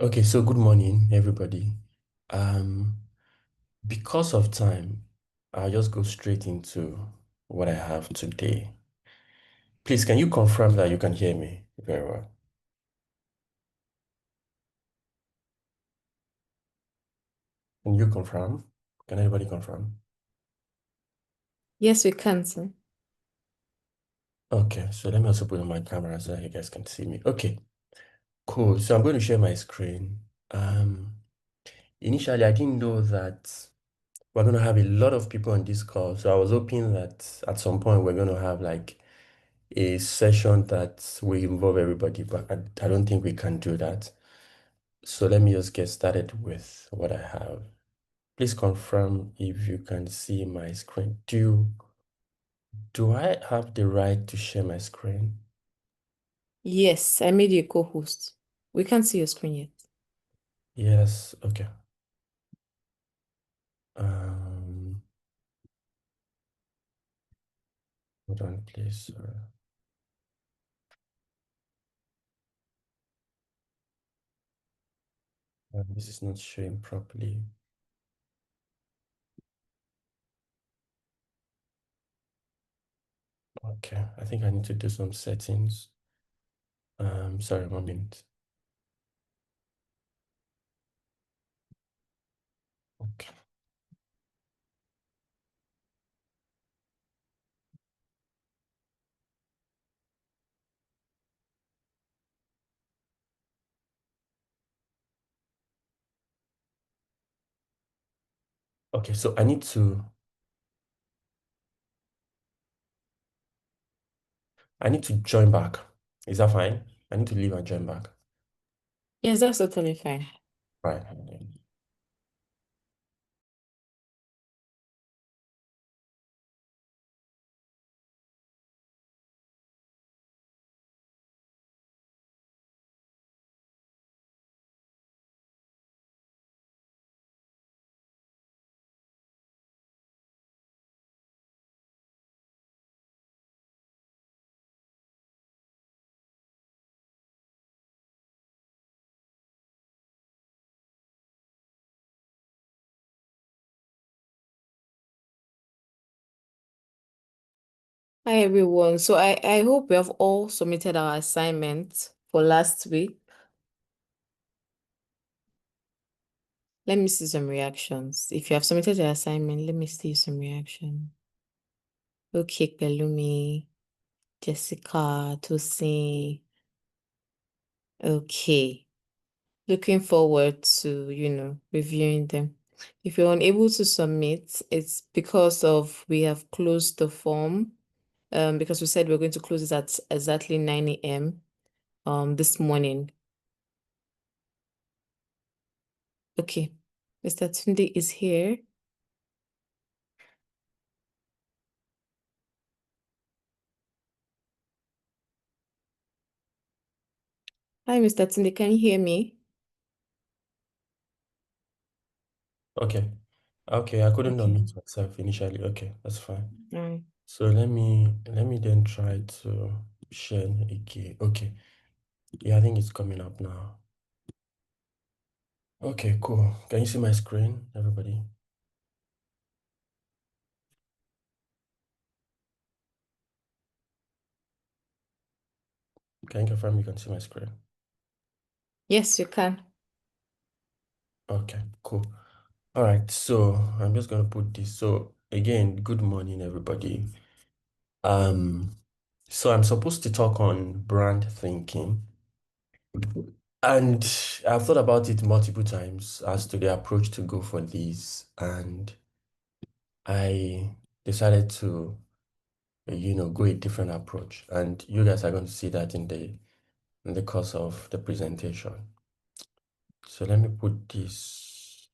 Okay, so good morning, everybody. Um, because of time, I'll just go straight into what I have today. Please, can you confirm that you can hear me very well? Can you confirm? Can anybody confirm? Yes, we can, sir. Okay, so let me also put on my camera so that you guys can see me. Okay, cool. So I'm going to share my screen. Initially, I didn't know that we're going to have a lot of people on this call. So I was hoping that at some point we're going to have like a session that will involve everybody, but I don't think we can do that. So let me just get started with what I have. Please confirm if you can see my screen. Do I have the right to share my screen? Yes, I made you a co-host. We can't see your screen yet. Yes, okay. Um, Hold on, please. This is not showing properly. Okay, I think I need to do some settings. Sorry, 1 minute. Okay. Okay, so I need to join back. Is that fine? I need to leave and join back. Yes, that's totally fine. Right. Hi, everyone. So I hope we have all submitted our assignment for last week. Let me see some reactions. If you have submitted your assignment, let me see some reaction. Okay, Pelumi, Jessica, Tosin. Okay. Looking forward to, reviewing them. If you're unable to submit, it's because of we have closed the form. Because we said we're going to close it at exactly 9 a.m. This morning. Okay. Mr. Tunde is here. Hi, Mr. Tunde, can you hear me? Okay. Okay, I couldn't Okay. unmute myself initially. Okay, that's fine. All right. So let me then try to share again. Okay. Yeah, I think it's coming up now. Okay, cool. Can you see my screen, everybody? Can you confirm you can see my screen? Yes, you can. Okay, cool. All right, so I'm just gonna put this. So again, good morning, everybody. Um, so I'm supposed to talk on brand thinking. And I've thought about it multiple times as to the approach to go for this, and I decided to, go a different approach. And you guys are going to see that in the course of the presentation. So let me put this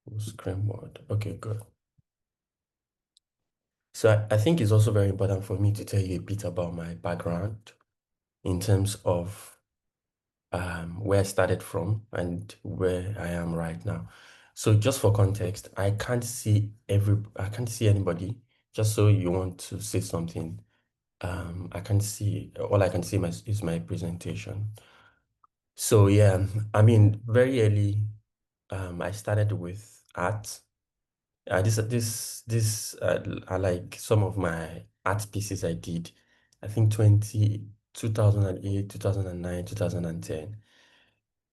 full screen mode. Okay, good. So I think it's also very important for me to tell you a bit about my background in terms of where I started from and where I am right now. So just for context, I can't see anybody. Just so you want to say something, I can't see, all I can see is my presentation. So yeah, I mean, very early, I started with art. This are like some of my art pieces I did. I think 2008, 2009, 2010.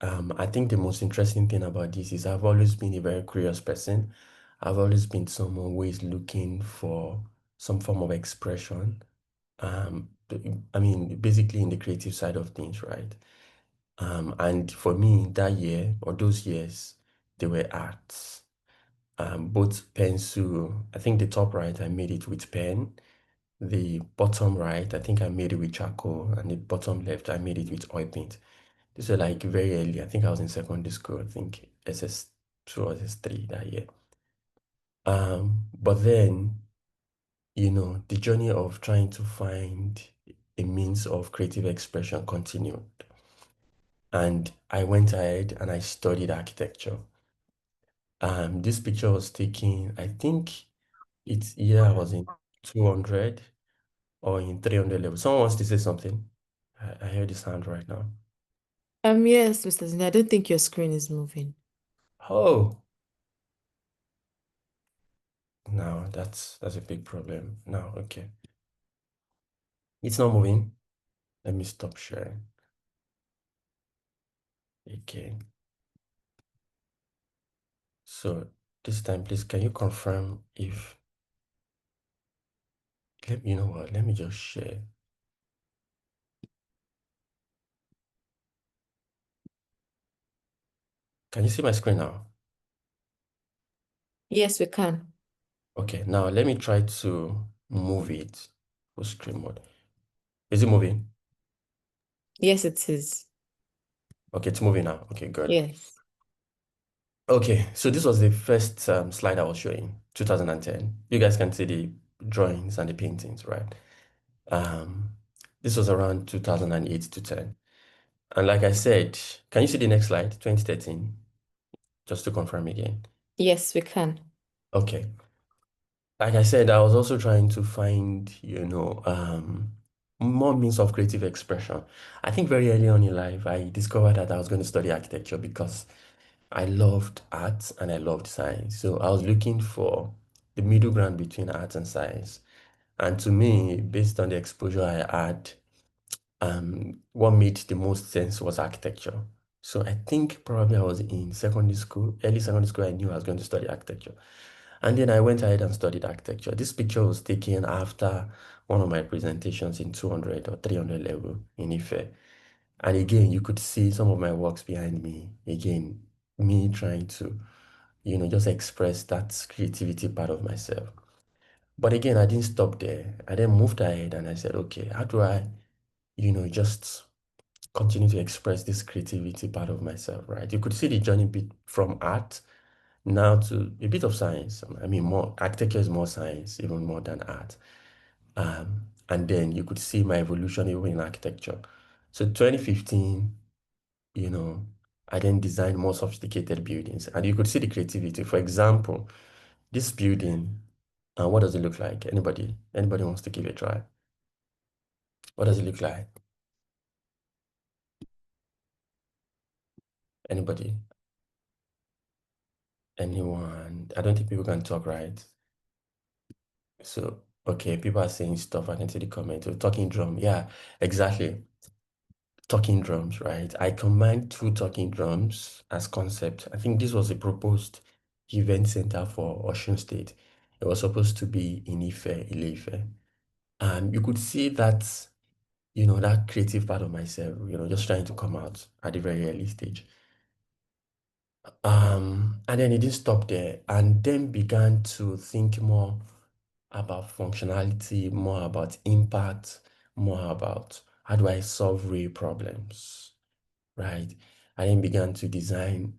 I think the most interesting thing about this is I've always been a very curious person. I've always been someone who is looking for some form of expression. I mean, basically in the creative side of things, right? And for me, that year or those years, they were arts. Both pencil, I think the top right, I made it with pen. The bottom right, I think I made it with charcoal. And the bottom left, I made it with oil paint. These were like very early. I think I was in secondary school. I think SS2 or SS3 that year. But then, the journey of trying to find a means of creative expression continued. And I went ahead and I studied architecture. This picture was taken, I think it's either I was in 200 or in 300 level. Someone wants to say something. I hear the sound right now. Yes, Mr. Zine, I don't think your screen is moving. Oh, no, that's a big problem. No, okay. It's not moving. Let me stop sharing. Okay. So this time, please, can you confirm if, you know what, let me just share. Can you see my screen now? Yes, we can. Okay, now let me try to move it full screen mode. Is it moving? Yes, it is. Okay, it's moving now. Okay, good. Yes. Okay, so this was the first slide I was showing, 2010. You guys can see the drawings and the paintings, right? Um, this was around 2008 to 10. And like I said, can you see the next slide, 2013? Just to confirm again. Yes, we can. Okay. Like I said, I was also trying to find, more means of creative expression. I think very early on in life, I discovered that I was going to study architecture because I loved art and I loved science. So I was looking for the middle ground between art and science. And to me, based on the exposure I had, what made the most sense was architecture. So I think probably I was in secondary school, early secondary school, I knew I was going to study architecture. And then I went ahead and studied architecture. This picture was taken after one of my presentations in 200 or 300 level in Ife. And again, you could see some of my works behind me. Again, me trying to, just express that creativity part of myself. But again, I didn't stop there. I then moved ahead and I said, okay, how do I, just continue to express this creativity part of myself, right? You could see the journey bit from art now to a bit of science. I mean, more architecture is more science, even more than art. And then you could see my evolution even in architecture. So 2015, you know, I then designed more sophisticated buildings, and you could see the creativity. For example, this building, what does it look like? Anybody wants to give it a try? What does it look like? Anybody? Anyone? I don't think people can talk, right? So, okay, people are saying stuff. I can see the comment. Oh, talking drum. Yeah, exactly. Talking drums, right? I combined two talking drums as concept. I think this was a proposed event center for Osun State. It was supposed to be in Ife, Ile-Ife. And you could see that, that creative part of myself, just trying to come out at the very early stage. And then it didn't stop there, and then began to think more about functionality, more about impact, more about how do I solve real problems, right? I then began to design,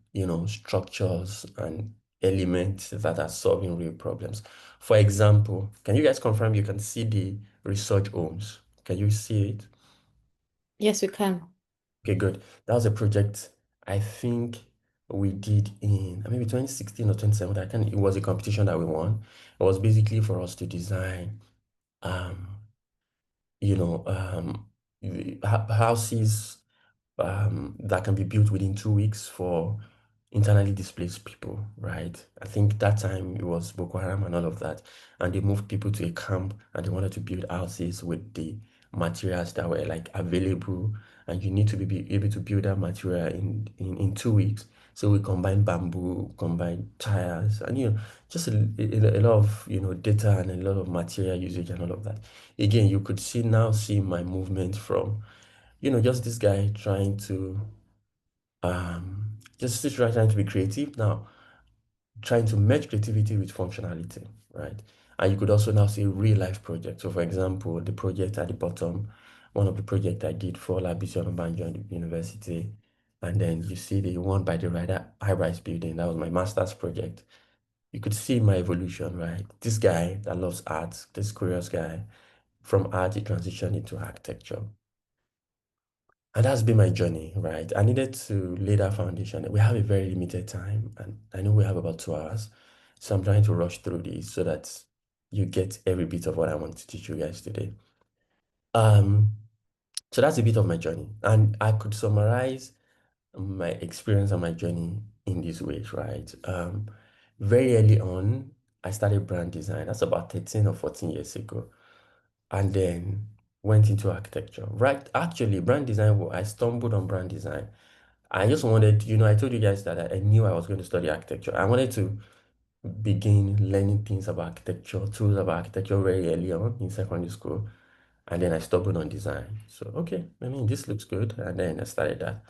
structures and elements that are solving real problems. For example, can you guys confirm you can see the research homes? Can you see it? Yes, we can. Okay, good. That was a project I think we did in maybe 2016 or 2017. It was a competition that we won. It was basically for us to design um, you know, houses that can be built within 2 weeks for internally displaced people, right? I think that time it was Boko Haram and all of that, and they moved people to a camp and they wanted to build houses with the materials that were like available, and you need to be able to build that material in 2 weeks. So we combine bamboo, combine tires, and just a lot of data and a lot of material usage and all of that. Again, you could see my movement from just this guy trying to trying to be creative now, trying to merge creativity with functionality, right? And you could also now see real life projects. So for example, the project at the bottom, one of the projects I did for Labisi Onabanjo University, and then you see the one by the Rider high-rise building. That was my master's project. You could see my evolution, right? This guy that loves art, this curious guy, from art, he transitioned into architecture. And that's been my journey, right? I needed to lay that foundation. We have a very limited time, and I know we have about 2 hours. So I'm trying to rush through this so that you get every bit of what I want to teach you guys today. Um, so that's a bit of my journey. And I could summarize my experience and my journey in these ways, right? Very early on, I started brand design. That's about 13 or 14 years ago. And then went into architecture. Right, actually, brand design, I stumbled on brand design. I just wanted, I told you guys that I knew I was going to study architecture. I wanted to begin learning things about architecture, tools about architecture very early on in secondary school. And then I stumbled on design. So, okay, I mean, this looks good. And then I started that.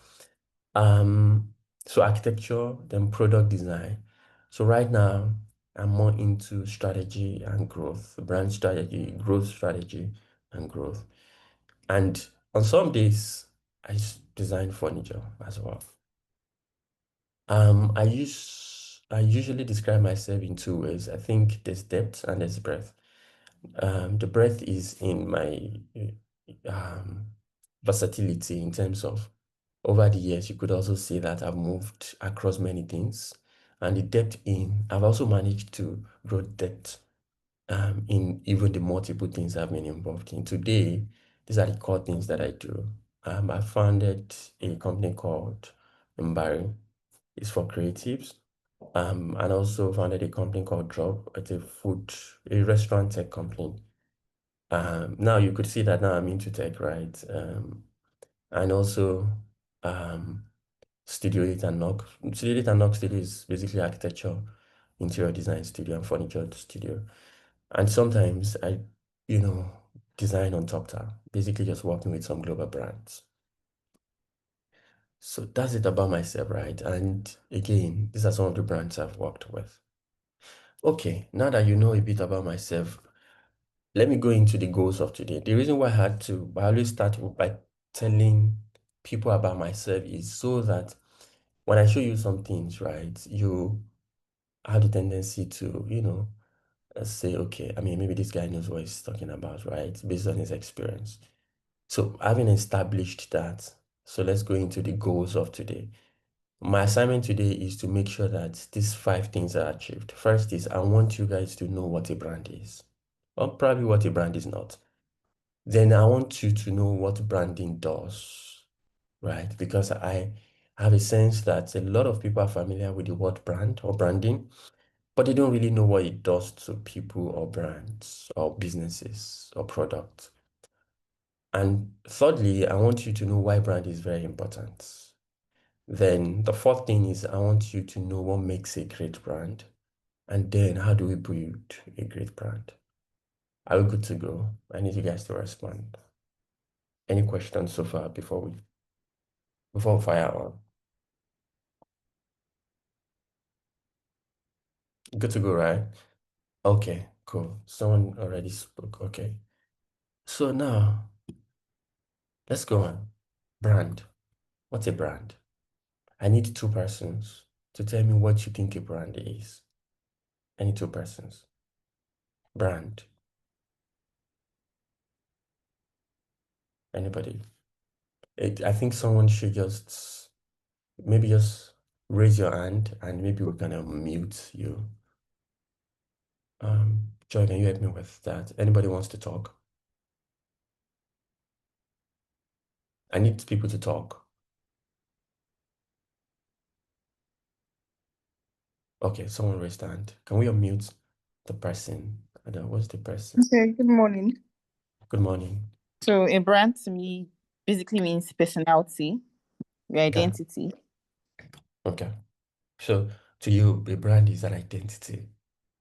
Um, so architecture, then product design. So right now, I'm more into strategy and growth, brand strategy, growth strategy, and growth. And on some days, design furniture as well. I usually describe myself in two ways. I think there's depth and there's breadth. The breadth is in my um, versatility in terms of over the years. You could also see that I've moved across many things, and the depth in I've also managed to grow depth in even the multiple things I've been involved in. Today, these are the core things that I do. I founded a company called Mbari. It's for creatives. And also founded a company called Drop. It's a restaurant tech company. Now you could see that now I'm into tech, right? And also um, Studio 8 and Knock. Studio 8 and Knock Studio is basically architecture, interior design studio, and furniture studio. And sometimes you know, design on top that, basically just working with some global brands. So that's it about myself, right? And again, these are some of the brands I've worked with. Okay, now that you know a bit about myself, let me go into the goals of today. The reason why I always start by telling people about myself is so that when I show you some things, right, you have the tendency to, say, okay, I mean, maybe this guy knows what he's talking about, right, based on his experience. So having established that, so let's go into the goals of today. My assignment today is to make sure that these 5 things are achieved. First is I want you guys to know what a brand is, or probably what a brand is not. Then I want you to know what branding does, right? Because I have a sense that a lot of people are familiar with the word brand or branding, but they don't really know what it does to people or brands or businesses or products. And thirdly, I want you to know why brand is very important. Then the fourth thing is I want you to know what makes a great brand. And then how do we build a great brand? Are we good to go? I need you guys to respond. Any questions so far before we fire on? Good to go, right? Okay, cool. Someone already spoke. Okay. So now let's go on. Brand. What's a brand? I need two persons to tell me what you think a brand is. I need two persons. Brand. Anybody? I think someone should just maybe just raise your hand and maybe we're gonna mute you. Joy, can you help me with that? Anybody wants to talk? I need people to talk. Okay, someone raised their hand. Can we unmute the person? I don't know, what's the person? Okay, good morning. Good morning. So a brand to me basically means personality, your Okay. identity. Okay. So to you, a brand is an identity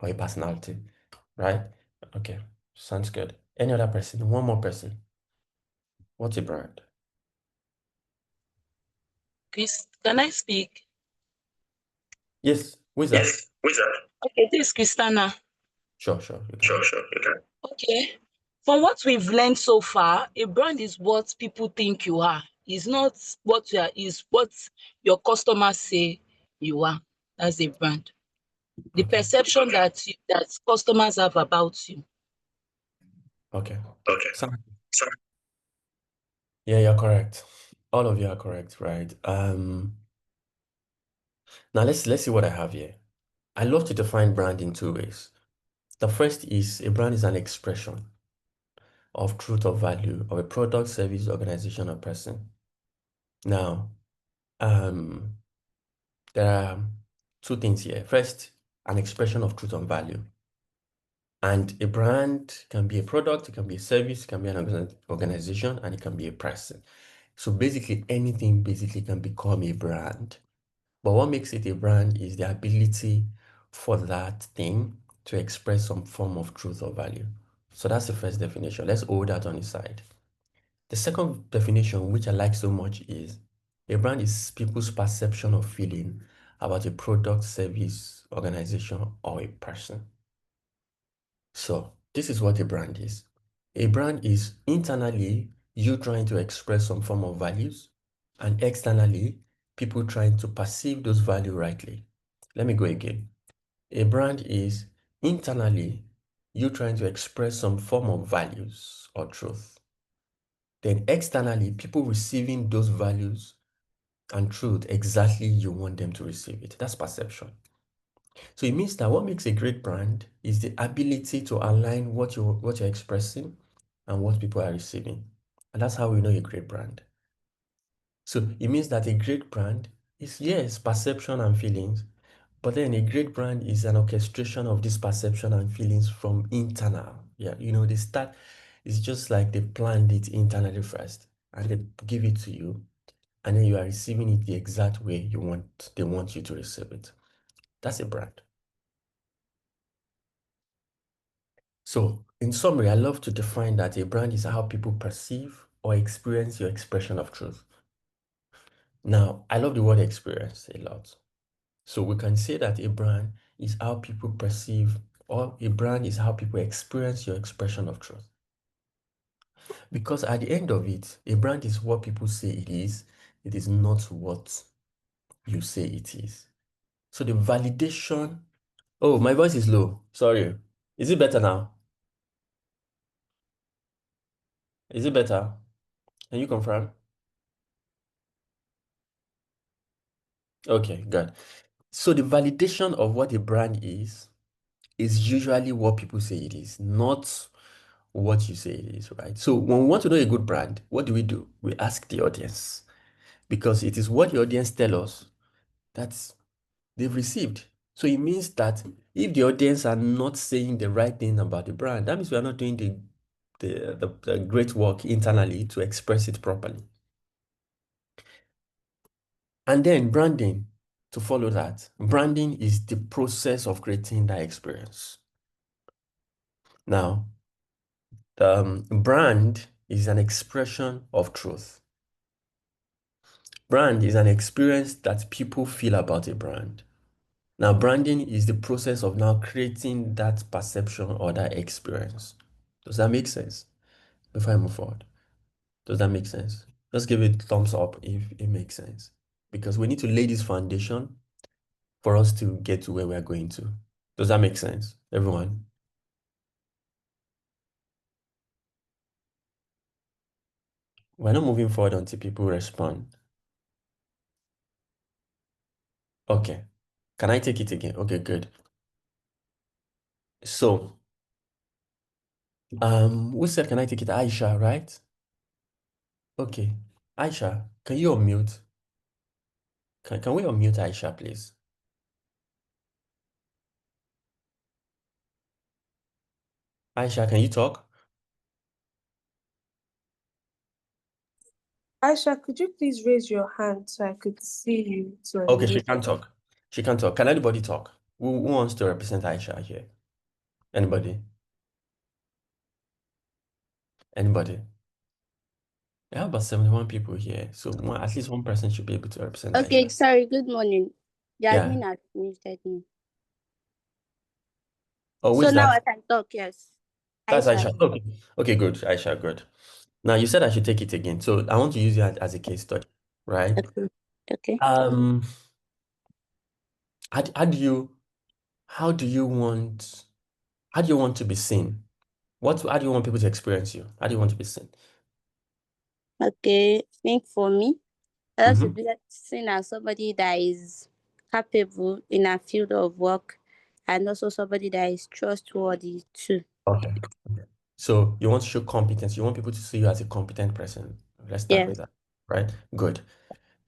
or a personality, right? Okay. Sounds good. Any other person? One more person. What's a brand? Chris, can I speak? Yes. Who is that? Yes, who's that? Okay, this is Christina. Sure, sure. You Sure, can. sure, you can. Okay. From what we've learned so far, a brand is what people think you are. It's not what you are, is what your customers say you are. That's a brand. The Okay. perception that customers have about you. Okay. Okay. So, So yeah, you're correct. All of you are correct, right? Now let's see what I have here. I love to define brand in two ways. The first is a brand is an expression of truth or value of a product, service, organization, or person. Now, um, there are two things here. First, an expression of truth and value. And a brand can be a product, it can be a service, it can be an organization, and it can be a person. So basically, anything basically can become a brand. But what makes it a brand is the ability for that thing to express some form of truth or value. So that's the first definition. Let's hold that on the side. The second definition, which I like so much, is a brand is people's perception or feeling about a product, service, organization, or a person. So this is what a brand is. A brand is internally you trying to express some form of values, and externally people trying to perceive those values rightly. Let me go again. A brand is internally you trying to express some form of values or truth. Then externally, people receiving those values and truth exactly you want them to receive it. That's perception. So it means that what makes a great brand is the ability to align what you're expressing and what people are receiving. And that's how we know a great brand. So it means that a great brand is, yes, perception and feelings, but then a great brand is an orchestration of this perception and feelings from internal. Yeah, they start, it's just like they planned it internally first and they give it to you, and then you are receiving it the exact way they want you to receive it. That's a brand. So, in summary, I love to define that a brand is how people perceive or experience your expression of truth. Now, I love the word experience a lot. So, we can say that a brand is how people perceive, or a brand is how people experience your expression of truth. Because at the end of it, a brand is what people say it is not what you say it is. So, the validation. Oh, my voice is low. Sorry. Is it better now? Is it better? Can you confirm? Okay, good. So the validation of what a brand is usually what people say it is, not what you say it is, right? So when we want to know a good brand, what do? We ask the audience because it is what the audience tell us that they've received. So it means that if the audience are not saying the right thing about the brand, that means we are not doing the great work internally to express it properly. And then branding, to follow that, branding is the process of creating that experience. Now, brand is an expression of truth. Brand is an experience that people feel about a brand. Now, branding is the process of now creating that perception or that experience. Does that make sense? Before I move forward, does that make sense? Just give it a thumbs up if it makes sense. Because we need to lay this foundation for us to get to where we are going to. Does that make sense, everyone? We're not moving forward until people respond. Okay. Can I take it again? Okay, good. So, who said can I take it? Aisha, right? Okay. Aisha, can you unmute? Can we unmute Aisha, please? Aisha, can you talk? Aisha, could you please raise your hand so I could see you to Okay, she unmute? can't talk. She can't talk. Can anybody talk? Who wants to represent Aisha here? Anybody? Anybody? We have about 71 people here, so at least one person should be able to represent Okay, Aisha. sorry, good morning. The Yeah. admin has muted me. Oh, who So is now that? I can talk, yes. That's Aisha. Aisha. Okay. Okay, good. Aisha, good. Now you said I should take it again. So I want to use you as a case study, right? Okay. Okay. Um, how do you how do you want how do you want to be seen? How do you want people to experience you? How do you want to be seen? Okay. I think for me, I want to Mm-hmm. be seen as somebody that is capable in a field of work and also somebody that is trustworthy too. Okay. Okay. So you want to show competence. You want people to see you as a competent person. Let's start with Yes. that, right? Good.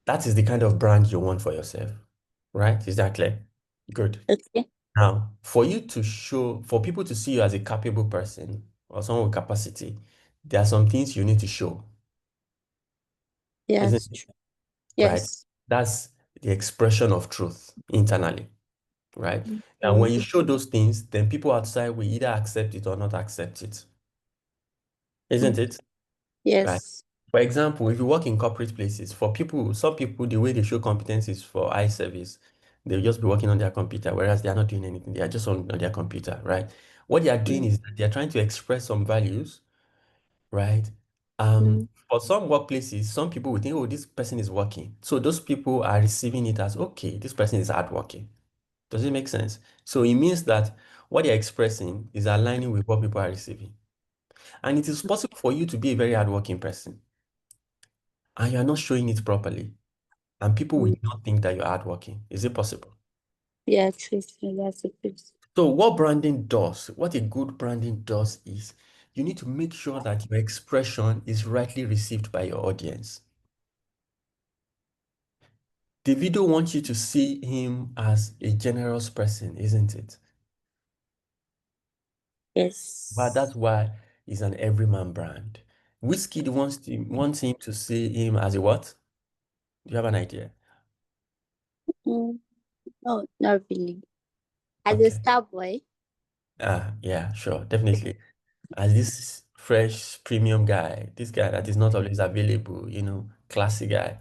That is the kind of brand you want for yourself, right? Is that clear? Good. Okay. Now, for people to see you as a capable person or someone with capacity, there are some things you need to show, isn't Yes. it? True. Right? Yes. That's the expression of truth internally, right? And when you Mm. show those things, then people outside will either accept it or not accept it, isn't Mm. it? Right. Yes. For example, if you work in corporate places, some people, the way they show competence is for eye service. They'll just be working on their computer, whereas they are not doing anything. They are just on their computer, right? What they are doing Mm. is that they are trying to express some values, right? Mm. For some workplaces, some people will think, oh, this person is working. So those people are receiving it as, okay, this person is hardworking. Does it make sense? So it means that what they're expressing is aligning with what people are receiving. And it is possible for you to be a very hardworking person and you're not showing it properly. And people will Mm. not think that you're hardworking. Is it possible? Yeah, true. True. That's a good. So what a good branding does is you need to make sure that your expression is rightly received by your audience. Davido wants you to see him as a generous person, isn't it? But Yes. that's why he's an everyman brand. Whiskey wants him to see him as a what? Do you have an idea? Mm. No, not really. As a Okay. star boy. Yeah, sure, definitely. As this fresh premium guy, this guy that is not always available, classy guy,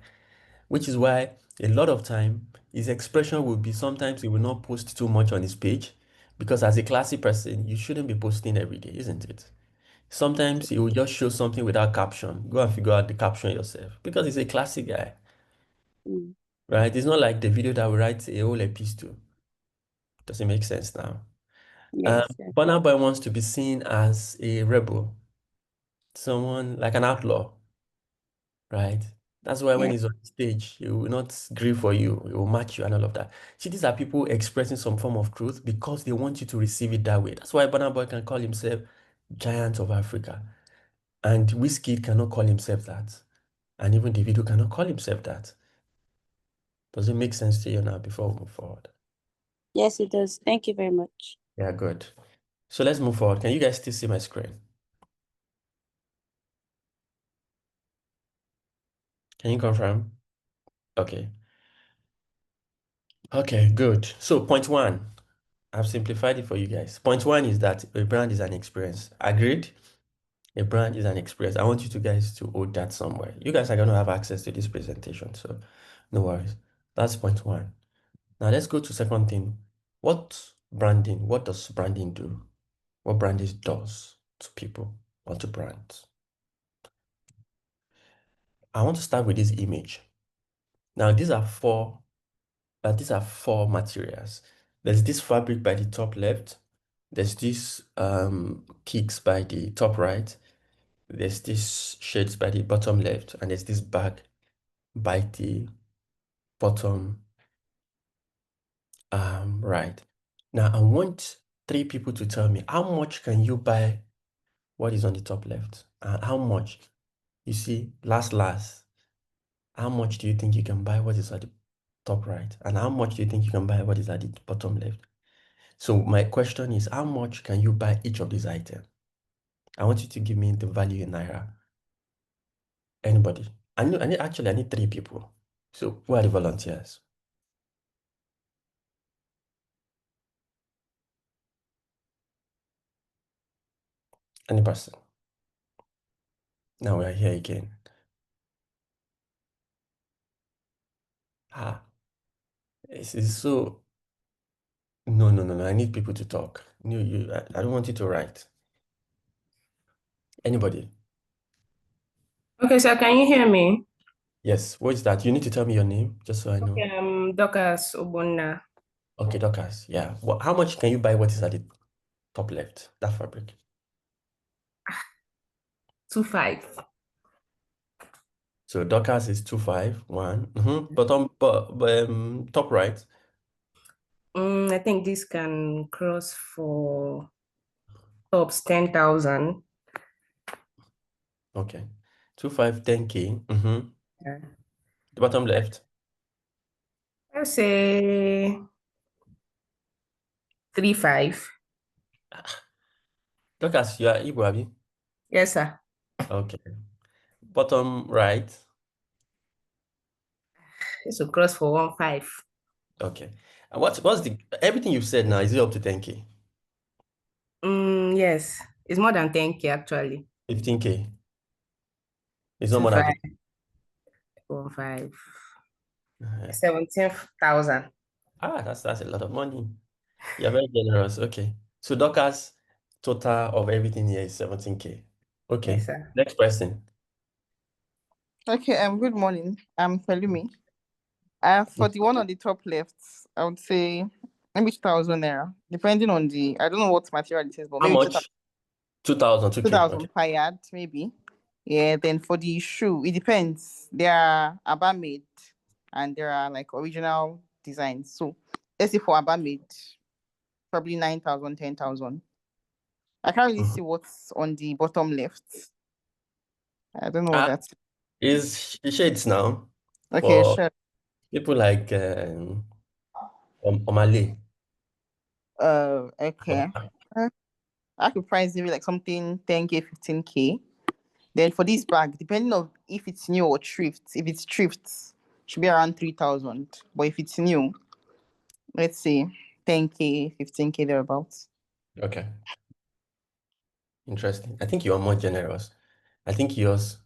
which is why a lot of time his expression will be sometimes he will not post too much on his page because as a classy person, you shouldn't be posting every day, isn't it? Sometimes he will just show something without caption. Go and figure out the caption yourself because he's a classy guy, Mm. right? It's not like the video that will write a whole epistle. Does it make sense now? Yes. Burna Boy wants to be seen as a rebel, someone like an outlaw, right? That's why when Yeah. he's on stage, he will not grieve for you, he will match you and all of that. See, these are people expressing some form of truth because they want you to receive it that way. That's why Burna Boy can call himself Giant of Africa, and Wizkid cannot call himself that, and even Davido cannot call himself that. Does it make sense to you now before we move forward? Yes, it does. Thank you very much. Yeah, good. So let's move forward. Can you guys still see my screen? Can you confirm? Okay. Okay, good. So point one, I've simplified it for you guys. Point one is that a brand is an experience. Agreed? A brand is an experience. I want you guys to hold that somewhere. You guys are going to have access to this presentation, so no worries. That's point one. Now let's go to second thing. What does branding do? What branding does to people or to brands? I want to start with this image. Now these are four materials. There's this fabric by the top left. There's this kicks by the top right. There's this shades by the bottom left, and there's this bag by the bottom right. Now I want three people to tell me how much can you buy what is on the top left, and how much you see last. How much do you think you can buy what is at the top right, and how much do you think you can buy what is at the bottom left? So my question is, how much can you buy each of these items? I want you to give me the value in naira. Anybody? I need three people. So who are the volunteers? Any person? Now we are here again. Ah, it's so. No, no, no, no. I need people to talk. No, I don't want you to write. Anybody? Okay, sir, can you hear me? Yes. What is that? You need to tell me your name just so I know. Okay, Dorcas Obonna, Okay, Dorcas. Yeah. How much can you buy what is at the top left? That fabric. 25. So Dorcas is 251. But top right. I think this can cross for tops 10,000. Okay. 2510K. Yeah. The bottom left. Let's say 35. Dorcas, you are Igbo, abi? Yes, sir. Okay. Bottom right. This will cross for 15. Okay. And what's the everything you've said now? Is it up to 10K? Yes, it's more than 10K actually. 15K? It's not more than 25, 15. 15, Uh-huh. 17,000. That's a lot of money. You're very generous. Okay. So Dorcas, total of everything here is 17K. Yes, Okay. sir. Next person. Okay, good morning. I'm Pelumi. For the one on the top left, I would say maybe 2,000 naira, depending on I don't know what material it is, but How maybe much? 2,000, 2K. Okay. 2,000 per yard, maybe. Yeah, then for the shoe, it depends. There are Aba made and there are like original designs. So let's say for Aba made, probably 9,000, 10,000. I can't really Mhm. see what's on the bottom left. I don't know what Ah, that's. is shades now Okay, for sure. people like Omale. Okay. Uh, I could price maybe like something 10K, 15K. Then for this bag, depending on if it's new or thrift, if it's thrift, should be around 3,000. But if it's new, let's say 10K, 15K thereabouts. Okay. Interesting. I think you are more generous. I think yours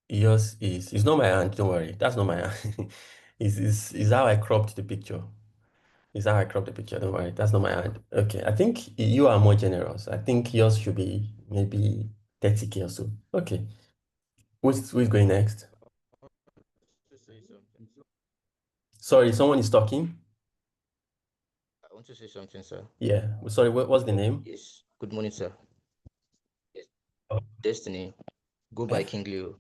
is it's not my hand, don't worry. That's not my hand. Is how I cropped the picture. Is how I cropped the picture, don't worry. That's not my hand. Okay. I think you are more generous. I think yours should be maybe 30K or so. Okay. Who's going next? To say something. Sorry, someone is talking. I want to say something, sir. Yeah. Sorry, what's the name? Yes. Good morning, sir. Yes. Oh, Destiny. Go by yeah. King Leo.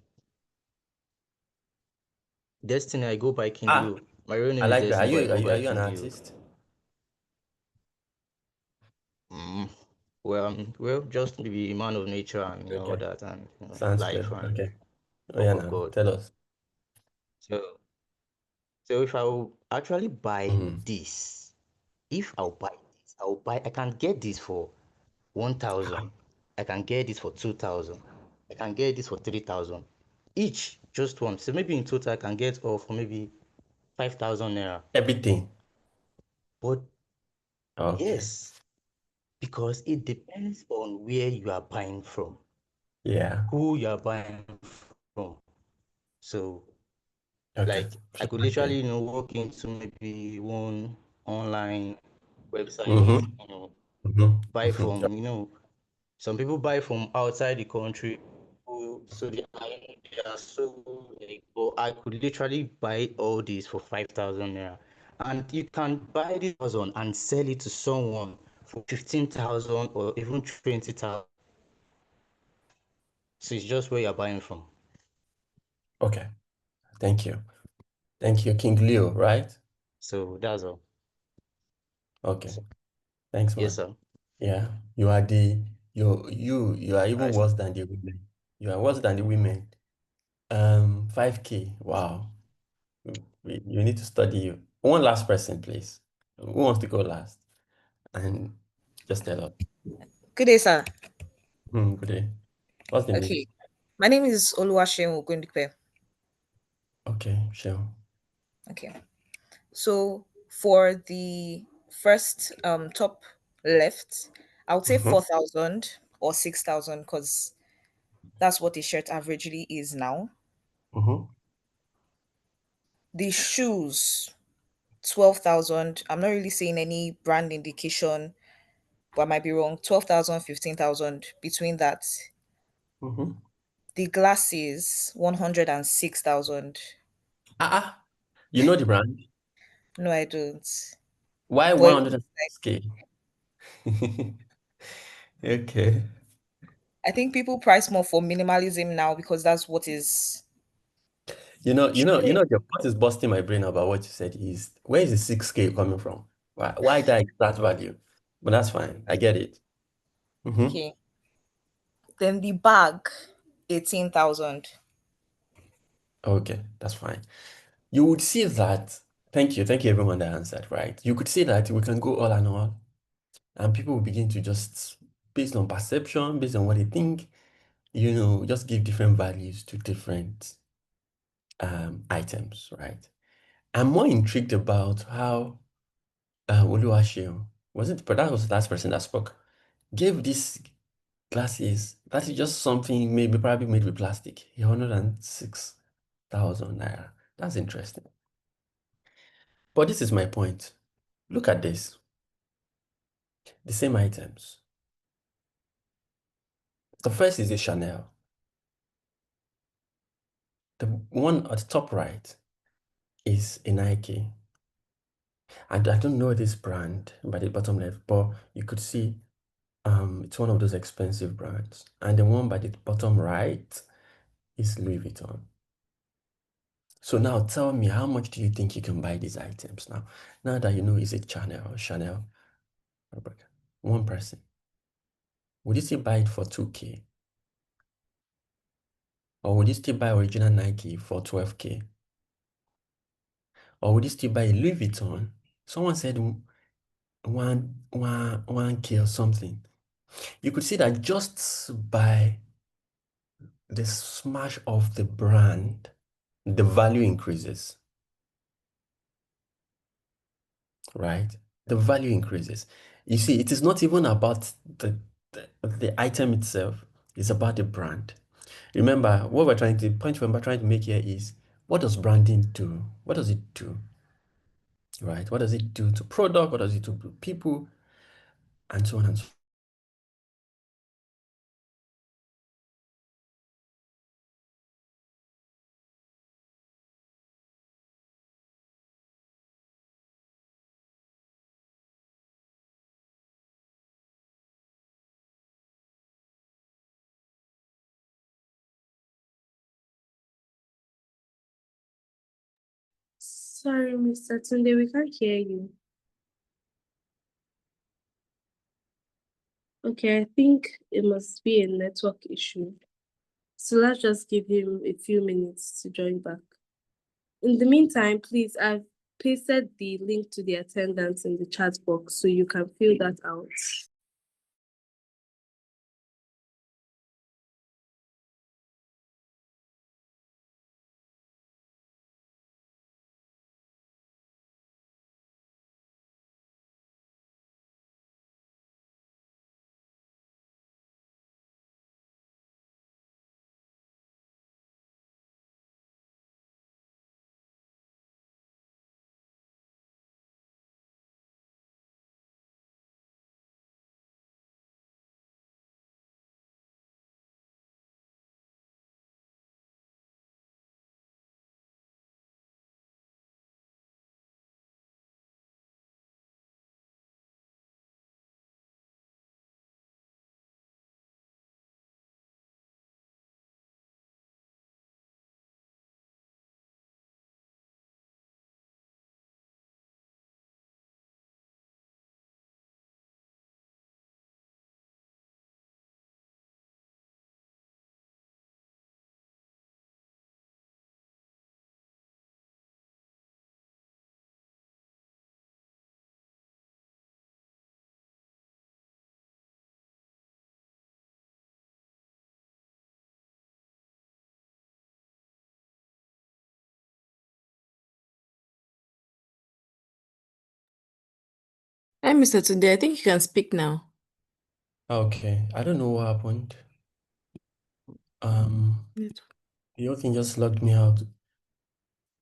Destiny, I go by King Ah, Leo. My real I name is like that. Are Destiny, but I you are go you are by you an King Leo. artist? Mm. Well, just be a man of nature and all Okay. that, and Sounds life good. and Okay. Oh work yeah, of now God. tell us. So, so if I will actually buy Mm-hmm. this, if I'll buy this, I'll buy. I can get this for 1,000. I can get this for 2,000. I can get this for 3,000. Each, just one. So maybe in total, I can get all for maybe 5,000 naira. Everything. But Okay. yes, because it depends on where you are buying from, Yeah. who you are buying from. So, Okay. like, I could Okay. literally, walk into maybe one online website, Mm-hmm. buy Mm-hmm. from, some people buy from outside the country, so they are so like, but I could literally buy all these for 5,000 naira, and you can buy this thousand and sell it to someone for 15,000 or even 20,000. So it's just where you're buying from. Okay. Thank you. Thank you, King Leo, right? So that's all. Okay. So, Thanks, yes, man. sir. Yeah. You are you are even Nice, sir. worse than the women. You are worse than the women. 5K. Wow. You need to study you. One last person, please. Who wants to go last? And just tell us. Good day, sir. Good day. What's the name? Okay. My name is Oluwaseun Ogundipe. Okay, sure. Okay. So for the first top left, I would say Mm-hmm. 4,000 or 6,000 because that's what a shirt averagely is now. Mm-hmm. The shoes, 12,000. I'm not really seeing any brand indication, but I might be wrong. 12,000, 15,000 between that. Mm-hmm. The glasses, 106,000. You know the brand? No, I don't. Why But it looks like 106K? Okay. I think people price more for minimalism now because that's what is trending. What is busting my brain about what you said is where is the 6K coming from? Why that value? But that's fine. I get it. Mm-hmm. Okay. Then the bag, 18,000. Okay, that's fine. You would see that. Thank you everyone that answered, right? You could see that we can go all and all, and people will begin to just, based on perception, based on what they think, just give different values to different items, right? I'm more intrigued about how Oluwaseun, was it, but that was the last person that spoke, gave these glasses that is just something maybe probably made with plastic, 106,000 naira. That's interesting. But this is my point. Look at this. The same items. The first is a Chanel. The one at the top right is a Nike. And I don't know this brand by the bottom left, but you could see it's one of those expensive brands. And the one by the bottom right is Louis Vuitton. So now tell me, how much do you think you can buy these items now? Now that you know it's a Chanel, one person. Would you still buy it for 2K? Or would you still buy original Nike for 12K? Or would you still buy a Louis Vuitton? Someone said 1K or something. You could see that just by the smash of the brand, the value increases, right? The value increases. You see, it is not even about the item itself, it's about the brand. Remember, the point we're trying to make here is, what does branding do? What does it do? Right? What does it do to product? What does it do to people? And so on and so Sorry, Mr. Tunde, we can't hear you. Okay, I think it must be a network issue. So let's just give him a few minutes to join back. In the meantime, please, I've pasted the link to the attendance in the chat box so you can fill that out. Hi, Mr. Tunde. I think you can speak now. Okay, I don't know what happened. Network. The whole thing just logged me out.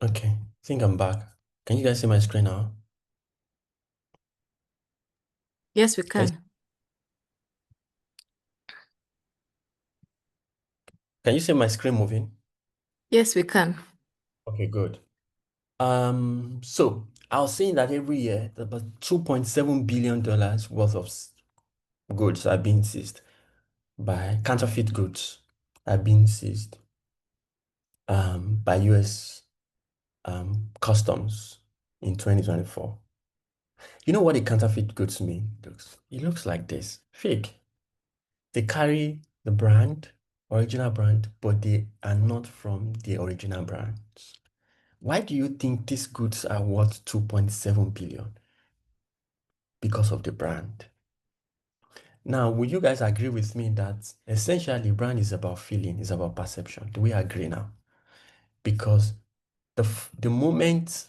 Okay, I think I'm back. Can you guys see my screen now? Yes, we Can you, can. can you see my screen moving? Yes, we can. Okay, good. So I was saying that every year about $2.7 billion worth of goods are being seized by counterfeit goods are being seized by US customs in 2024. You know what the counterfeit goods mean? It looks like this. Fake. They carry the brand, original brand, but they are not from the original brands. Why do you think these goods are worth 2.7 billion? Because of the brand. Now, will you guys agree with me that essentially brand is about feeling, is about perception? Do we agree now? Because the moment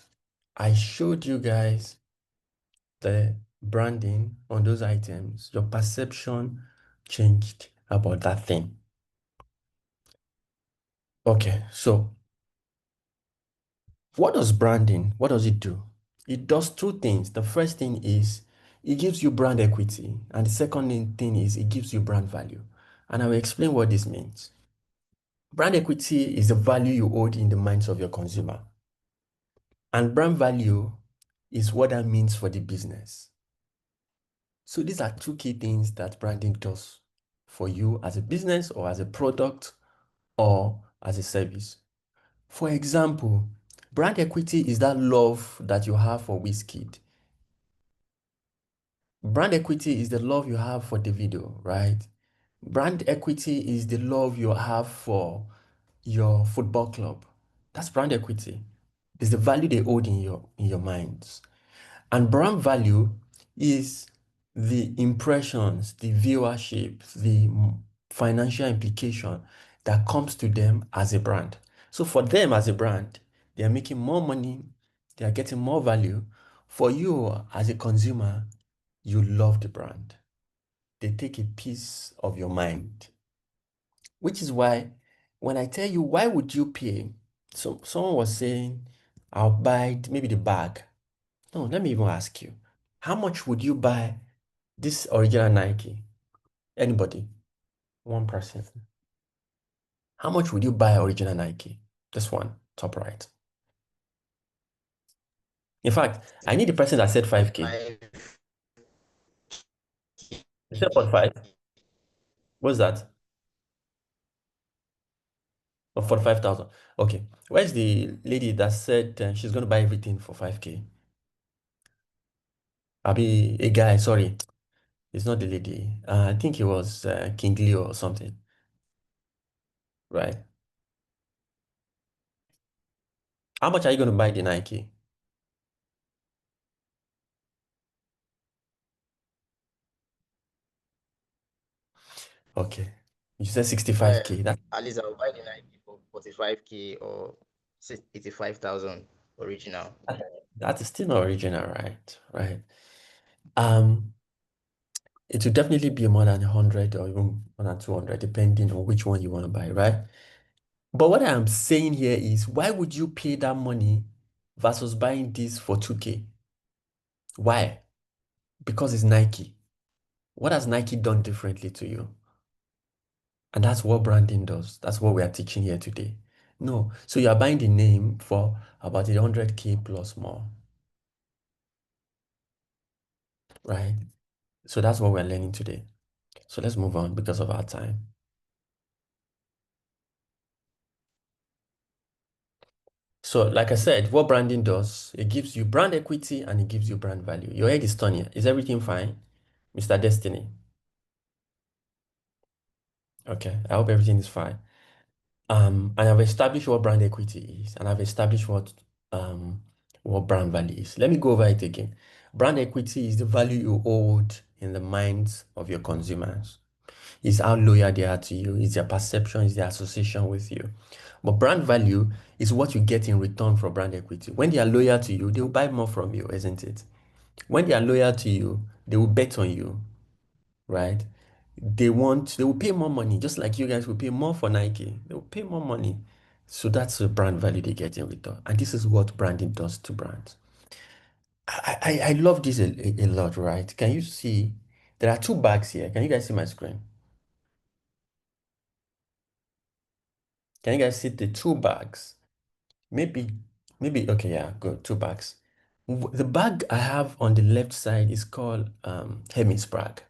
I showed you guys the branding on those items, your perception changed about that thing. Okay, so what does branding, what does it do? It does two things. The first thing is it gives you brand equity, and the second thing is it gives you brand value. And I will explain what this means. Brand equity is the value you hold in the minds of your consumer. And brand value is what that means for the business. So these are two key things that branding does for you as a business or as a product or as a service. For example, brand equity is that love that you have for whiskey. Brand equity is the love you have for the video, right? Brand equity is the love you have for your football club. That's brand equity. It's the value they hold in your minds. And brand value is the impressions, the viewership, the financial implication that comes to them as a brand. So for them as a brand, they are making more money, they are getting more value. For you as a consumer, you love the brand. They take a piece of your mind, which is why when I tell you, why would you pay? So someone was saying, I'll buy maybe the bag. No, let me even ask you, how much would you buy this original Nike? Anybody? One person. How much would you buy original Nike? This one, top right. In fact, I need the person that said 5K. 5K. You said 45? What's that? Or 45,000. Okay. Where's the lady that said she's going to buy everything for 5K? I'll be a guy, sorry. It's not the lady. I think it was King Leo or something, right? How much are you going to buy the Nike? Okay. You said Well, 65K. That, at least I'll buy the Nike for 45K or 85,000 original. that is still not original, right? Right. Um, it will definitely be more than 100 or even more than 200, depending on which one you want to buy, right? But what I'm saying here is, why would you pay that money versus buying this for 2K? Why? Because it's Nike. What has Nike done differently to you? And that's what branding does. That's what we are teaching here today. No. So you are buying the name for about 100K plus more, right? So that's what we're learning today. So let's move on because of our time. So like I said, what branding does, it gives you brand equity and it gives you brand value. Your head is turning. Is everything fine, Mr. Destiny? Okay, I hope everything is fine. And I've established what brand equity is, and I've established what brand value is. Let me go over it again. Brand equity is the value you hold in the minds of your consumers. It's how loyal they are to you, it's their perception, it's their association with you. But brand value is what you get in return for brand equity. When they are loyal to you, they will buy more from you, isn't it? When they are loyal to you, they will bet on you, right? They will pay more money, just like you guys will pay more for Nike. They will pay more money. So that's the brand value they get in return. And this is what branding does to brands. I love this a lot, right? Can you see? There are two bags here. Can you guys see my screen? Can you guys see the two bags? Maybe, okay, yeah, good. Two bags. The bag I have on the left side is called Hermes bag.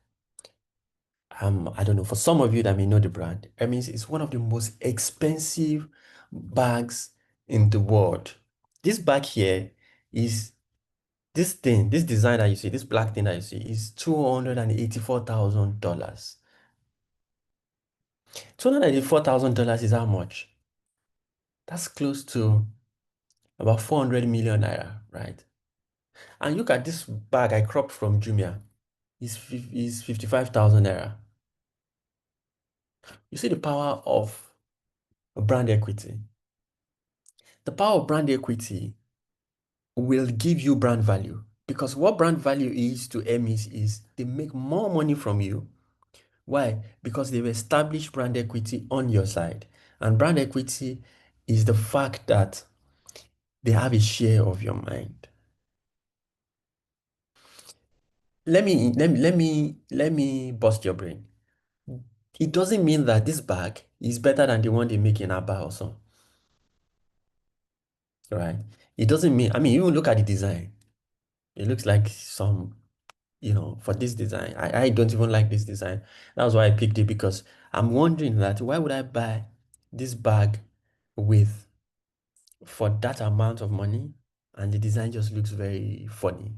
I don't know, for some of you that may know the brand, Hermes is one of the most expensive bags in the world. This bag here is this thing, this design that you see, this black thing that you see is $284,000. $284,000 is how much? That's close to about 400 million naira, right? And look at this bag I cropped from Jumia. Is 55,000 naira. You see the power of brand equity. The power of brand equity will give you brand value, because what brand value is to Emmys is they make more money from you. Why? Because they've established brand equity on your side. And brand equity is the fact that they have a share of your mind. Let me bust your brain. It doesn't mean that this bag is better than the one they make in Abba also. Right? It doesn't mean, I mean, you look at the design. It looks like some, for this design. I don't even like this design. That's why I picked it, because I'm wondering that why would I buy this bag with for that amount of money and the design just looks very funny.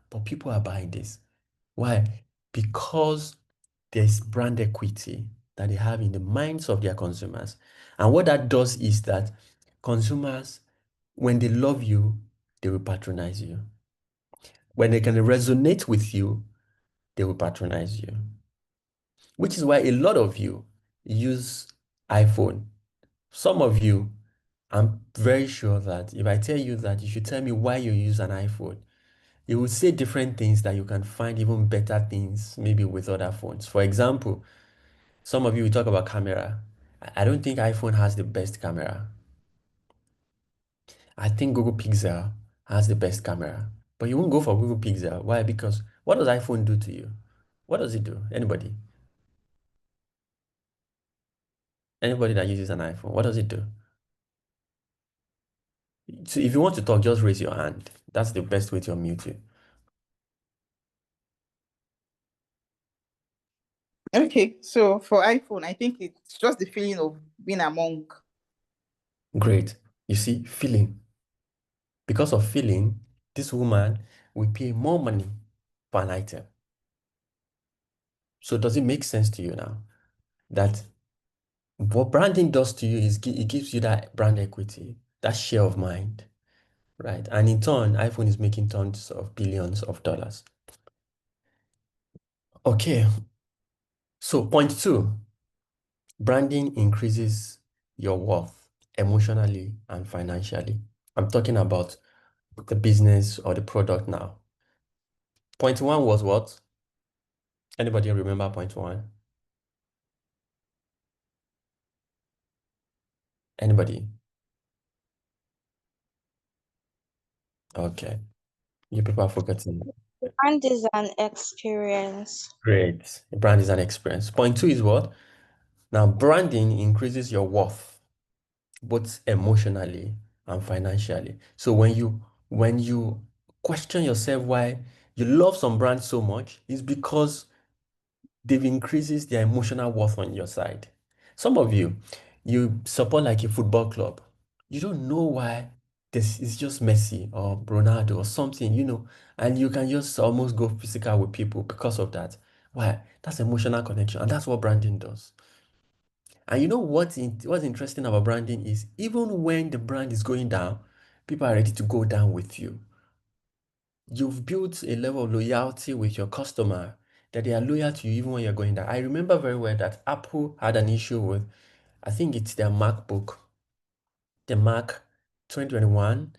But people are buying this. Why? Because there's brand equity that they have in the minds of their consumers. And what that does is that consumers, when they love you, they will patronize you. When they can resonate with you, they will patronize you. Which is why a lot of you use iPhone. Some of you, I'm very sure that if I tell you that you should tell me why you use an iPhone, you will say different things that you can find even better things maybe with other phones. For example, some of you will talk about camera. I don't think iPhone has the best camera. I think Google Pixel has the best camera. But you won't go for Google Pixel. Why? Because what does iPhone do to you? What does it do? Anybody? Anybody that uses an iPhone, what does it do? So if you want to talk, just raise your hand. That's the best way to unmute you. Okay, so for iPhone, I think it's just the feeling of being among. Great. You see, feeling. Because of feeling, this woman will pay more money for an item. So does it make sense to you now that what branding does to you is it gives you that brand equity, that share of mind, right? And in turn, iPhone is making tons of billions of dollars. Okay, so point two, branding increases your worth emotionally and financially. I'm talking about the business or the product now. Point one was what? Anybody remember point one? Anybody? Okay. You people are forgetting. Brand is an experience. Great. Brand is an experience. Point two is what? Now, branding increases your worth, both emotionally and financially. So when you question yourself why you love some brands so much, it's because they've increases their emotional worth on your side. Some of you support like a football club. You don't know why this is just Messi or Ronaldo or something, and you can just almost go physical with people because of that. Why? That's emotional connection, and that's what branding does. And you know what's interesting about branding is even when the brand is going down, people are ready to go down with you. You've built a level of loyalty with your customer that they are loyal to you even when you're going down. I remember very well that Apple had an issue with, I think it's their MacBook, the Mac 2021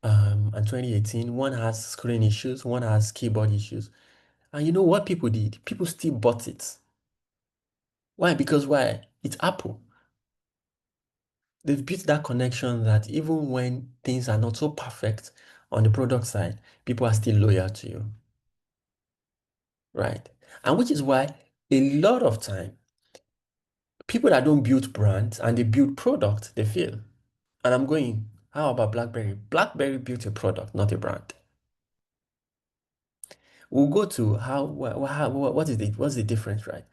and 2018. One has screen issues, one has keyboard issues. And you know what people did? People still bought it. Why? Because why? It's Apple. They've built that connection that even when things are not so perfect on the product side, people are still loyal to you. Right? And which is why a lot of time, people that don't build brands and they build product, they fail. And I'm going, how about BlackBerry? BlackBerry built a product, not a brand. We'll go to what's the difference, right?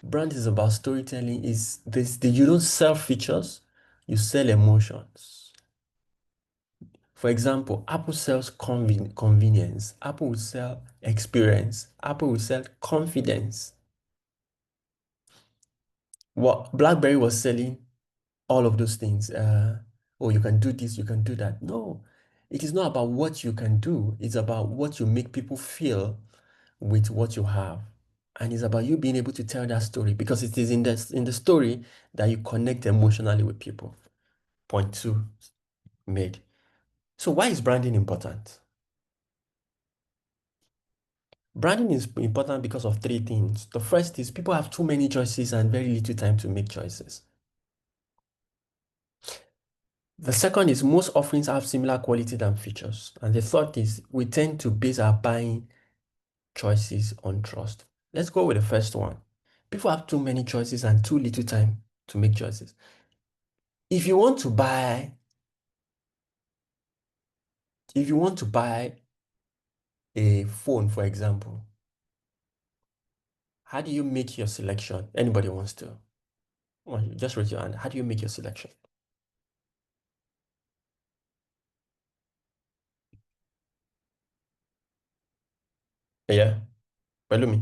Brand is about storytelling. Is this you don't sell features, you sell emotions. For example, Apple sells convenience. Apple will sell experience. Apple will sell confidence. What BlackBerry was selling all of those things. Oh, you can do this, you can do that. No, it is not about what you can do. It's about what you make people feel with what you have. And it's about you being able to tell that story because it is in the story that you connect emotionally with people. Point two made. So why is branding important? Branding is important because of three things. The first is people have too many choices and very little time to make choices. The second is most offerings have similar quality than features. And the third is we tend to base our buying choices on trust. Let's go with the first one. People have too many choices and too little time to make choices. If you want to buy, if you want to buy a phone, for example, how do you make your selection? Anybody wants to? Well, just raise your hand. How do you make your selection? Yeah, Pelumi.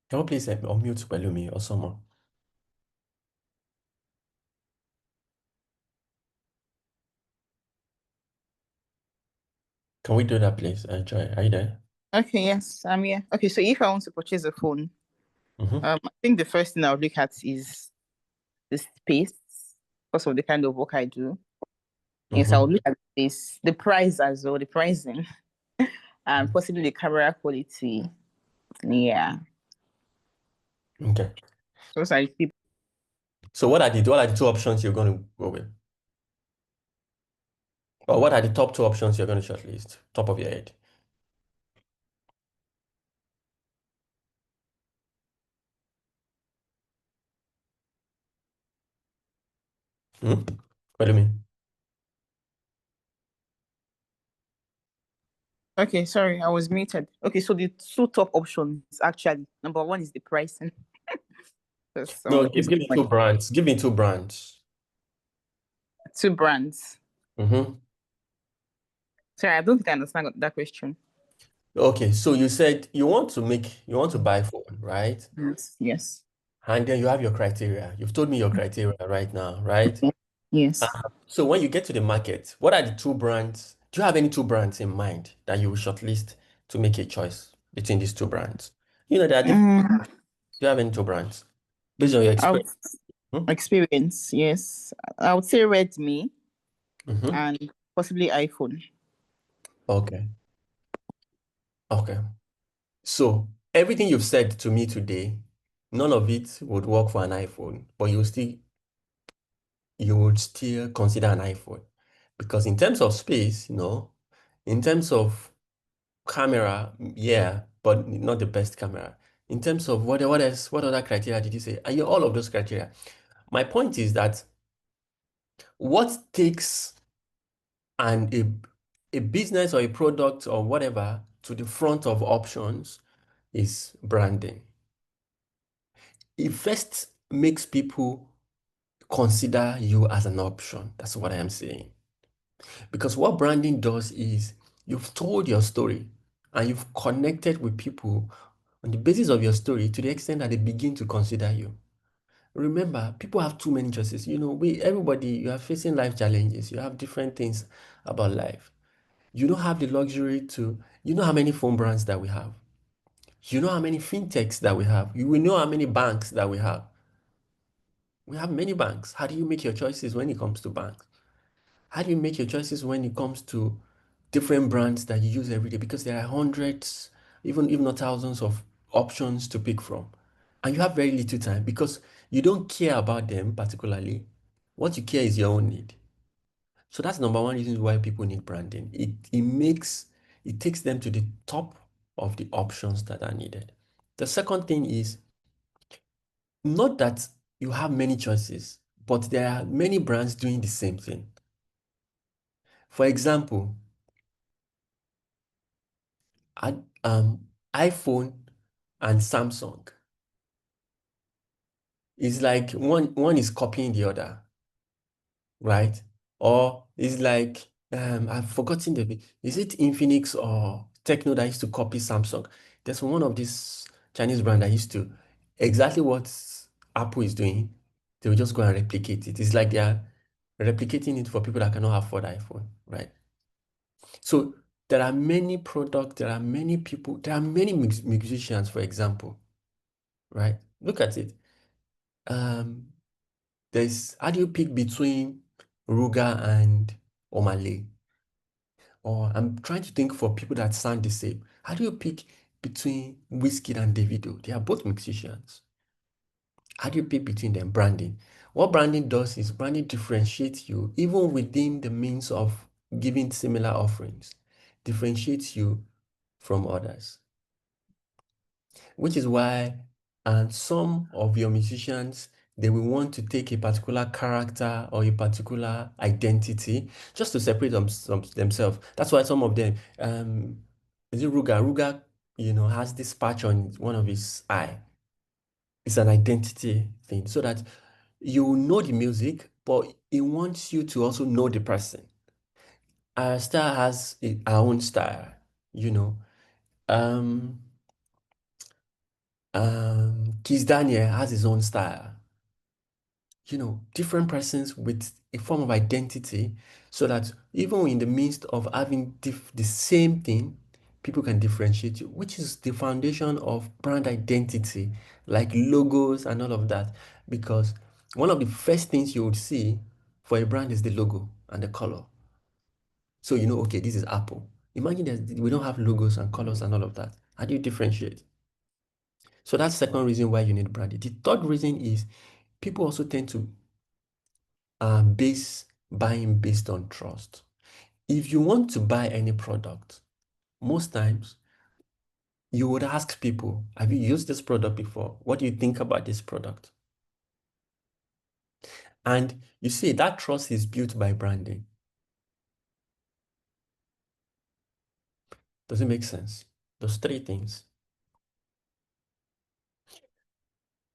Can you please unmute Pelumi or someone? Can we do that, please? Joy, are you there? Okay, yes, I'm here. Okay, so if I want to purchase a phone, Mm-hmm. I think the first thing I would look at is the space because of the kind of work I do. Yes, I Mm-hmm. would look at this, the price as well, the pricing, and possibly the camera quality. Yeah. Okay. Those are the people. So what are the two options you're going to go with? Or what are the top two options you're going to shortlist? Top of your head. Hmm? What do you mean? Okay, sorry, I was muted. Okay, so the two top options actually, number one is the pricing. Because some No, people give me spend two brands. Give me two brands. two brands. Mm-hmm. Sorry, I don't think I understand that question. Okay, so you said you want to buy phone, right? Yes. Yes. And then you have your criteria. You've told me your criteria right now, right? Yes. So when you get to the market, what are the two brands? Do you have any two brands in mind that you will shortlist to make a choice between these two brands? You know, there are different. Mm, Do you have any two brands based on your I would experience? Hmm? experience, yes. I would say Redmi Mm-hmm. and possibly iPhone. Okay. Okay. So everything you've said to me today, none of it would work for an iPhone, but you would still consider an iPhone. Because in terms of space, no. In terms of camera, yeah, but not the best camera. In terms of what else, what other criteria did you say? Are you all of those criteria? My point is that what takes an a business or a product or whatever to the front of options is branding. It first makes people consider you as an option. That's what I am saying. Because what branding does is you've told your story and you've connected with people on the basis of your story to the extent that they begin to consider you. Remember, people have too many choices. You know, everybody, you are facing life challenges. You have different things about life. You don't have the luxury to, you know how many phone brands that we have. You know how many fintechs that we have. You will know how many banks that we have. We have many banks. How do you make your choices when it comes to banks? How do you make your choices when it comes to different brands that you use every day? Because there are hundreds, even if not thousands of options to pick from. And you have very little time because you don't care about them particularly. What you care is your own need. So that's number one reason why people need branding. It takes them to the top of the options that are needed. The second thing is not that you have many choices, but there are many brands doing the same thing. For example, iPhone and Samsung is like one is copying the other, right? Or it's like I've forgotten is it Infinix or Techno that used to copy Samsung? There's one of these Chinese brand that used to exactly what Apple is doing. They will just go and replicate it. It's like they are replicating it for people that cannot afford iPhone, right? So there are many products, there are many people, there are many musicians, for example, right? Look at it. Um, how do you pick between Ruga and Omale? Or I'm trying to think for people that sound the same. How do you pick between Wizkid and Davido? They are both musicians. How do you pick between them? Branding. What branding does is branding differentiates you even within the means of giving similar offerings, differentiates you from others. Which is why, and some of your musicians, they will want to take a particular character or a particular identity just to separate themselves. That's why some of them, is it Ruga? Ruga, has this patch on one of his eye. It's an identity thing so that you know the music, but it wants you to also know the person. Our style has our own style, you know. Um, Kiss Daniel has his own style. Different persons with a form of identity, so that even in the midst of having the same thing, people can differentiate you, which is the foundation of brand identity, like logos and all of that. Because one of the first things you would see for a brand is the logo and the color. So okay, this is Apple. Imagine that we don't have logos and colors and all of that. How do you differentiate? So that's the second reason why you need branding. The third reason is people also tend to base buying based on trust. If you want to buy any product, most times you would ask people, have you used this product before? What do you think about this product? And you see, that trust is built by branding. Does it make sense? Those three things.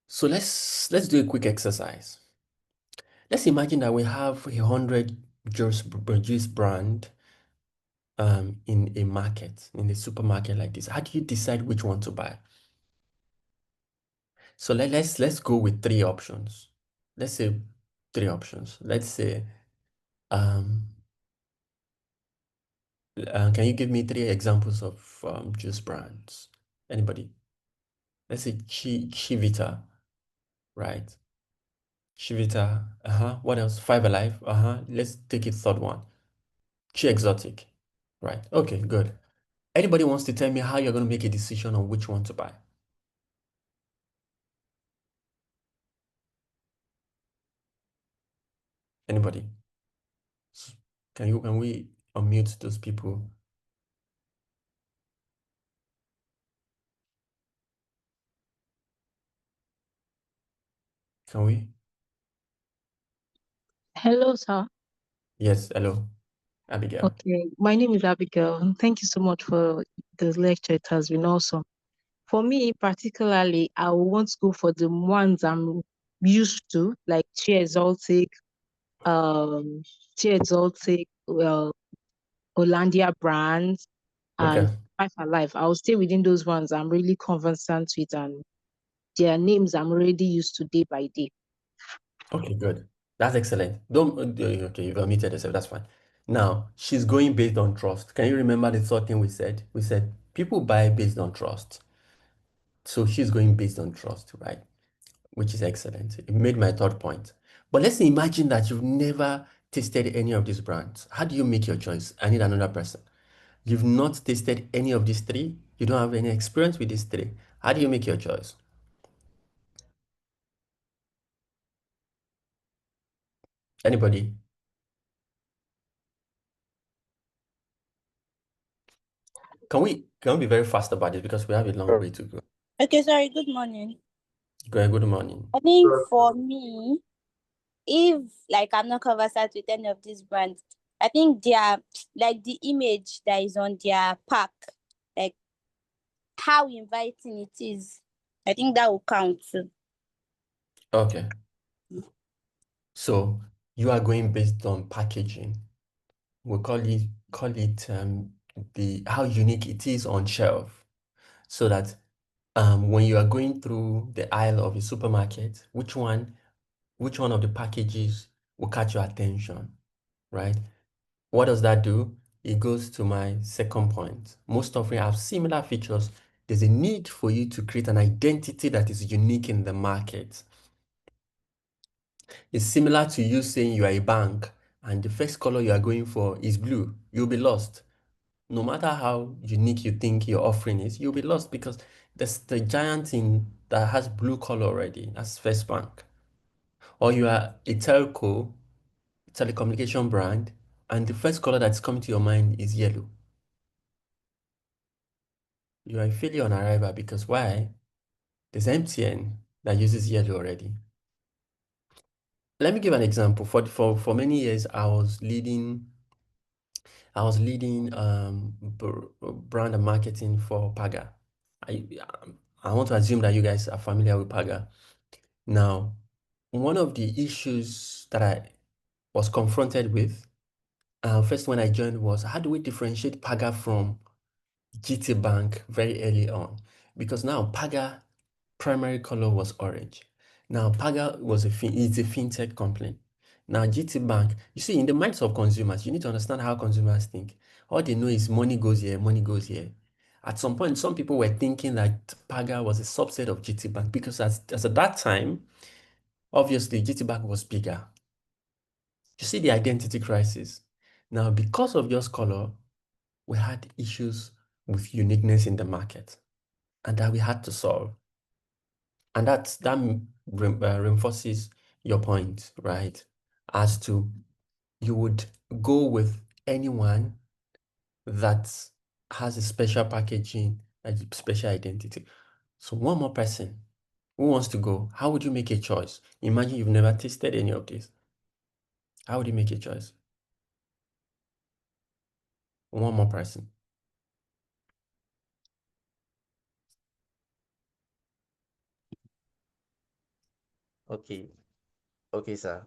So let's do a quick exercise. Let's imagine that we have 100 juice brand in a market, in a supermarket like this. How do you decide which one to buy? So let's go with three options. Let's say three options. Let's say, um, can you give me three examples of juice brands? Anybody? Let's say Chivita, right? Chivita. What else? Five Alive. Let's take it third one. Chi Exotic. Right. Okay, good. Anybody wants to tell me how you're going to make a decision on which one to buy? Anybody? Can we unmute those people? Can we? Hello, sir. Yes, hello, Abigail. Okay, my name is Abigail. And thank you so much for this lecture. It has been awesome. For me, particularly, I would want to go for the ones I'm used to, like um, Chi Exotic, Hollandia brands, Okay. and Five Alive. I'll stay within those ones I'm really conversant with, and their names I'm already used to day by day. Okay, good. That's excellent. Don't, okay, you've admitted yourself, that's fine. Now, she's going based on trust. Can you remember the third thing we said? We said people buy based on trust. So she's going based on trust, right? Which is excellent. It made my third point. But let's imagine that you've never tasted any of these brands. How do you make your choice? I need another person. You've not tasted any of these three. You don't have any experience with these three. How do you make your choice? Anybody? Can we be very fast about it because we have a long way to go? Okay, sorry, good morning. Go ahead, good morning. I think for me, if like I'm not conversant with any of these brands, I think they are like the image that is on their pack, like how inviting it is. I think that will count too. Okay. So you are going based on packaging. We'll call it the how unique it is on shelf. So that when you are going through the aisle of a supermarket, which one of the packages will catch your attention, right? What does that do? It goes to my second point. Most of them have similar features. There's a need for you to create an identity that is unique in the market. It's similar to you saying you are a bank and the first color you are going for is blue. You'll be lost. No matter how unique you think your offering is, you'll be lost because there's the giant in that has blue color already. That's First Bank. Or you are a telco, telecommunication brand, and the first color that's coming to your mind is yellow. You are a failure on arrival because why? There's MTN that uses yellow already. Let me give an example. For many years, I was leading brand and marketing for Paga. I I want to assume that you guys are familiar with Paga. Now, one of the issues that I was confronted with, first when I joined, was how do we differentiate Paga from GT Bank very early on? Because now Paga primary color was orange. Now Paga is a fintech company. Now GT Bank, you see, in the minds of consumers, you need to understand how consumers think. All they know is money goes here, money goes here. At some point, some people were thinking that Paga was a subset of GT Bank because as at that time, obviously GT Bank was bigger. You see the identity crisis. Now, because of just color, we had issues with uniqueness in the market and that we had to solve. And that reinforces your point, right? As to you would go with anyone that has a special packaging, a special identity. So one more person who wants to go, how would you make a choice? Imagine you've never tasted any of this. How would you make a choice? One more person. Okay, okay, sir.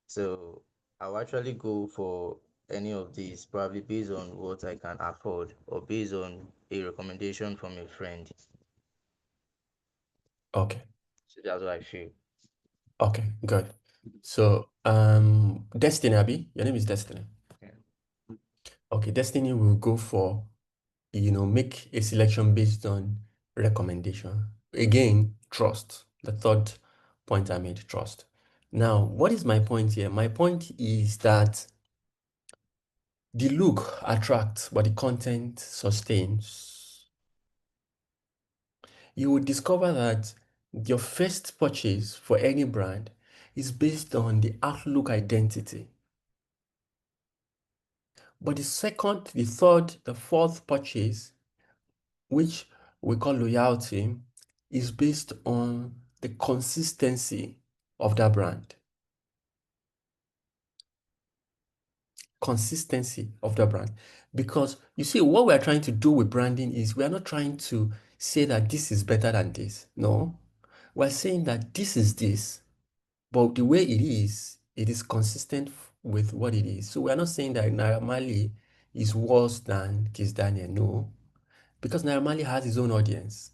So I'll actually go for any of these, probably based on what I can afford or based on a recommendation from a friend. Okay. So that's what I feel. Okay, good. So, Destiny, Abby, your name is Destiny. Yeah. Okay, Destiny will go for, make a selection based on recommendation. Again, trust. The third point I made, trust. Now, what is my point here? My point is that the look attracts, but the content sustains. You will discover that your first purchase for any brand is based on the outlook identity. But the second, the third, the fourth purchase, which we call loyalty, is based on the consistency of that brand. Consistency of the brand. Because you see, what we're trying to do with branding is we are not trying to say that this is better than this. No. We're saying that this is this, but the way it is consistent with what it is. So we're not saying that Naira Marley is worse than Kiss Daniel. No. Because Naira Marley has his own audience.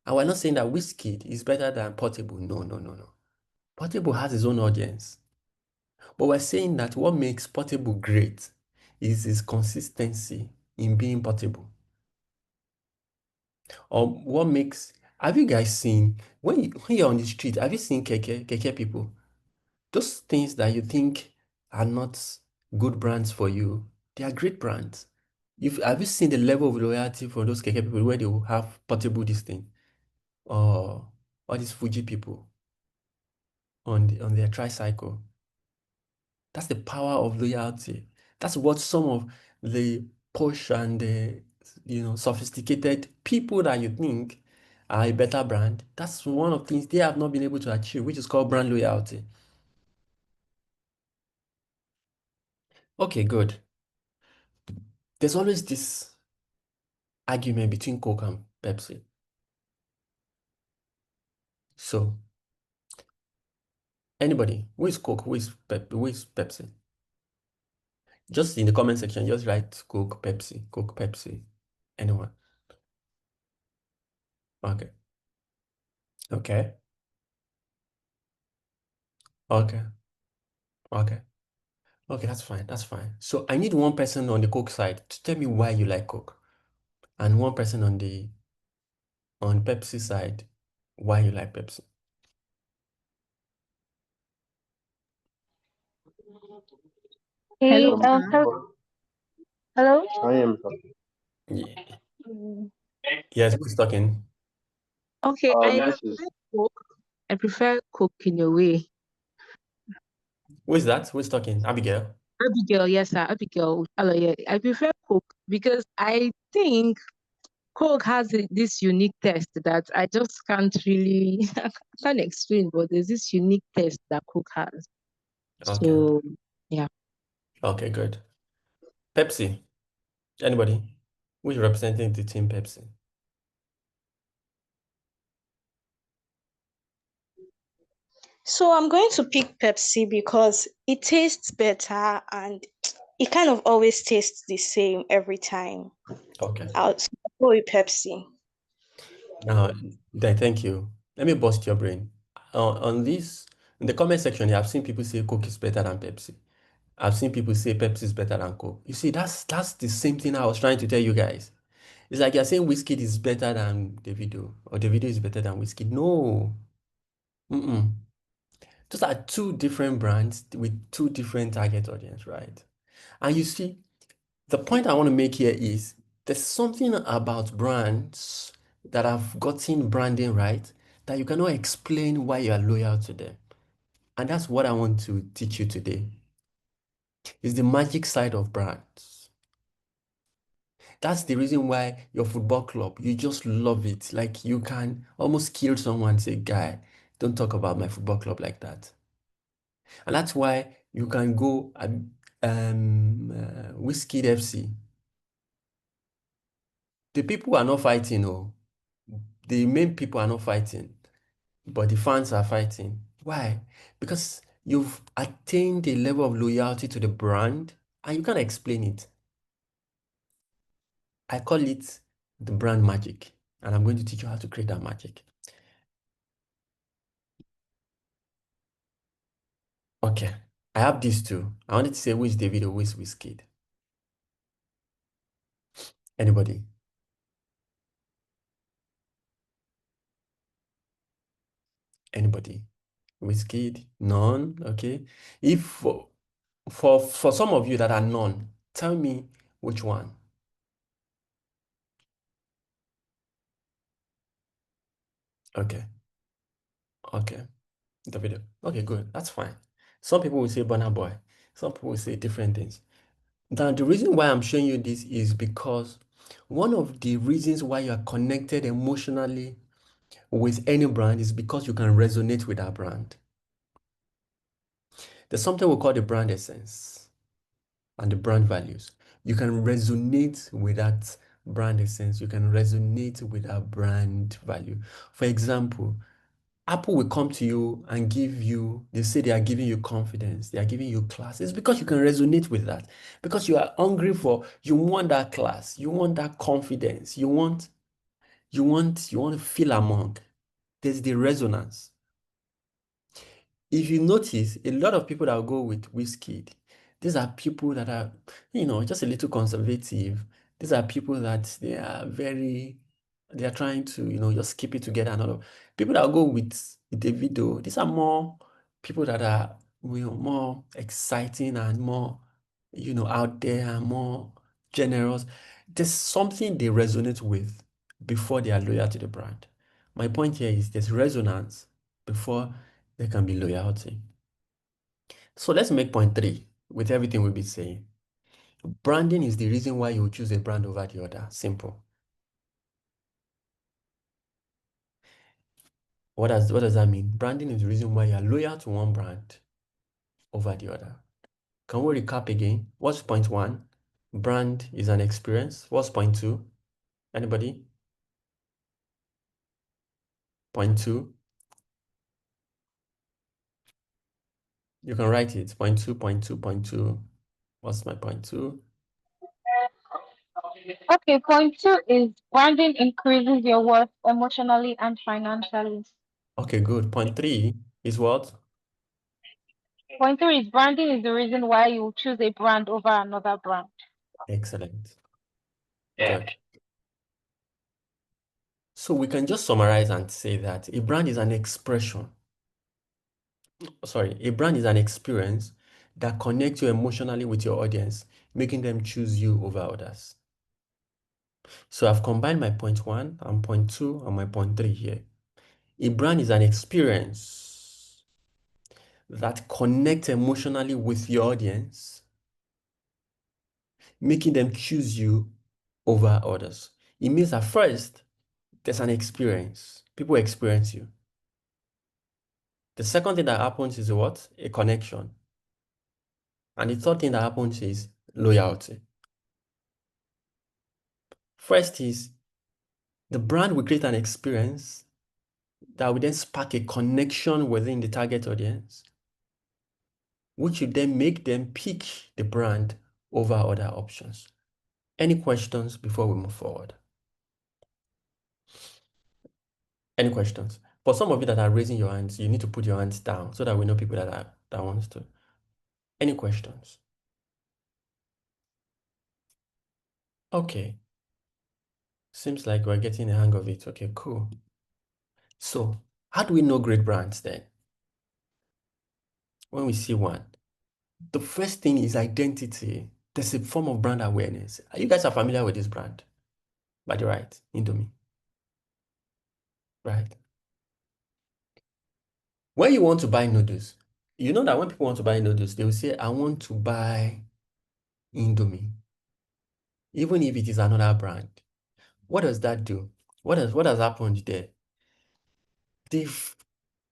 And we're not saying that Wizkid is better than Portable. No, no, no, no. Portable has his own audience. But we're saying that what makes Portable great is his consistency in being Portable. Or what makes, have you guys seen, when you're on the street, have you seen keke people? Those things that you think are not good brands for you, they are great brands. Have you seen the level of loyalty for those keke people where they will have portable this thing? Or all these Fuji people on their tricycle. That's the power of loyalty. That's what some of the posh and the sophisticated people that you think are a better brand. That's one of the things they have not been able to achieve, which is called brand loyalty. Okay, good. There's always this argument between Coke and Pepsi. So, anybody, who is Coke, who is Pepsi? Just in the comment section, just write Coke, Pepsi. Anyone? Okay. Okay. Okay. Okay. Okay, that's fine. That's fine. So I need one person on the Coke side to tell me why you like Coke, and one person on Pepsi side why you like Pepsi. Hey, Hello, hello. I am. Yeah. Mm, Yes, who's talking? Okay, This is Coke. I prefer Coke in a way. Who is that? Who's talking? Abigail. Abigail, yes, sir. Abigail. Hello, yeah. I prefer Coke because I think Coke has this unique taste that I just can't really I can't explain, but there's this unique taste that Coke has. Okay. So yeah. Okay, good. Pepsi. Anybody? Who is representing the team Pepsi? so I'm going to pick Pepsi because it tastes better and it kind of always tastes the same every time. Okay. I'll go with Pepsi. Now, then thank you. Let me bust your brain. On this, in the comment section, I've seen people say Coke is better than Pepsi. I've seen people say Pepsi is better than Coke. You see, that's the same thing I was trying to tell you guys. It's like you're saying Whiskey is better than Davido, or Davido is better than Whiskey. No. Mm-mm. Those are two different brands with two different target audience, right? And you see, the point I want to make here is there's something about brands that have gotten branding right that you cannot explain why you are loyal to them. And that's what I want to teach you today. Is the magic side of brands. That's the reason why your football club, you just love it. Like you can almost kill someone and say, guy, don't talk about my football club like that. And that's why you can go at Whiskey FC. The people are not fighting, oh. The main people are not fighting, but the fans are fighting. Why? Because you've attained a level of loyalty to the brand and you can't explain it. I call it the brand magic, and I'm going to teach you how to create that magic. Okay, I have these two. I wanted to say which David or which Wizkid. Anybody? Anybody? Wizkid? None? Okay. If for some of you that are none, tell me which one. Okay. Okay. Davido. Okay, good. That's fine. Some people will say Burna Boy. Some people will say different things. Now, the reason why I'm showing you this is because one of the reasons why you are connected emotionally with any brand is because you can resonate with that brand. There's something we call the brand essence and the brand values. You can resonate with that brand essence. You can resonate with that brand value. For example, Apple will come to you and give you, they say they are giving you confidence, they are giving you class. It's because you can resonate with that. Because you are hungry for, you want that class, you want that confidence, you want to feel among. There's the resonance. If you notice, a lot of people that will go with Wizkid, these are people that are, just a little conservative. These are people that they are trying to, just keep it together and all of. People that will go with Davido, these are more people that are more exciting and more, out there and more generous. There's something they resonate with before they are loyal to the brand. My point here is there's resonance before there can be loyalty. So let's make point 3 with everything we've been saying. Branding is the reason why you choose a brand over the other. Simple. What does that mean? Branding is the reason why you are loyal to one brand over the other. Can we recap again? What's point 1? Brand is an experience. What's point 2? Anybody? Point 2. You can write it. Point 2, point 2, point 2. What's my point 2? Okay, point 2 is branding increases your worth emotionally and financially. Okay, good. Point 3 is what? Point 3 is branding is the reason why you choose a brand over another brand. Excellent. Good. So we can just summarize and say that a brand is an expression. Sorry, a brand is an experience that connects you emotionally with your audience, making them choose you over others. So I've combined my point 1 and point 2 and my point 3 here. A brand is an experience that connects emotionally with your audience, making them choose you over others. It means that first, there's an experience. People experience you. The second thing that happens is what? A connection. And the third thing that happens is loyalty. First is the brand will create an experience that will then spark a connection within the target audience, which will then make them pick the brand over other options. Any questions before we move forward? Any questions? For some of you that are raising your hands, you need to put your hands down so that we know people that wants to. Any questions? Okay. Seems like we're getting the hang of it. Okay, cool. So, how do we know great brands then? When we see one, the first thing is identity. There's a form of brand awareness. You guys are familiar with this brand, by the right, Indomie, right? When you want to buy noodles, you know that when people want to buy noodles, they will say, I want to buy Indomie, even if it is another brand. What does that do? What has happened there? They've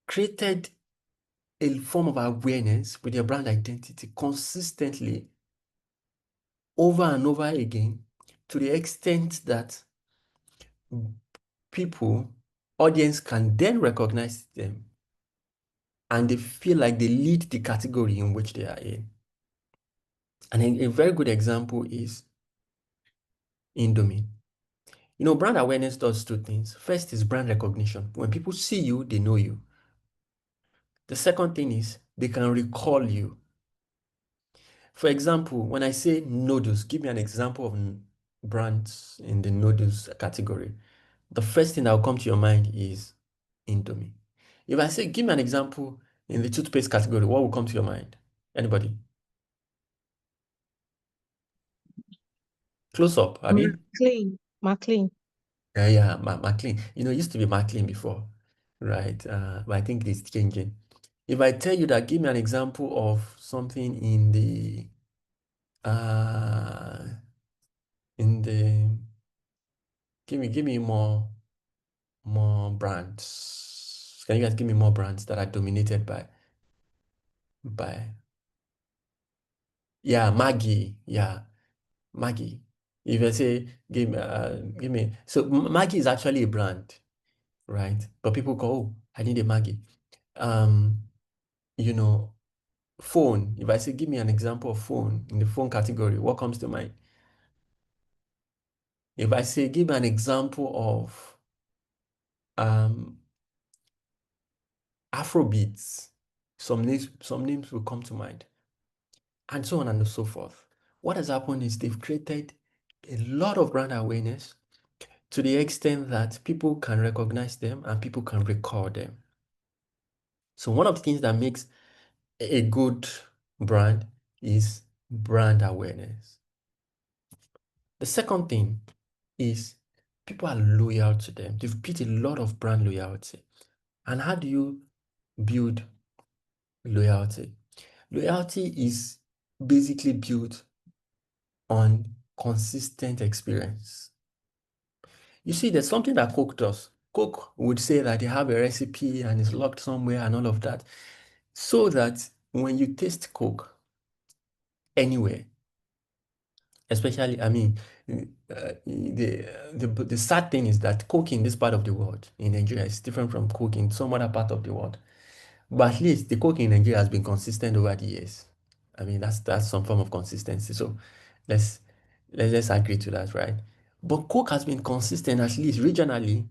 created a form of awareness with their brand identity consistently over and over again to the extent that people, audience can then recognize them and they feel like they lead the category in which they are in. And a very good example is Indomie. You know, brand awareness does two things. First is brand recognition. When people see you, they know you. The second thing is they can recall you. For example, when I say noodles, give me an example of brands in the noodles category. The first thing that will come to your mind is Indomie. If I say, give me an example in the toothpaste category, what will come to your mind? Anybody? Close up, Abby? McLean. Yeah, McLean. You know, it used to be McLean before, right? But I think it's changing. If I tell you that, give me an example of something uh, in the, give me more brands. Can you guys give me more brands that are dominated by, yeah, Maggie, yeah, Maggie. If I say, give me, so Maggie is actually a brand, right? But people go, oh, I need a Maggie. You know, phone. If I say, give me an example of phone in the phone category, what comes to mind? If I say, give me an example of um, Afrobeats, some names will come to mind, and so on and so forth. What has happened is they've created a lot of brand awareness to the extent that people can recognize them and people can recall them. So one of the things that makes a good brand is brand awareness. The second thing is people are loyal to them. They've built a lot of brand loyalty. And how do you build loyalty? Loyalty is basically built on consistent experience. You see, there's something that Coke does. Coke would say that they have a recipe and it's locked somewhere and all of that, so that when you taste Coke anywhere, especially, I mean, the sad thing is that Coke in this part of the world, in Nigeria, is different from Coke in some other part of the world. But at least the Coke in Nigeria has been consistent over the years. I mean, that's some form of consistency. So let's let's agree to that, right? But Coke has been consistent, at least regionally,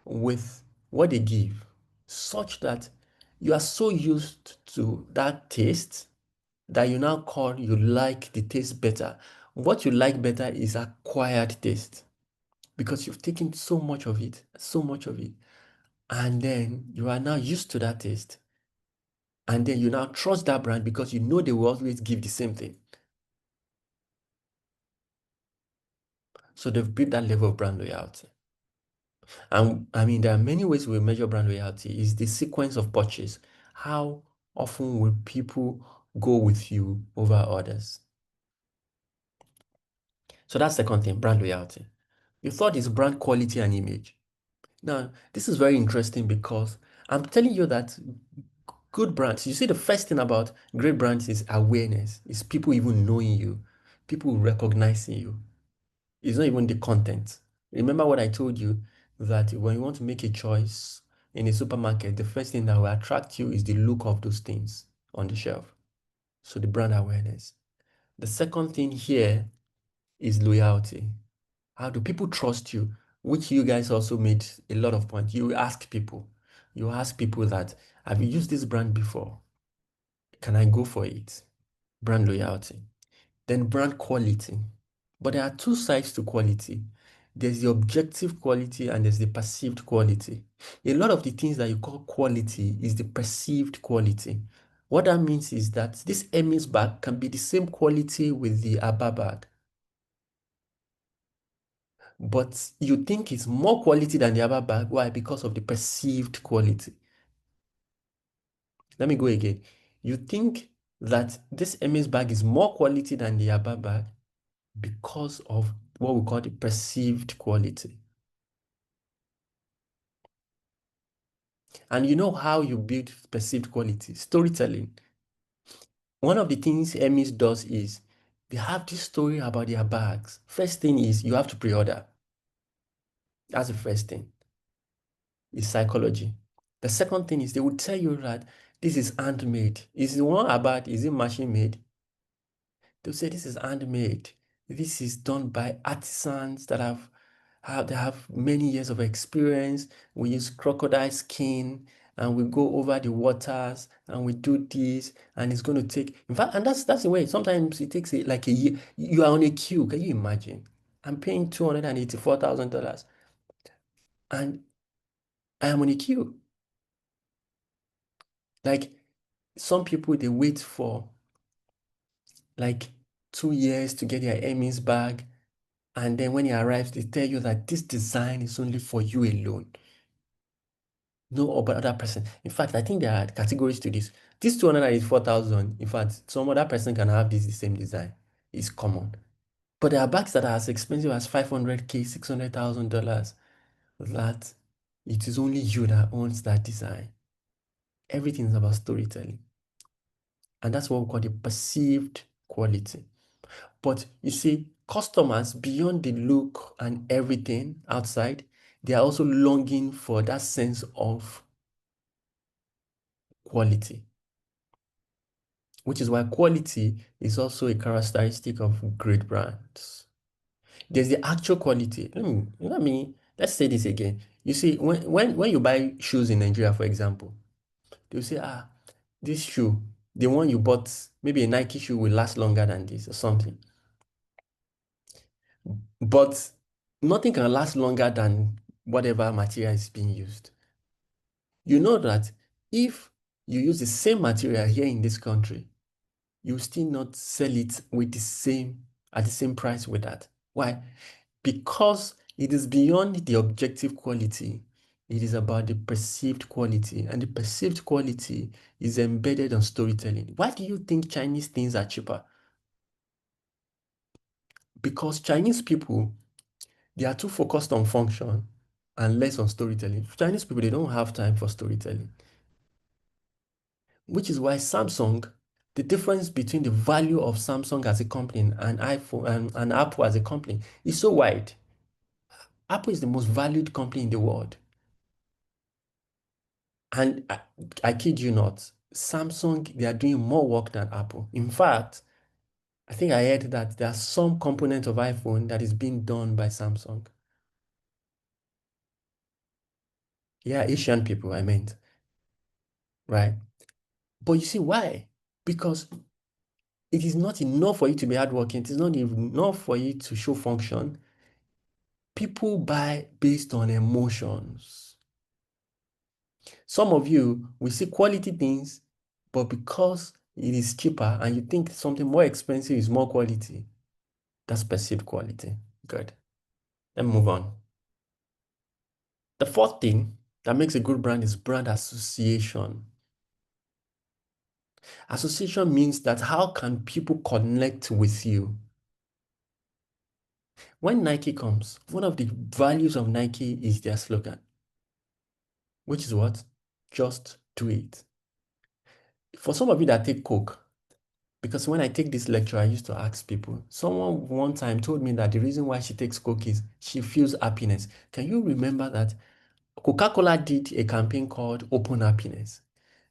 with what they give, such that you are so used to that taste that you now call you like the taste better. What you like better is acquired taste because you've taken so much of it, and then you are now used to that taste. And then you now trust that brand because you know they will always give the same thing. So they've built that level of brand loyalty. And I mean, there are many ways we measure brand loyalty. Is the sequence of purchase. How often will people go with you over others? So that's the second thing, brand loyalty. The third is brand quality and image. Now, this is very interesting because I'm telling you that good brands, you see, the first thing about great brands is awareness, is people even knowing you, people recognizing you. It's not even the content. Remember what I told you, that when you want to make a choice in a supermarket, the first thing that will attract you is the look of those things on the shelf. So the brand awareness. The second thing here is loyalty. How do people trust you? Which you guys also made a lot of points. You ask people. You ask people that, have you used this brand before? Can I go for it? Brand loyalty. Then brand quality. But there are two sides to quality. There's the objective quality and there's the perceived quality. A lot of the things that you call quality is the perceived quality. What that means is that this Emmy's bag can be the same quality with the Abba bag, but you think it's more quality than the Abba bag. Why? Because of the perceived quality. Let me go again. You think that this Emmy's bag is more quality than the Abba bag because of what we call the perceived quality. And you know how you build perceived quality? Storytelling. One of the things Emmys does is they have this story about their bags. First thing is you have to pre-order. That's the first thing. It's psychology. The second thing is they will tell you that this is handmade. Is the one about, is it machine made? They'll say this is handmade. This is done by artisans that they have many years of experience. We use crocodile skin and we go over the waters and we do this, and it's going to take, in fact, and that's the way. Sometimes it takes like a year. You are on a queue. Can you imagine? I'm paying $284,000 and I am on a queue. Like some people, they wait for like 2 years to get their Emmys bag. And then when it arrives, they tell you that this design is only for you alone. No other person. In fact, I think there are categories to this. This 284,000, in fact, some other person can have this the same design. It's common. But there are bags that are as expensive as 500K, $600,000 that it is only you that owns that design. Everything is about storytelling. And that's what we call the perceived quality. But you see, customers, beyond the look and everything outside, they are also longing for that sense of quality, which is why quality is also a characteristic of great brands. There's the actual quality. Let's say this again. You see, when you buy shoes in Nigeria, for example, they'll say, this shoe, the one you bought, maybe a Nike shoe will last longer than this or something. But nothing can last longer than whatever material is being used. You know that if you use the same material here in this country, you still not sell it with at the same price with that. Why? Because it is beyond the objective quality. It is about the perceived quality, and the perceived quality is embedded on storytelling. Why do you think Chinese things are cheaper? Because Chinese people, they are too focused on function and less on storytelling. Chinese people, they don't have time for storytelling. Which is why Samsung, the difference between the value of Samsung as a company and iPhone and Apple as a company is so wide. Apple is the most valued company in the world. And I kid you not, Samsung, they are doing more work than Apple. In fact, I think I heard that there are some component of iPhone that is being done by Samsung. Yeah, Asian people, I meant. Right? But you see why? Because it is not enough for you to be hardworking. It is not enough for you to show function. People buy based on emotions. Some of you will see quality things, but because it is cheaper and you think something more expensive is more quality, that's perceived quality. Good. Then move on. The fourth thing that makes a good brand is brand association. Association means that how can people connect with you? When Nike comes, one of the values of Nike is their slogan, which is what? Just do it. For some of you that take Coke, because when I take this lecture, I used to ask people. Someone one time told me that the reason why she takes Coke is she feels happiness. Can you remember that Coca-Cola did a campaign called Open Happiness?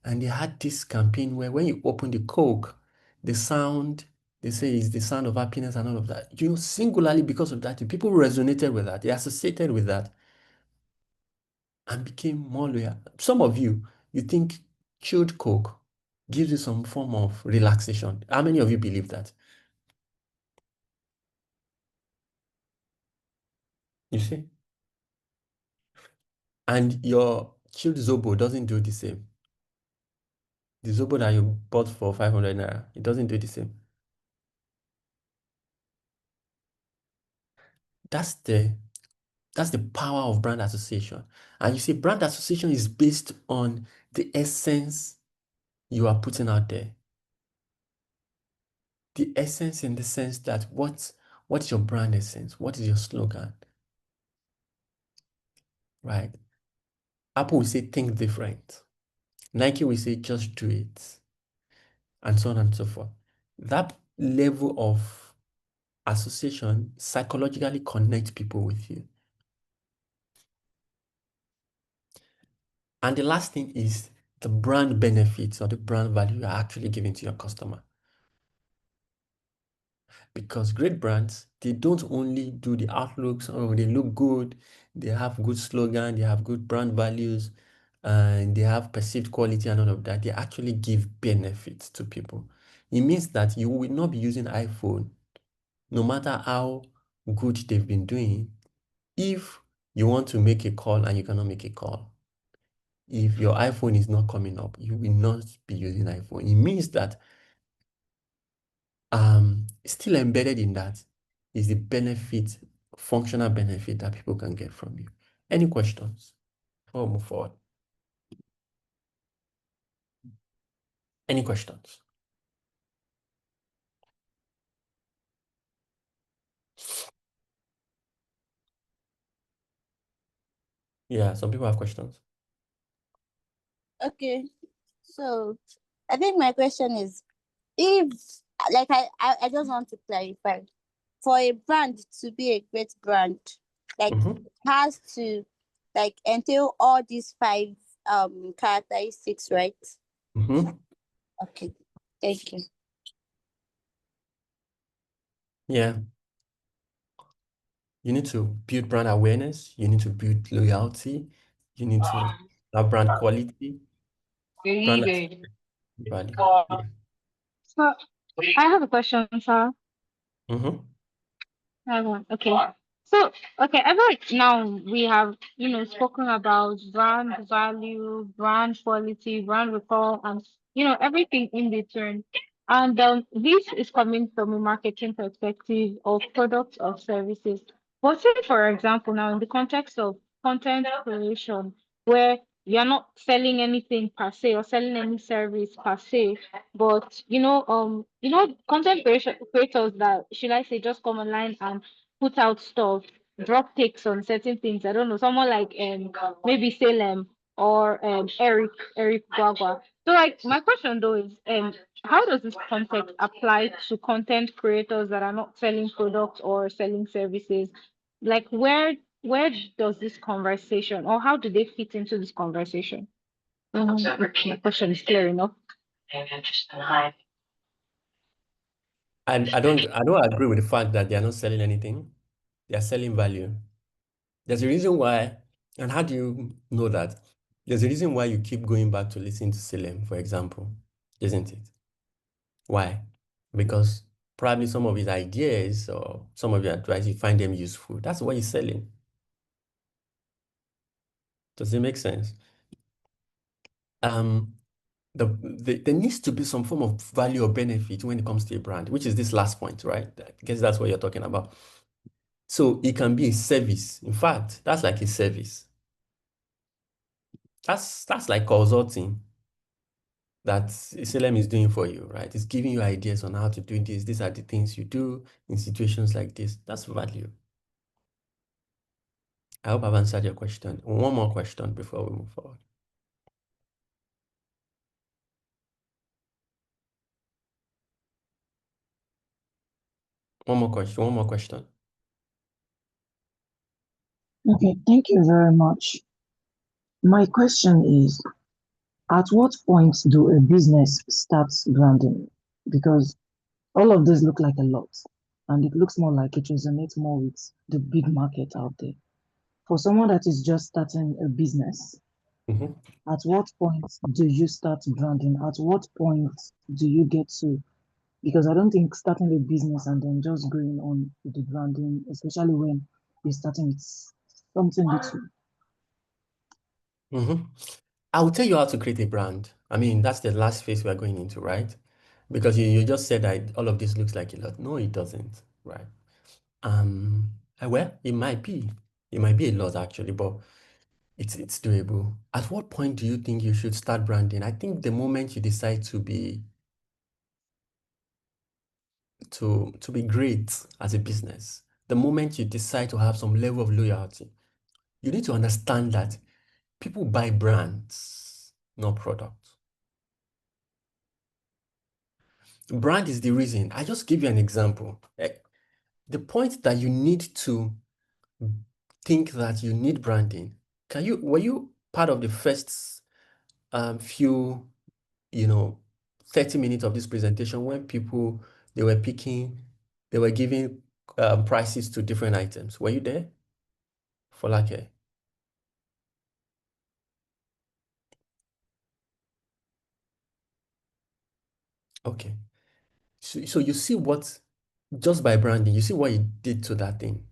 And they had this campaign where when you open the Coke, the sound, they say is the sound of happiness and all of that. You know, singularly because of that, people resonated with that. They associated with that and became more loyal. Some of you, you think chilled Coke gives you some form of relaxation. How many of you believe that? You see? And your chilled Zobo doesn't do the same. The Zobo that you bought for 500 naira, it doesn't do the same. That's the power of brand association. And you see, brand association is based on the essence you are putting out there. The essence in the sense that what's your brand essence? What is your slogan? Right? Apple will say think different. Nike will say just do it. And so on and so forth. That level of association psychologically connects people with you. And the last thing is the brand benefits or the brand value you are actually giving to your customer. Because great brands, they don't only do the outlooks or they look good, they have good slogan, they have good brand values, and they have perceived quality and all of that. They actually give benefits to people. It means that you will not be using iPhone, no matter how good they've been doing, if you want to make a call and you cannot make a call. If your iPhone is not coming up, you will not be using iPhone. It means that still embedded in that is the benefit, functional benefit that people can get from you. Any questions before we move forward? Any questions? Yeah, some people have questions. Okay, so I think my question is, if like I just want to clarify, for a brand to be a great brand, like Mhm. it has to like entail all these five characteristics, right? Mhm. Okay, thank you. Yeah, you need to build brand awareness, you need to build loyalty, you need to have brand quality, brand value. Yeah. So I have a question, sir. Mhm. I have one. Okay. So, okay, I feel like now we have, spoken about brand value, brand quality, brand recall, and, everything in between. And this is coming from a marketing perspective of products or services. But say, for example, now in the context of content creation, where you're not selling anything per se or selling any service per se, but content creation creators that should I say just come online and put out stuff, drop takes on certain things. I don't know, someone like maybe Salem or Eric Guagua. So like my question though is how does this context apply to content creators that are not selling products or selling services? Like where does this conversation or how do they fit into this conversation? My question is clear enough. And I don't agree with the fact that they are not selling anything. They are selling value. There's a reason why, and how do you know that? There's a reason why you keep going back to listen to Salem, for example, isn't it? Why? Because probably some of his ideas or some of your advice, you find them useful. That's what he's selling. Does it make sense? Um, there needs to be some form of value or benefit when it comes to a brand, which is this last point, right? I guess that's what you're talking about. So it can be a service. In fact, that's like a service. That's like consulting that SLM is doing for you, right? It's giving you ideas on how to do this. These are the things you do in situations like this. That's value. I hope I've answered your question. One more question before we move forward. One more question. One more question. Okay, thank you very much. My question is, at what point do a business start branding? Because all of this look like a lot, and it looks more like it resonates more with the big market out there. For someone that is just starting a business, Mhm. at what point do you start branding? At what point do you get to? Because I don't think starting a business and then just going on with the branding, especially when you're starting with something little. Mhm. I'll tell you how to create a brand. I mean, that's the last phase we're going into, right? Because you just said that all of this looks like a lot. No, it doesn't, right? Well, it might be. It might be a lot actually, but it's doable. At what point do you think you should start branding? I think the moment you decide to be great as a business, the moment you decide to have some level of loyalty, you need to understand that people buy brands, not products. Brand is the reason. I just give you an example. The point that you need to think that you need branding. Were you part of the first few, 30 minutes of this presentation when people they were giving prices to different items? Were you there? For like a okay. So you see what just by branding, you see what you did to that thing.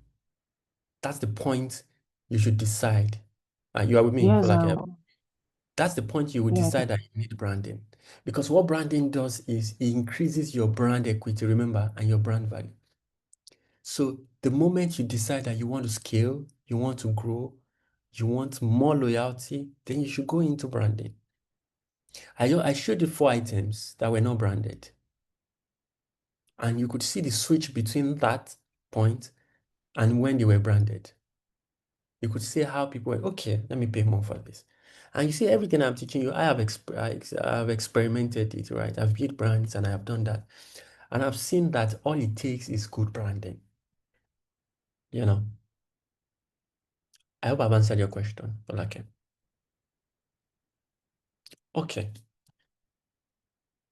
That's the point you should decide. You are with me for Yes, like a that's the point you would yeah, decide that you need branding. Because what branding does is it increases your brand equity, remember, and your brand value. So the moment you decide that you want to scale, you want to grow, you want more loyalty, then you should go into branding. I showed you 4 items that were not branded. And you could see the switch between that point and when they were branded. You could see how people went, okay, let me pay more for this. And you see, everything I'm teaching you, I have experimented it, right? I've built brands and I have done that. And I've seen that all it takes is good branding. You know, I hope I've answered your question, Olake. Okay.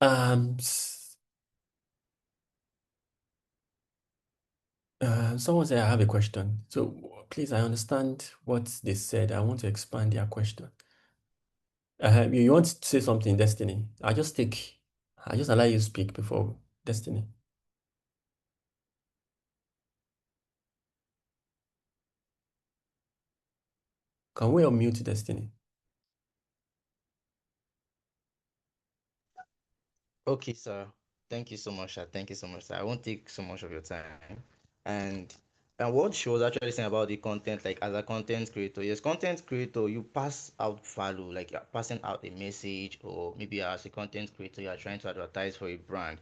Um, Someone said I have a question. So please, I understand what they said. I want to expand their question. You want to say something, Destiny? I just allow you to speak before Destiny. Can we unmute Destiny? Okay, sir. Thank you so much, sir. Thank you so much, sir. I won't take so much of your time. And and what she was actually saying about the content, like as a content creator, yes, content creator, you pass out value, like you're passing out a message, or maybe as a content creator, you're trying to advertise for a brand.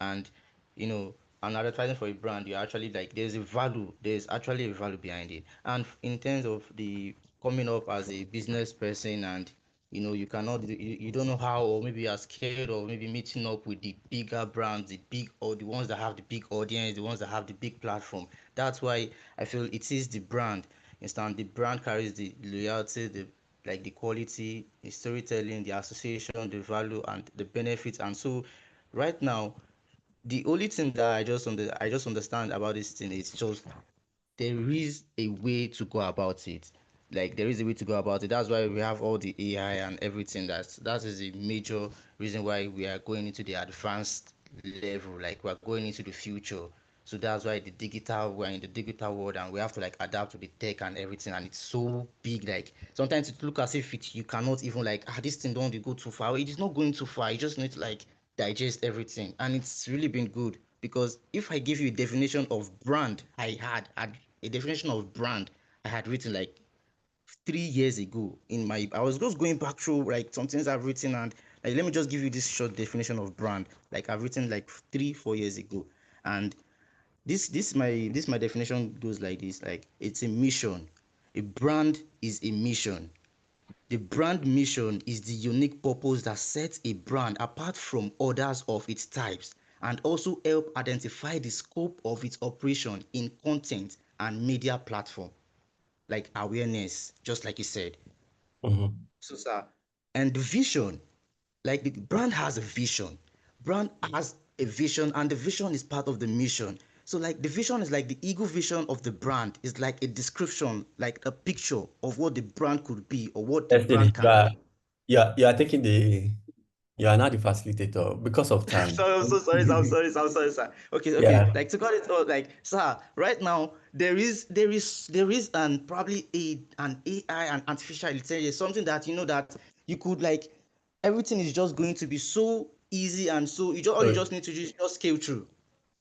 And you know, and advertising for a brand, you actually like there's actually a value behind it. And in terms of the coming up as a business person, and you cannot you don't know how, or maybe you're scared of maybe meeting up with the bigger brands, the big, or the ones that have the big audience, the ones that have the big platform. That's why I feel it is the brand. Instead, the brand carries the loyalty, the like the quality, the storytelling, the association, the value, and the benefits. And so right now, the only thing that I just understand about this thing is just there is a way to go about it. Like there is a way to go about it. That's why we have all the AI and everything. That is a major reason why we are going into the advanced level. Like we're going into the future. So that's why we're in the digital world, and we have to like adapt to the tech and everything. And it's so big. Like sometimes it look as if you cannot even like this thing don't go too far. It is not going too far. You just need to like digest everything, and it's really been good. Because if I give you a definition of brand, had a definition of brand I had written like 3 years ago in my I was just going back through like some things I've written, and like let me just give you this short definition of brand like I've written like 3 4 years ago. And this my definition goes like this: like it's a mission. A brand is a mission. The brand mission is the unique purpose that sets a brand apart from others of its types, and also help identify the scope of its operation in content and media platform, like awareness, just like you said. Mhm. So, sir, and the vision, like the brand has a vision. Brand has a vision, and the vision is part of the mission. So, like the vision is like the ego vision of the brand is like a description, like a picture of what the brand could be or what the Destiny, brand can be. you are taking you are not the facilitator because of time. Sorry, I'm so sorry, sir. I'm sorry, sir. Okay, okay. Yeah. Like to cut it all, like, sir, right now there is an probably an AI and artificial intelligence, something that that you could like everything is just going to be so easy, and so all you So, just need to just scale through.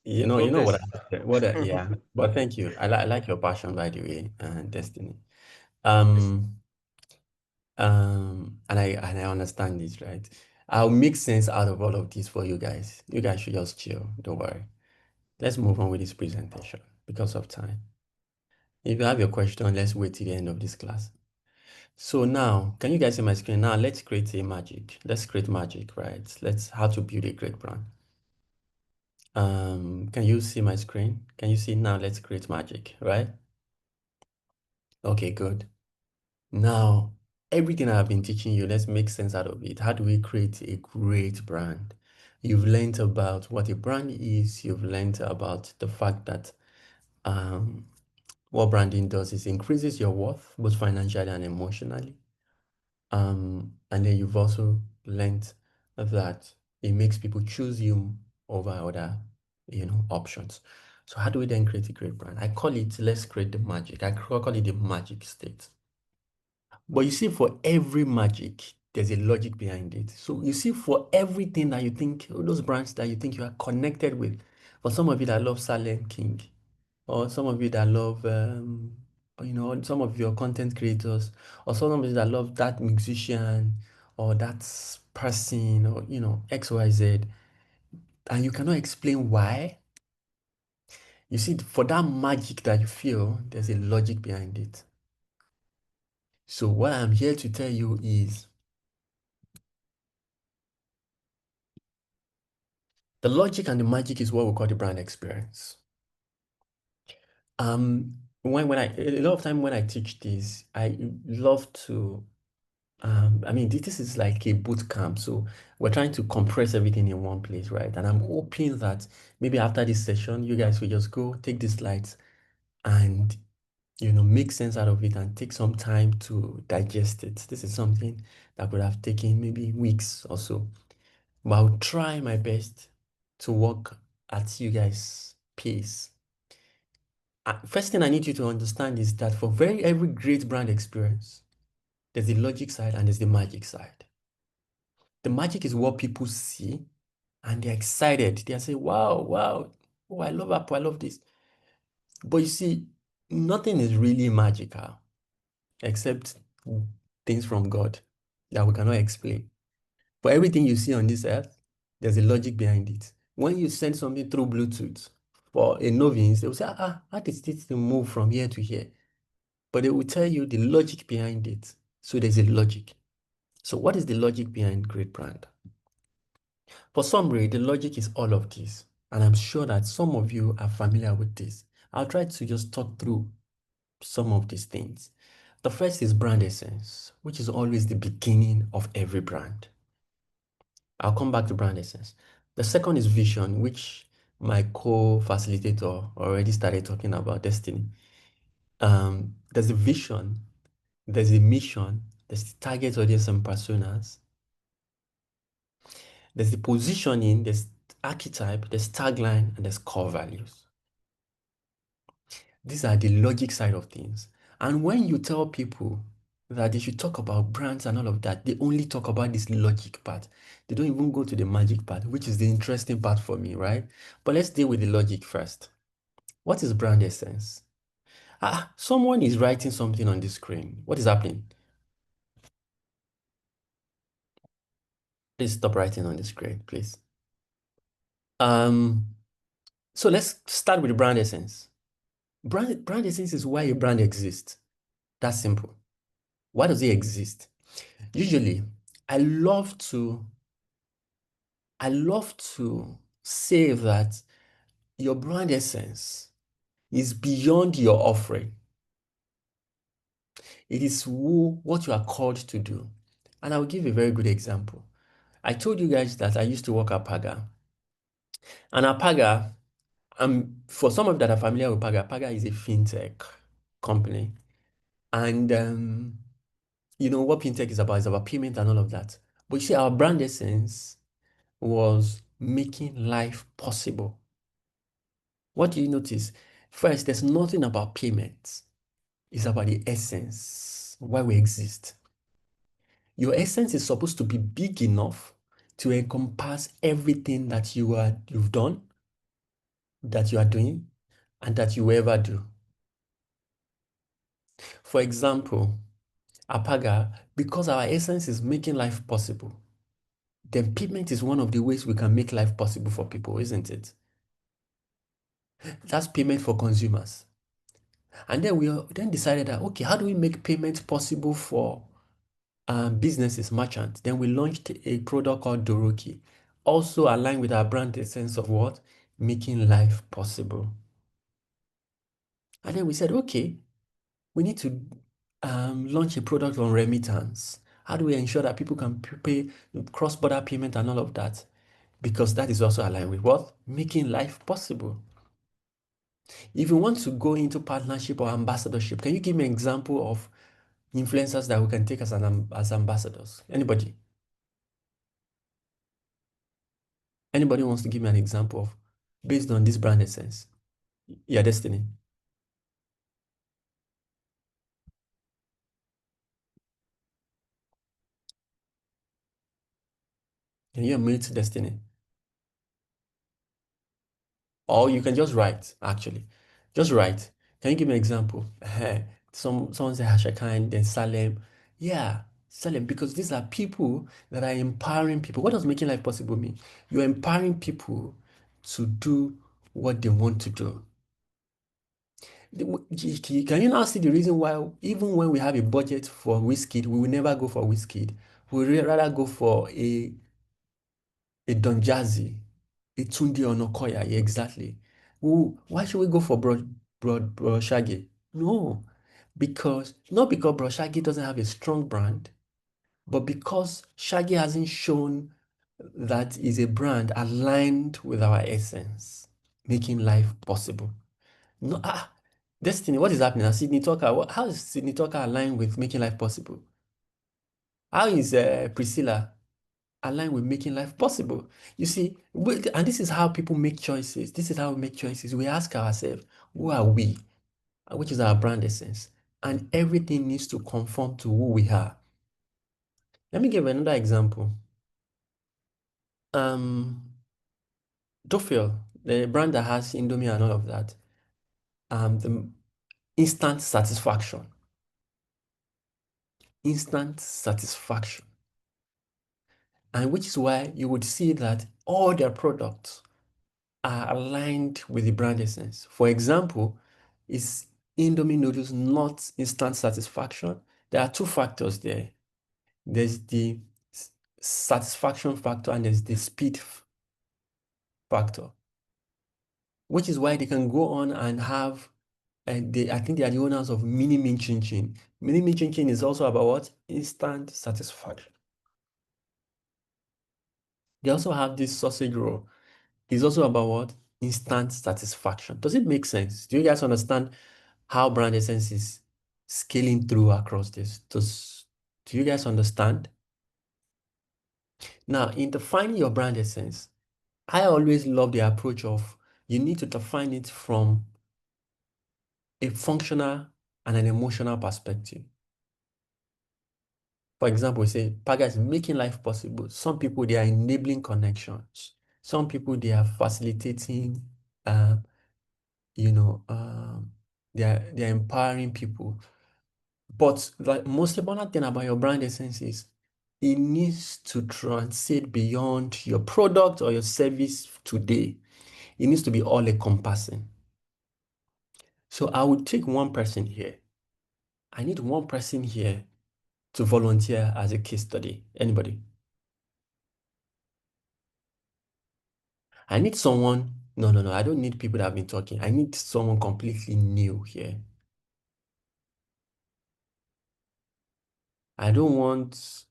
you God know bless. yeah. But thank you. I like your passion, by the way, and Destiny. Yes. Um, and I understand this, right? I'll make sense out of all of this for you guys. You guys should just chill. Don't worry. Let's move on with this presentation because of time. If you have your question, let's wait till the end of this class. So now, can you guys see my screen? Now let's create a magic. Let's create magic, right? Let's how to build a great brand. Can you see my screen? Can you see now? Let's create magic, right? Okay, good. Now, everything I've been teaching you, let's make sense out of it. How do we create a great brand? You've learned about what a brand is. You've learned about the fact that what branding does is increases your worth, both financially and emotionally. And then you've also learned that it makes people choose you over other, options. So how do we then create a great brand? I call it, let's create the magic. I call it the magic state. But you see, for every magic, there's a logic behind it. So you see, for everything that you think, all those brands that you think you are connected with, for some of you that love Silent King, or some of you that love, some of your content creators, or some of you that love that musician, or that person, or, XYZ, and you cannot explain why, you see, for that magic that you feel, there's a logic behind it. So what I'm here to tell you is the logic and the magic is what we call the brand experience. When a lot of time when I teach this, I love to I mean, this is like a boot camp, so we're trying to compress everything in one place, right? And I'm hoping that maybe after this session, you guys will just go take these slides and, make sense out of it and take some time to digest it. This is something that could have taken maybe weeks or so, but I'll try my best to work at you guys' pace. First thing I need you to understand is that for every great brand experience, There's the logic side and there's the magic side. The magic is what people see and they're excited. They say, wow, wow, oh, I love Apple, I love this. But you see, nothing is really magical except things from God that we cannot explain. But everything you see on this earth, there's a logic behind it. When you send something through Bluetooth for a novice, they will say, how did this move from here to here? But they will tell you the logic behind it. So there's a logic. So what is the logic behind great brand? For summary, the logic is all of this. And I'm sure that some of you are familiar with this. I'll try to just talk through some of these things. The first is brand essence, which is always the beginning of every brand. I'll come back to brand essence. The second is vision, which my co-facilitator already started talking about, Destiny. There's a vision, there's a mission, there's the target audience and personas, there's the positioning, there's archetype, there's tagline, and there's core values. These are the logic side of things. And when you tell people that they should talk about brands and all of that, they only talk about this logic part. They don't even go to the magic part, which is the interesting part for me, right? But let's deal with the logic first. What is brand essence? Someone is writing something on the screen. What is happening? Please stop writing on the screen, please. So let's start with the brand essence. Brand essence is why a brand exists. That's simple. Why does it exist? Usually, I love to say that your brand essence is beyond your offering. It is what you are called to do. And I'll give a very good example. I told you guys that I used to work at Paga. And at Paga, for some of you that are familiar with Paga, Paga is a fintech company. And you know what fintech is about? It's about payment and all of that. But you see, our brand essence was making life possible. What do you notice? First, there's nothing about payments. It's about the essence, why we exist. Your essence is supposed to be big enough to encompass everything that you've done, that you are doing, and that you ever do. For example, Apaga, because our essence is making life possible, then payment is one of the ways we can make life possible for people, isn't it? That's payment for consumers. And then we then decided that, okay, how do we make payment possible for businesses, merchants? Then we launched a product called Doroki, also aligned with our brand essence of what? Making life possible. And then we said, okay, we need to launch a product on remittance. How do we ensure that people can pay cross-border payment and all of that? Because that is also aligned with what? Making life possible. If you want to go into partnership or ambassadorship, can you give me an example of influencers that we can take as ambassadors? Anybody? Anybody wants to give me an example of based on this brand essence? Yeah, Destiny. Can you unmute Destiny? Or you can just write, actually. Just write. Can you give me an example? Someone say Hashakan, then Salem. Yeah, Salem, because these are people that are empowering people. What does making life possible mean? You're empowering people to do what they want to do. Can you now see the reason why, even when we have a budget for Wizkid, we will never go for Wizkid. We will rather go for a Don Jazzy, a Tunde Onokoya, yeah, exactly. Why should we go for Bro Shaggy? No, not because Bro Shaggy doesn't have a strong brand, but because Shaggy hasn't shown that is a brand aligned with our essence, making life possible. No, Destiny, what is happening? Sydney Tucker, how is Sydney Tucker aligned with making life possible? How is Priscilla aligned with making life possible? You see, and this is how people make choices. This is how we make choices. We ask ourselves, who are we? Which is our brand essence. And everything needs to conform to who we are. Let me give another example. Um, Dofil, the brand that has Indomie and all of that, the instant satisfaction. Instant satisfaction. And which is why you would see that all their products are aligned with the brand essence. For example, is Indomie noodles not instant satisfaction? There are two factors there. There's the satisfaction factor and there's the speed factor, which is why they can go on and have, I think they are the owners of Mini Min Chin Chin. Mini Min Chin Chin is also about what? Instant satisfaction. They also have this sausage roll. It's also about what? Instant satisfaction. Does it make sense? Do you guys understand how brand essence is scaling through across this? Do you guys understand? Now, in defining your brand essence, I always love the approach of you need to define it from a functional and an emotional perspective. For example, we say Paga is making life possible. Some people, they are enabling connections. Some people, they are facilitating, um, you know, they're empowering people. But the most important thing about your brand essence is it needs to transit beyond your product or your service today. It needs to be all encompassing. So I would take one person here. I need one person here to volunteer as a case study. Anybody? I need someone. No, no, no. I don't need people that have been talking. I need someone completely new here. I don't want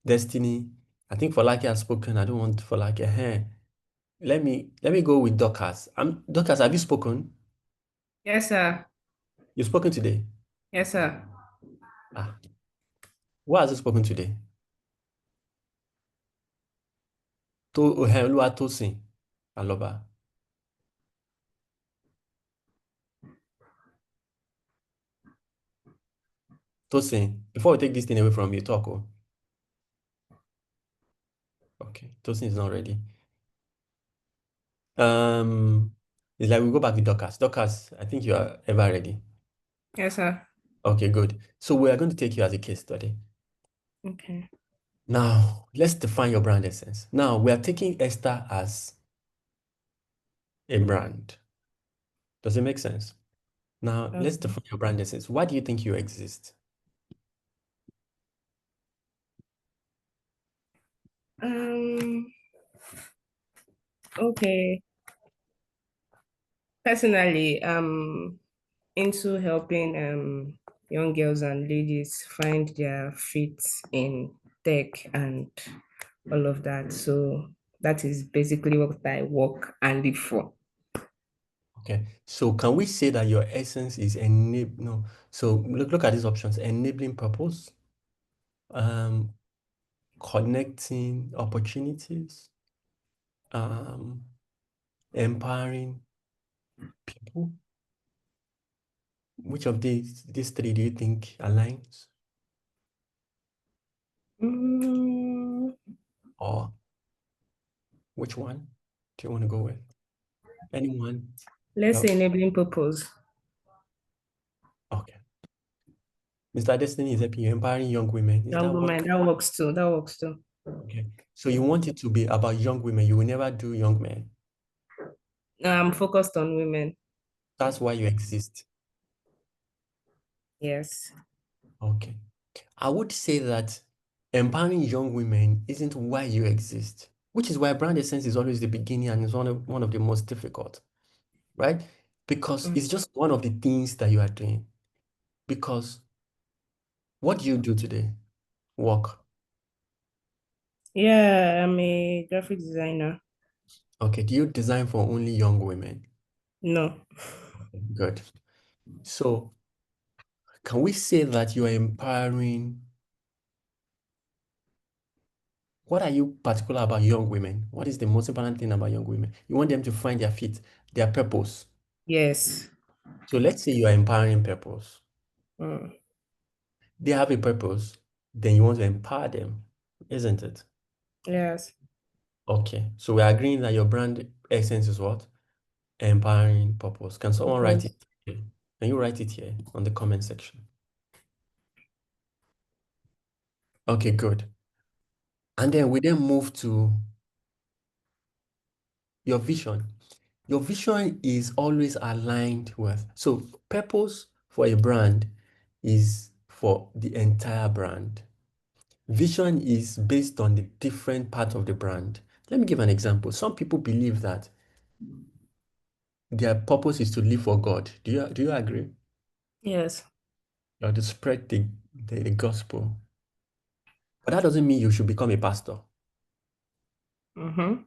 Destiny. I think Falake has spoken. I don't want Falake. Let me go with Dorcas. Dorcas, have you spoken? Yes, sir. You've spoken today. Yes, sir. Ah, who has you spoken today? Oluwatosin Aloba. Tosin, before we take this thing away from you, talk. Oh. Okay, Tosin is not ready. It's like we go back with Dorcas. Dorcas, I think you are ever ready. Yes, sir. Okay, good. So we are going to take you as a case study. Okay. Now, let's define your brand essence. Now, we are taking Esther as a brand. Does it make sense? Now, let's Okay. define your brand essence. Why do you think you exist? Um, okay. Personally, into helping young girls and ladies find their feet in tech and all of that. So that is basically what I work and live for. Okay, so can we say that your essence is enable? No, so look at these options: enabling purpose, um, connecting opportunities, um, empowering people. Which of these three do you think aligns? Mm, Or which one do you want to go with? Anyone let's say else? enabling purpose. Okay. Mr. Destiny is helping you empowering young women. Is Young that what? woman, that works too. That works too. Okay. So you want it to be about young women. You will never do young men. I'm focused on women. That's why you exist. Yes. Okay. I would say that empowering young women isn't why you exist, which is why brand essence is always the beginning and is one of the most difficult, right? Because Mm. it's just one of the things that you are doing. Because what do you do today? Work. Yeah, I'm a graphic designer. Okay. Do you design for only young women? No. Good. So can we say that you are empowering? What are you particular about young women? What is the most important thing about young women? You want them to find their fit, their purpose. Yes. So let's say you are empowering purpose. Mm. They have a purpose, then you want to empower them. isn't it? Yes. Okay, so we're agreeing that your brand essence is what? Empowering purpose. Can someone write Purpose. it here? Can you write it here on the comment section? Okay, good. And then we then move to your vision. Your vision is always aligned with. So purpose for a brand is for the entire brand. Vision is based on the different part of the brand. Let me give an example. Some people believe that their purpose is to live for God. Do you agree? Yes. Or to spread the gospel. But that doesn't mean you should become a pastor. Mm-hmm.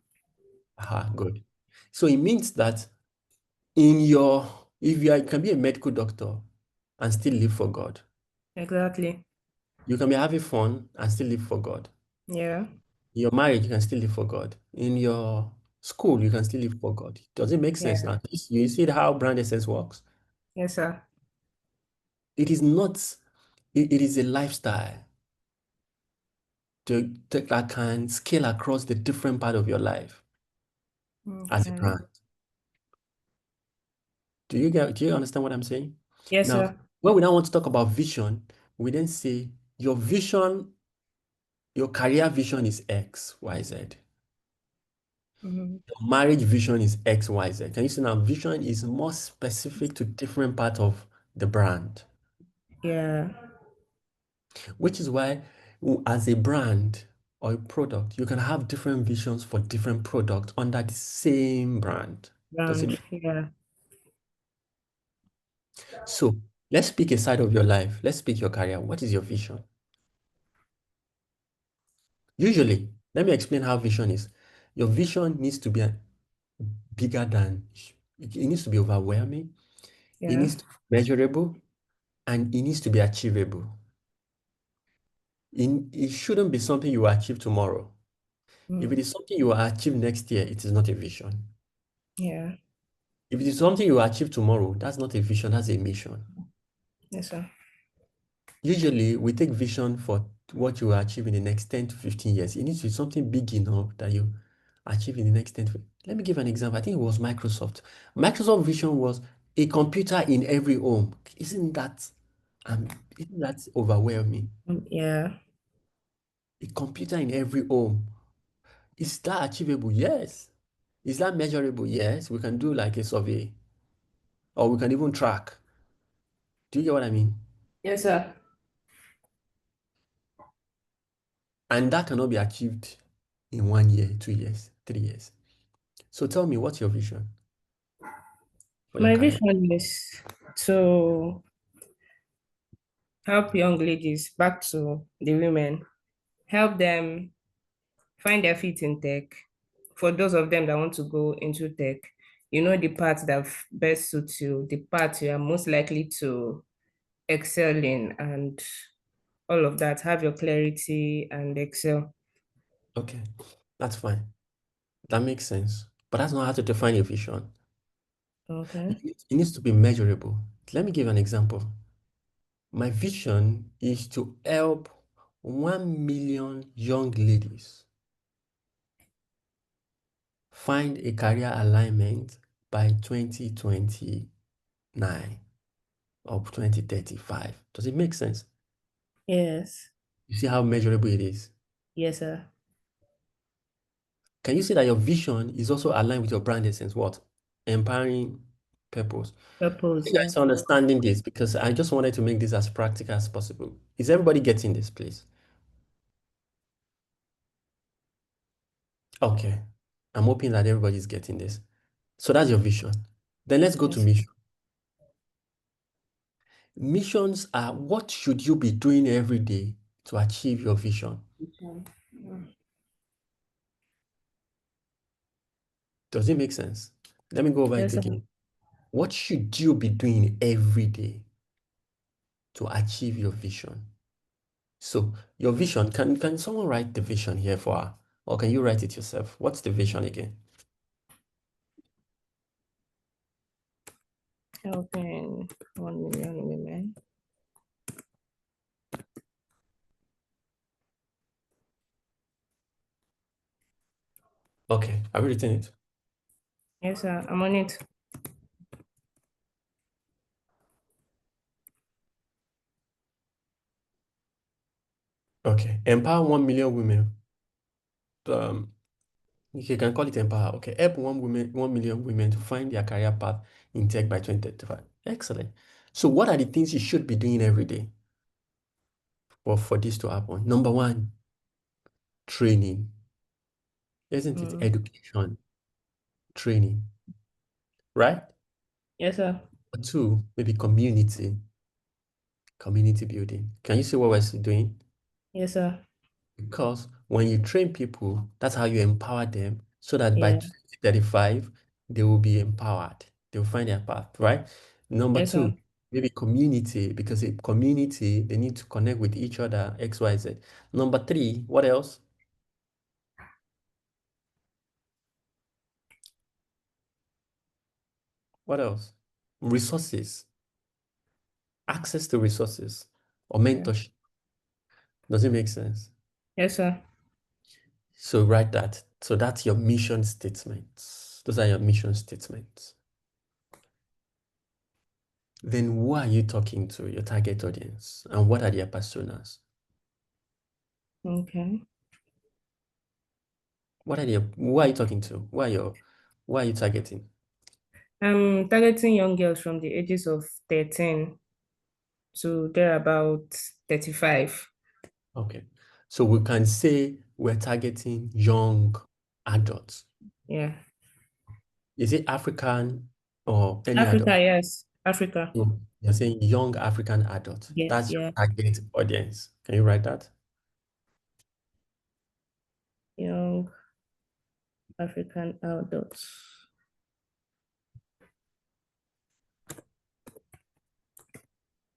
Aha, good. So it means that in your, if you can be a medical doctor and still live for God. Exactly. You can be having fun and still live for God. Yeah. In your marriage, you can still live for God. In your school, you can still live for God. Does it make sense Yeah. now? You see how brand essence works? Yes, sir. It is not, it is a lifestyle that can scale across the different part of your life as a Okay. brand. Do you understand what I'm saying? Yes, Now, sir. when we now want to talk about vision, we then say your vision, your career vision is X, Y, Z. Mm-hmm. Your marriage vision is X, Y, Z. Can you see now? Vision is more specific to different part of the brand, Yeah. which is why as a brand or a product, you can have different visions for different products under the same brand. Does it Brand. make Yeah. so? Let's pick a side of your life. Let's pick your career. What is your vision? Usually, let me explain how vision is. Your vision needs to be bigger than, it needs to be overwhelming, it Yeah. needs to be measurable, and it needs to be achievable. It shouldn't be something you will achieve tomorrow. If it Mm. is something you will achieve next year, it is not a vision. Yeah. If it is something you will achieve tomorrow, that's not a vision, that's a mission. Yes, sir. Usually, we take vision for what you will achieve in the next 10 to 15 years. It needs to be something big enough that you achieve in the next 10 to. Let me give an example. I think it was Microsoft. Microsoft vision was a computer in every home. Isn't that overwhelming? Yeah. A computer in every home. Is that achievable? Yes. Is that measurable? Yes. We can do like a survey, or we can even track. Do you get what I mean? Yes, sir. And that cannot be achieved in 1 year, 2 years, 3 years. So tell me, what's your vision for your My career? vision is to help young ladies, back to the women, help them find their feet in tech. For those of them that want to go into tech, you know the part that best suits you, the part you are most likely to excel in, and all of that. Have your clarity and excel. Okay, that's fine. That makes sense. But that's not how to define your vision. Okay. It needs to be measurable. Let me give an example. My vision is to help 1 million young ladies find a career alignment by 2029 or 2035. Does it make sense? Yes. You see how measurable it is? Yes, sir. Can you see that your vision is also aligned with your brand essence? What? Empowering purpose. Purpose. You Yeah. guys are understanding this because I just wanted to make this as practical as possible. Is everybody getting this, please? Okay. I'm hoping that everybody's getting this. So that's your vision. Then let's go to Yes. mission. Missions are what should you be doing every day to achieve your vision? Does it make sense? Let me go over it Yes, sir. again. What should you be doing every day to achieve your vision? So your vision, can someone write the vision here for her? Or can you write it yourself? What's the vision again? Helping 1 million women. Okay, have you written it? Yes, sir. I'm on it. Okay. Empower 1 million women. Um, you can call it empower. Okay. Help 1 million women to find their career path in tech by 2035. Excellent. So what are the things you should be doing every day for this to happen? Number one, training. Isn't it? Mm. Education, training, right? Yes, sir. Number two, maybe community building. Can you see what we're doing? Yes, sir. Because when you train people, that's how you empower them so that by Yeah. 2035, they will be empowered. They will find their path, right? Number Yes, sir. two, maybe community, because a community, they need to connect with each other, XYZ. Number three, what else? What else? Resources, access to resources or Yeah. mentorship. Does it make sense? Yes, sir. So write that. So that's your mission statements. Those are your mission statements. Then who are you talking to, your target audience, and what are their personas? Okay. Who are you talking to? Who are you targeting? I'm targeting young girls from the ages of 13 to they're about 35. Okay. So we can say we're targeting young adults. Yeah. Is it African or any Africa, adult? yes. Africa. No. You're saying young African adults. Yeah, That's your yeah. target audience. Can you write that? Young African adults.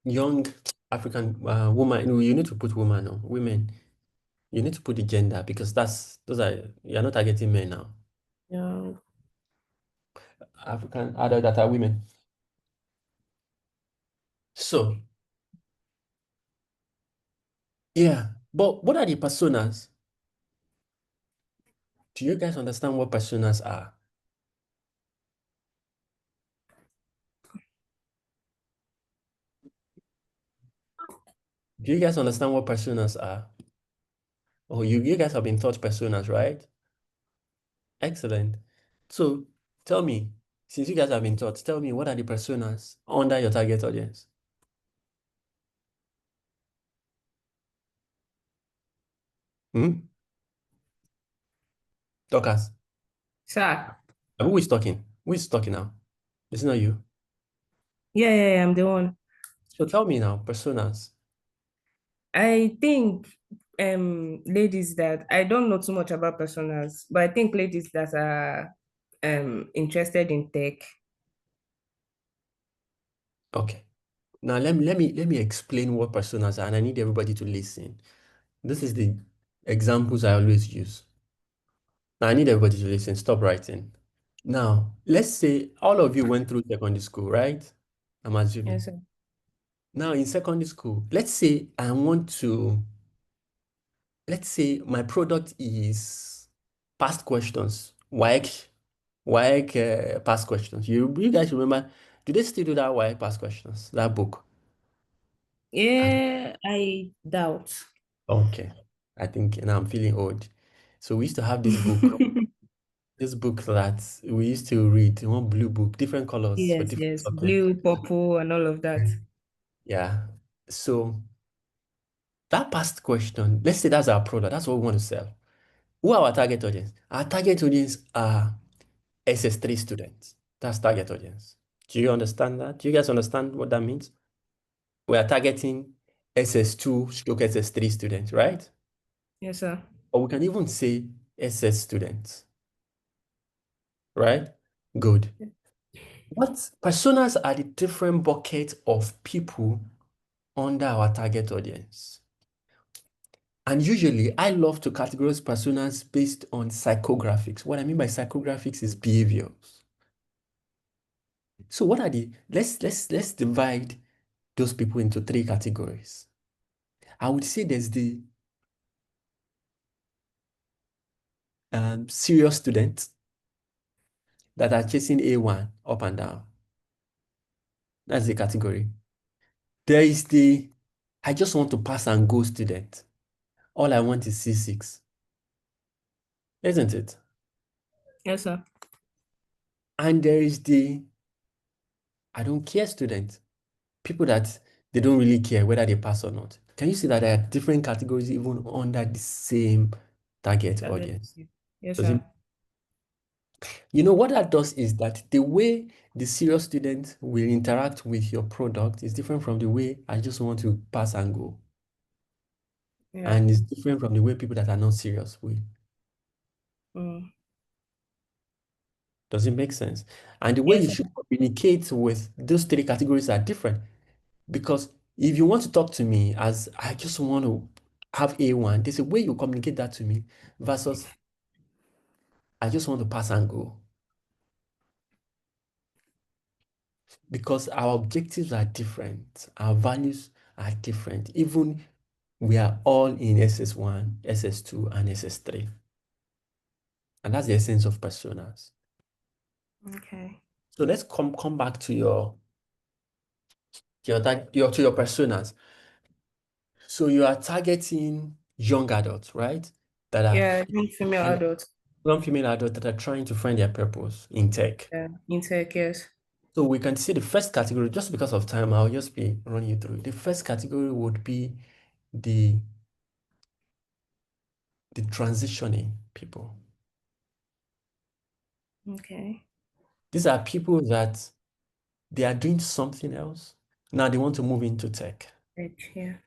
Young African woman. No, you need to put woman or women. You need to put the gender because you're not targeting men now. Young. African adult that are women. So, yeah. But what are the personas? Do you guys understand what personas are? Do you guys understand what personas are? Oh, you guys have been taught personas, right? Excellent. So, tell me, since you guys have been taught, tell me what are the personas under your target audience? Hmm? Talkers. Sir. Who is talking? Who is talking now? It's not you. Yeah, yeah, yeah, I'm the one. So tell me now, personas. I think ladies that I don't know too much about personas, but I think ladies that are interested in tech. Okay. Now let me explain what personas are, and I need everybody to listen. This is the examples I always use. Now I need everybody to listen. Stop writing. Now, let's say all of you went through secondary school, right? I'm Yes, assuming. sir. Now in secondary school, let's say I want to, let's say my product is past questions, past questions. You guys remember? Do they still do that WAEC past questions? That book? Yeah, I doubt. Okay. I think now I'm feeling old. So we used to have this book that we used to read, one blue book, different colors for Yes, different yes. subjects. Blue, purple, and all of that. Yeah. So that past question, let's say that's our product, that's what we want to sell. Who are our target audience? Our target audience are SS3 students. That's target audience. Do you understand that? Do you guys understand what that means? We are targeting SS2 stroke SS3 students, right? Yes, sir. Or we can even say SS students, right? Good. What personas are the different buckets of people under our target audience? And usually, I love to categorize personas based on psychographics. What I mean by psychographics is behaviors. So what are the let's divide those people into three categories. I would say there's the serious students that are chasing A1 up and down. That's the category. There is the I just want to pass and go student. All I want is C6, isn't it? Yes, sir. And there is the I don't care student. People that they don't really care whether they pass or not. Can you see that there are different categories even under the same target audience? Yes, Does it, sir. you know what that does is that the way the serious student will interact with your product is different from the way I just want to pass and go. Yeah. And it's different from the way people that are not serious will. Mm. Does it make sense? And the way Yes, you sir. should communicate with those three categories are different. Because if you want to talk to me as I just want to have A1, there's a way you communicate that to me versus I just want to pass and go. Because our objectives are different, our values are different. Even we are all in SS1, SS2, and SS3. And that's the essence of personas. Okay. So let's come back to your personas. So you are targeting young adults, right? That are Yeah, young female trying, adults. young female adults that are trying to find their purpose in tech. Yeah, in tech, yes. So we can see the first category, just because of time, I'll just be running you through. The first category would be the transitioning people. Okay. These are people that they are doing something else. Now they want to move into tech. Tech, yeah.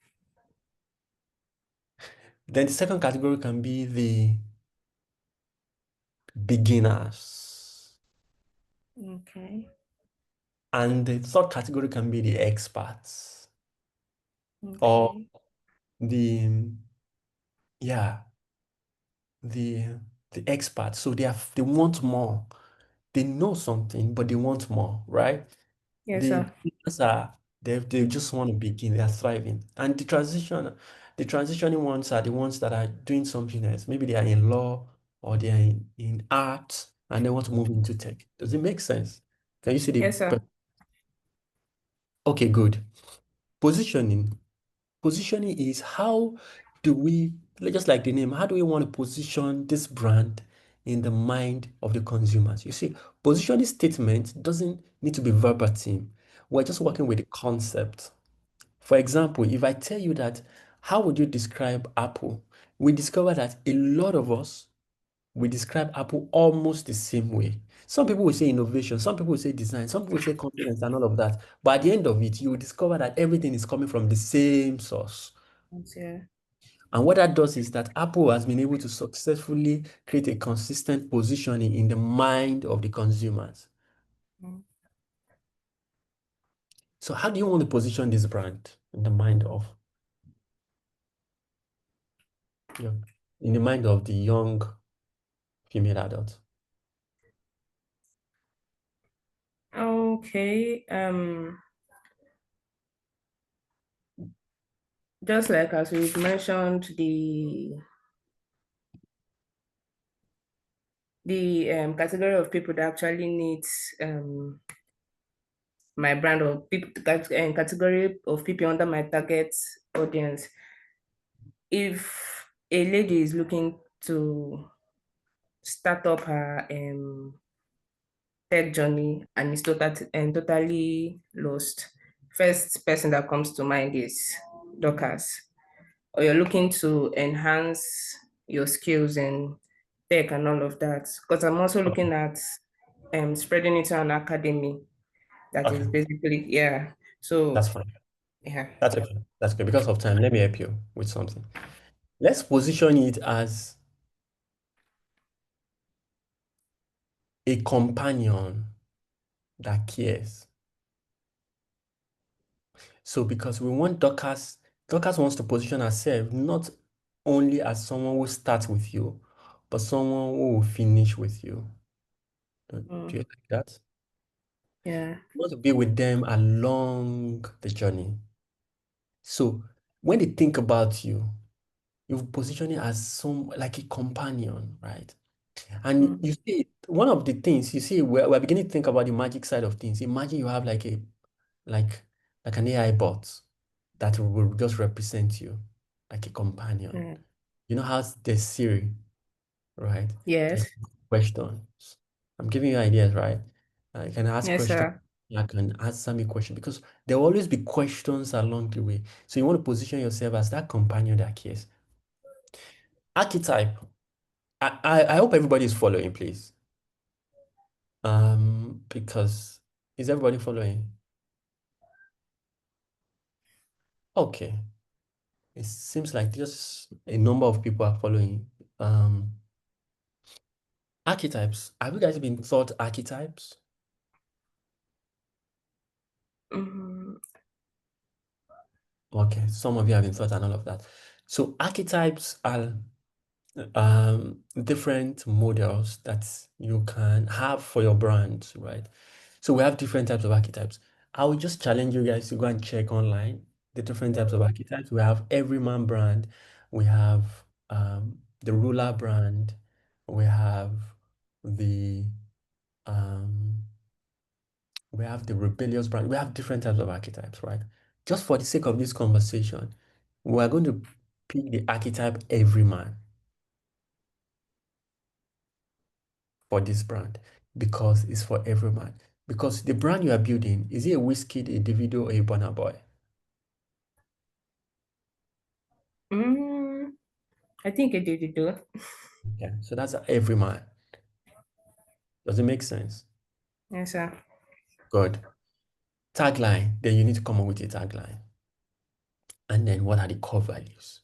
Then the second category can be the beginners. Okay. And the third category can be the experts or Okay. the, yeah, the experts. So they want more. They know something, but they want more, right? Yes, The sir. beginners are they just want to begin, they are thriving. And the transitioning ones are the ones that are doing something else. Maybe they are in law or they are in art and they want to move into tech. Does it make sense? Can you see the Yes, sir. okay, good. Positioning. Positioning is how do we, just like the name, how do we want to position this brand in the mind of the consumers? You see, positioning statement doesn't need to be verbatim. We're just working with the concept. For example, if I tell you that, how would you describe Apple? We discover that a lot of us, we describe Apple almost the same way. Some people will say innovation, some people will say design, some people will say confidence and all of that. But at the end of it, you will discover that everything is coming from the same source. Yes, yeah. And what that does is that Apple has been able to successfully create a consistent positioning in the mind of the consumers. Mm. So how do you want to position this brand in the mind of yeah, in the mind of the young female adult? Okay. Just like as we've mentioned, the category of people that actually needs my brand or people category of people under my target audience. If a lady is looking to start up her tech journey and is totally lost, first person that comes to mind is Dorcas. Or you're looking to enhance your skills in tech and all of that. Because I'm also Okay, looking at spreading it to an academy that okay, is basically, yeah. that's So, fine. yeah. That's okay. That's good. Because of time, let me help you with something. Let's position it as a companion that cares. So because we want Dorcas wants to position herself not only as someone who starts with you, but someone who will finish with you. Do you Mm, like that? yeah. You want to be with them along the journey. So when they think about you, you position it as some like a companion, right? And you see, one of the things you see, we're beginning to think about the magic side of things. Imagine you have like like an AI bot that will just represent you like a companion. Mm. You know how there's Siri, right? Yes. There's questions. I'm giving you ideas, right? I can ask Yes, questions. sir. I can answer me questions because there will always be questions along the way. So you want to position yourself as that companion that cares. Archetype. I hope everybody is following, please. Because is everybody following? Okay. It seems like just a number of people are following. Archetypes. Have you guys been taught archetypes? Mm, Okay, some of you have been taught and all of that. So archetypes are different models that you can have for your brand, right? So we have different types of archetypes. I will just challenge you guys to go and check online the different types of archetypes. We have everyman brand, we have the ruler brand, we have the um we have the rebellious brand. We have different types of archetypes, right? Just for the sake of this conversation, we're going to pick the archetype everyman for this brand because it's for everyone. Because the brand you are building, is it a whiskey, a Davido, or a Burna Boy? mm, I think I did it though. Yeah, so that's everyman. Does it make sense? Yes, sir. Good. Tagline, then you need to come up with a tagline. And then what are the core values?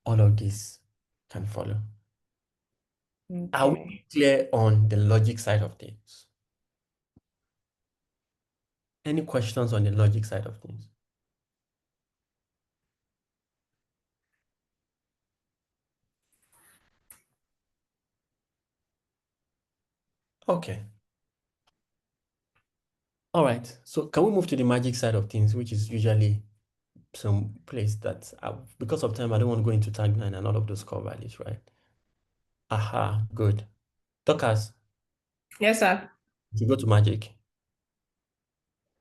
All of this can follow. Are we Okay. clear on the logic side of things? Any questions on the logic side of things? Okay. All right. So can we move to the magic side of things, which is usually some place that because of time, I don't want to go into tagline and all of those core values, right? Aha, good. Dorcas, Yes, sir. you go to magic.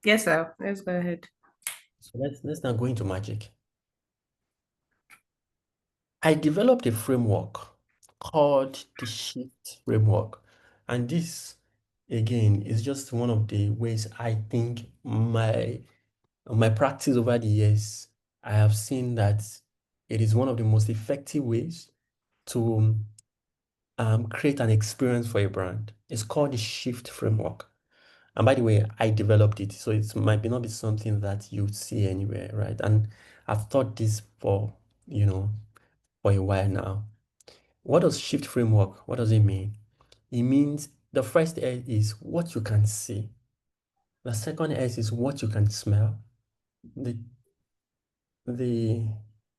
Yes, sir. Let's go ahead. So let's now go into magic. I developed a framework called the shift framework. And this again is just one of the ways I think my practice over the years, I have seen that it is one of the most effective ways to create an experience for a brand. It's called the shift framework. And by the way, I developed it, so it might be not be something that you see anywhere, right? And I've taught this for a while now. What does shift framework? What does it mean? It means the first S is what you can see. The second S is what you can smell. The the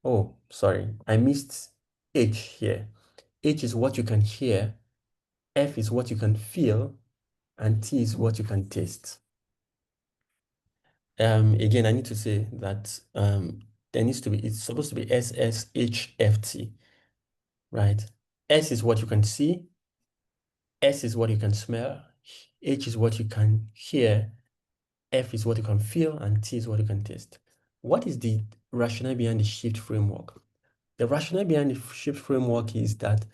oh, sorry, I missed H here. H is what you can hear, F is what you can feel, and T is what you can taste. Again, I need to say that it's supposed to be SSHFT, right? S is what you can see, S is what you can smell, H is what you can hear, F is what you can feel, and T is what you can taste. What is the rationale behind the shift framework? The rationale behind the shift framework is that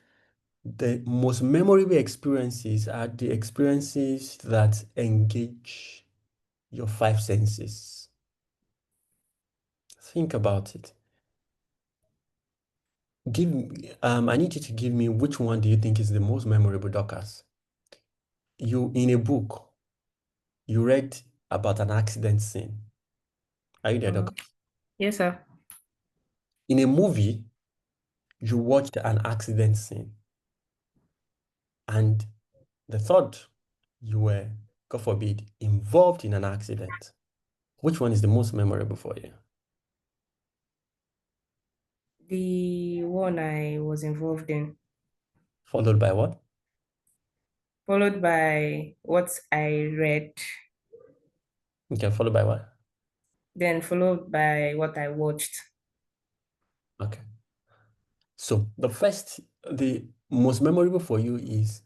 the most memorable experiences are the experiences that engage your five senses. Think about it. I need you to give me which one do you think is the most memorable, Dorcas? You, in a book, you read about an accident scene. Are you there, Dorcas? Yes, sir. In a movie, you watched an accident scene. And the third, you were, God forbid, involved in an accident. Which one is the most memorable for you? The one I was involved in, Followed by what? followed by what I read, Okay, followed by what? then followed by what I watched. Okay. So the most memorable for you is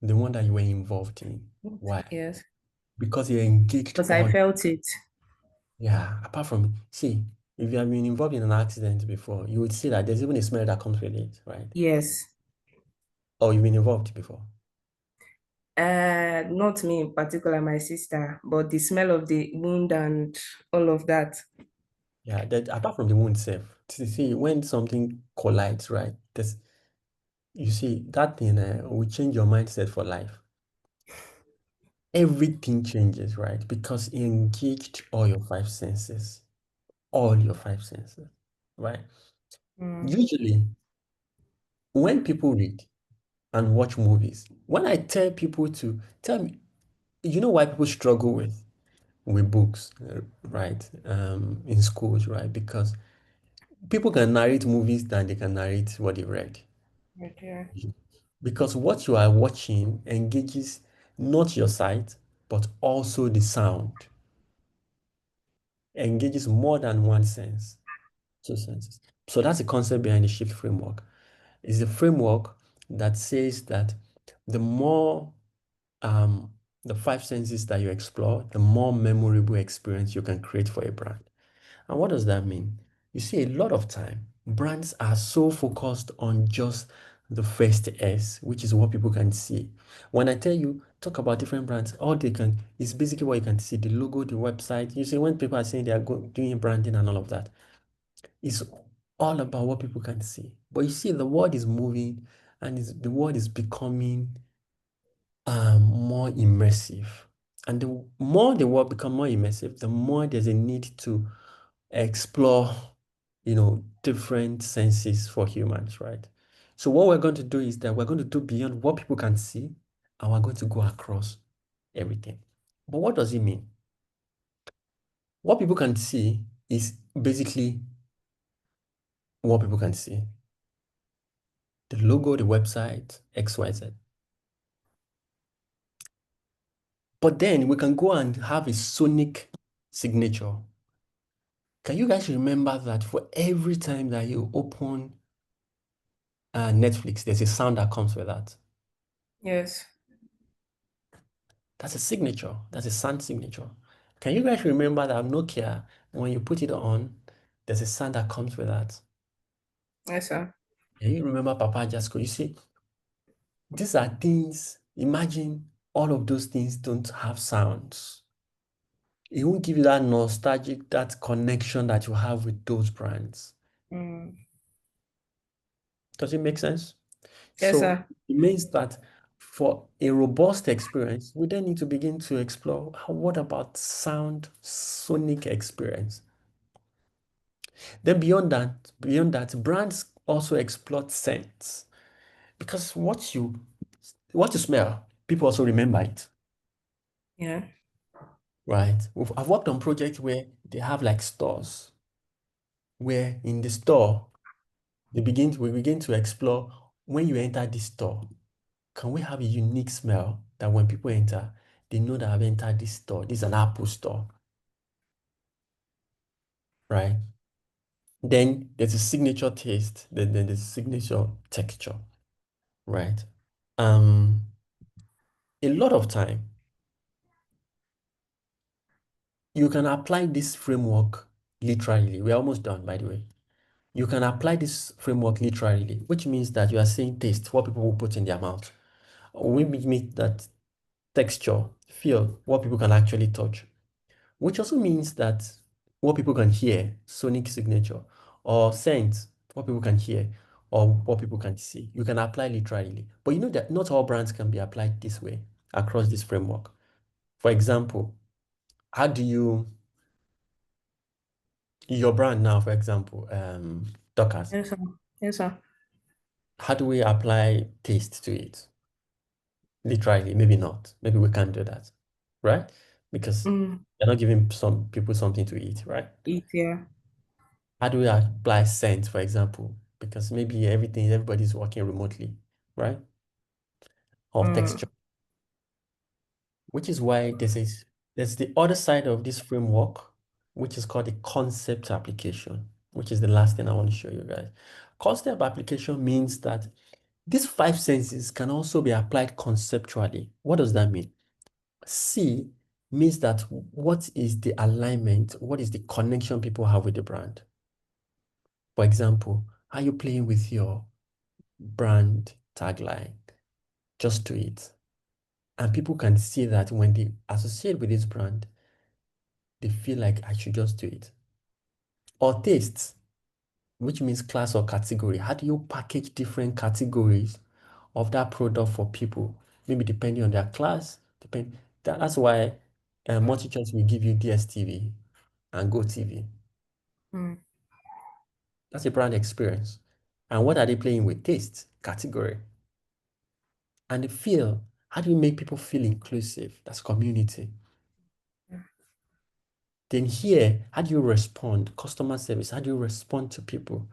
the one that you were involved in. Why? Yes, Because you engaged because I all. felt it. Yeah, apart from, see, if you have been involved in an accident before, you would see that there's even a smell that comes with it, right? Yes. Or you've been involved before. Not me in particular, my sister, but the smell of the wound and all of that. Yeah, that apart from the wound itself, to see when something collides, right? This, you see, that thing will change your mindset for life. Everything changes, right? Because you engaged all your five senses, right? Mm. Usually, when people read and watch movies, when I tell people to tell me, you know why people struggle with books, right? In schools, right? Because people can narrate movies than they can narrate what they read. Okay. Because what you are watching engages not your sight, but also the sound, engages more than one sense, two senses. So that's the concept behind the shift framework. It's a framework that says that the more um, the five senses that you explore, the more memorable experience you can create for a brand. And what does that mean? You see, a lot of time, brands are so focused on just the first S, which is what people can see. When I tell you, talk about different brands, all they can is basically what you can see, the logo, the website. You see, when people are saying they are doing branding and all of that, it's all about what people can see. But you see, the world is moving and the world is becoming more immersive. And the more the world become more immersive, the more there's a need to explore, different senses for humans, right? So what we're going to do is that we're going to do beyond what people can see, and we're going to go across everything. But what does it mean? What people can see is basically what people can see. The logo, the website, XYZ. But then we can go and have a sonic signature. Can you guys remember that for every time that you open Netflix, there's a sound that comes with that? Yes. That's a signature. That's a sound signature. Can you guys remember that Nokia, when you put it on, there's a sound that comes with that? Yes, sir. Can you remember Papa Jasko? You see, these are things, imagine all of those things don't have sounds. It won't give you that nostalgic, that connection that you have with those brands. Mm. Does it make sense? Yes, So sir. it means that for a robust experience, we then need to begin to explore what about sound, sonic experience? Then beyond that, brands also exploit scents because what you smell, people also remember it, Yeah. right? I've worked on projects where they have like stores where in the store we begin to explore when you enter this store, can we have a unique smell that when people enter, they know that I've entered this store. This is an Apple store, right? Then there's a signature taste, then there's a signature texture, right? Um, a lot of time you can apply this framework literally. We're almost done, by the way. You can apply this framework literally, which means that you are saying taste, what people will put in their mouth. We make that texture, feel, what people can actually touch, which also means that what people can hear, sonic signature, or sense, what people can hear, or what people can see. You can apply literally. But you know that not all brands can be applied this way across this framework. For example, how do you your brand now, for example, Dockers, Yes, sir. Yes, sir. how do we apply taste to it? Literally, maybe not. Maybe we can't do that, right? Because Mm. you're not giving some people something to eat, right? Eat, yeah. How do we apply scent, for example? Because maybe everybody's working remotely, right? Or Mm. texture, which is why there's the other side of this framework, which is called the concept application, which is the last thing I want to show you guys. Concept application means that These five senses can also be applied conceptually. What does that mean? C means that what is the alignment, what is the connection people have with the brand? For example, are you playing with your brand tagline? Just do it. And people can see that when they associate with this brand, they feel like I should just do it. Or tastes, which means class or category. How do you package different categories of that product for people? Maybe depending on their class. That's why multi-choice will give you DSTV and GoTV. Mm. That's a brand experience. And what are they playing with? Taste, category. And the feel. How do you make people feel inclusive? That's community. Then here, how do you respond? Customer service, how do you respond to people?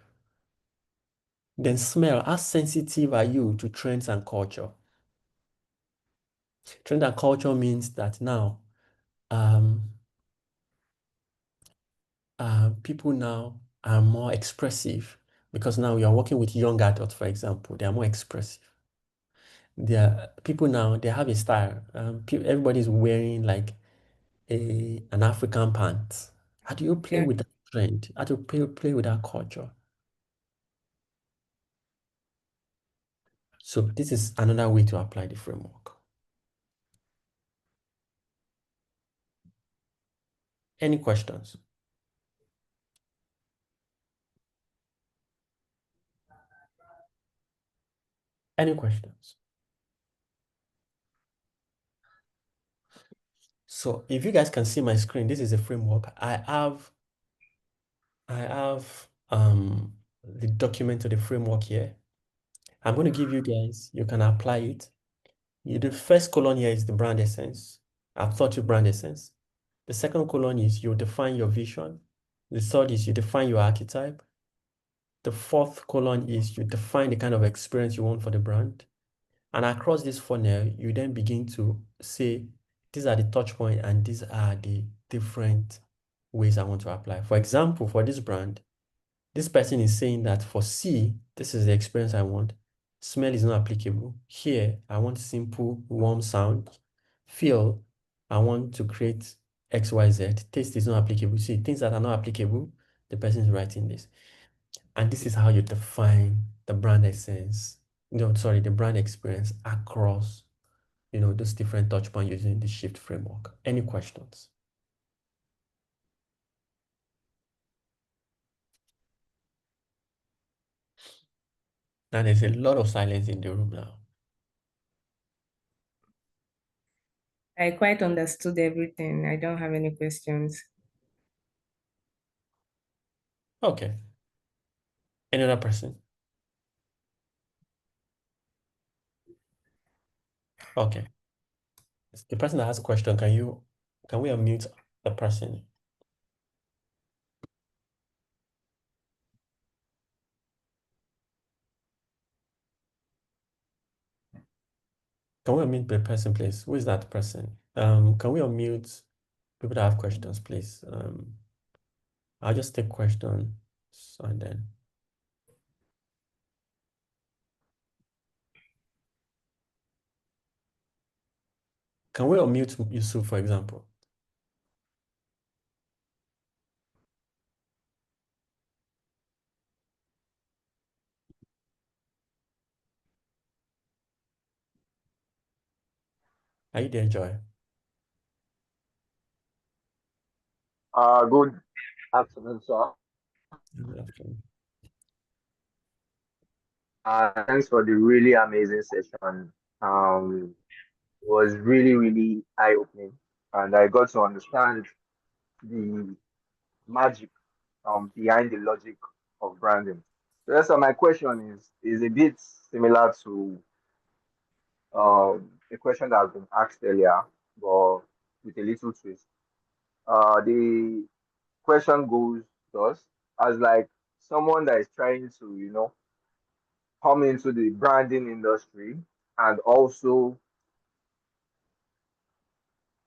Then smell, how sensitive are you to trends and culture? Trend and culture means that now people now are more expressive because now you are working with young adults, for example. They are more expressive. People now, they have a style. Everybody's wearing like an African pants. How do you play Yeah. with that trend? How do you play with that culture? So this is another way to apply the framework. Any questions? Any questions? So if you guys can see my screen, this is a framework. I have the document to the framework here. I'm going to give you guys, you can apply it. The first column here is the brand essence. I've taught you brand essence. The second column is you define your vision. The third is you define your archetype. The fourth column is you define the kind of experience you want for the brand. And across this funnel, you then begin to say, these are the touch points and these are the different ways I want to apply. For example, for this brand, this person is saying that for C, this is the experience I want. Smell is not applicable. Here, I want simple, warm sound. Feel, I want to create XYZ. Taste is not applicable. See, things that are not applicable, the person is writing this. And this is how you define the brand essence, no, sorry, the brand experience across, those different touch points using the shift framework. Any questions? Now there's a lot of silence in the room now. I quite understood everything. I don't have any questions. Okay. Any other person? Okay. The person that has a question, can we unmute the person? Can we unmute the person, please? Who is that person? Can we unmute people that have questions, please? I'll just take questions and then. Can we unmute Yusuf, for example? Are you there, Joy? Good afternoon, sir. Good afternoon. Thanks for the really amazing session. It was really, really eye-opening, and I got to understand the magic behind the logic of branding. So, yes, sir, my question is a bit similar to a question that has been asked earlier, but with a little twist. The question goes thus, as like someone that is trying to, come into the branding industry and also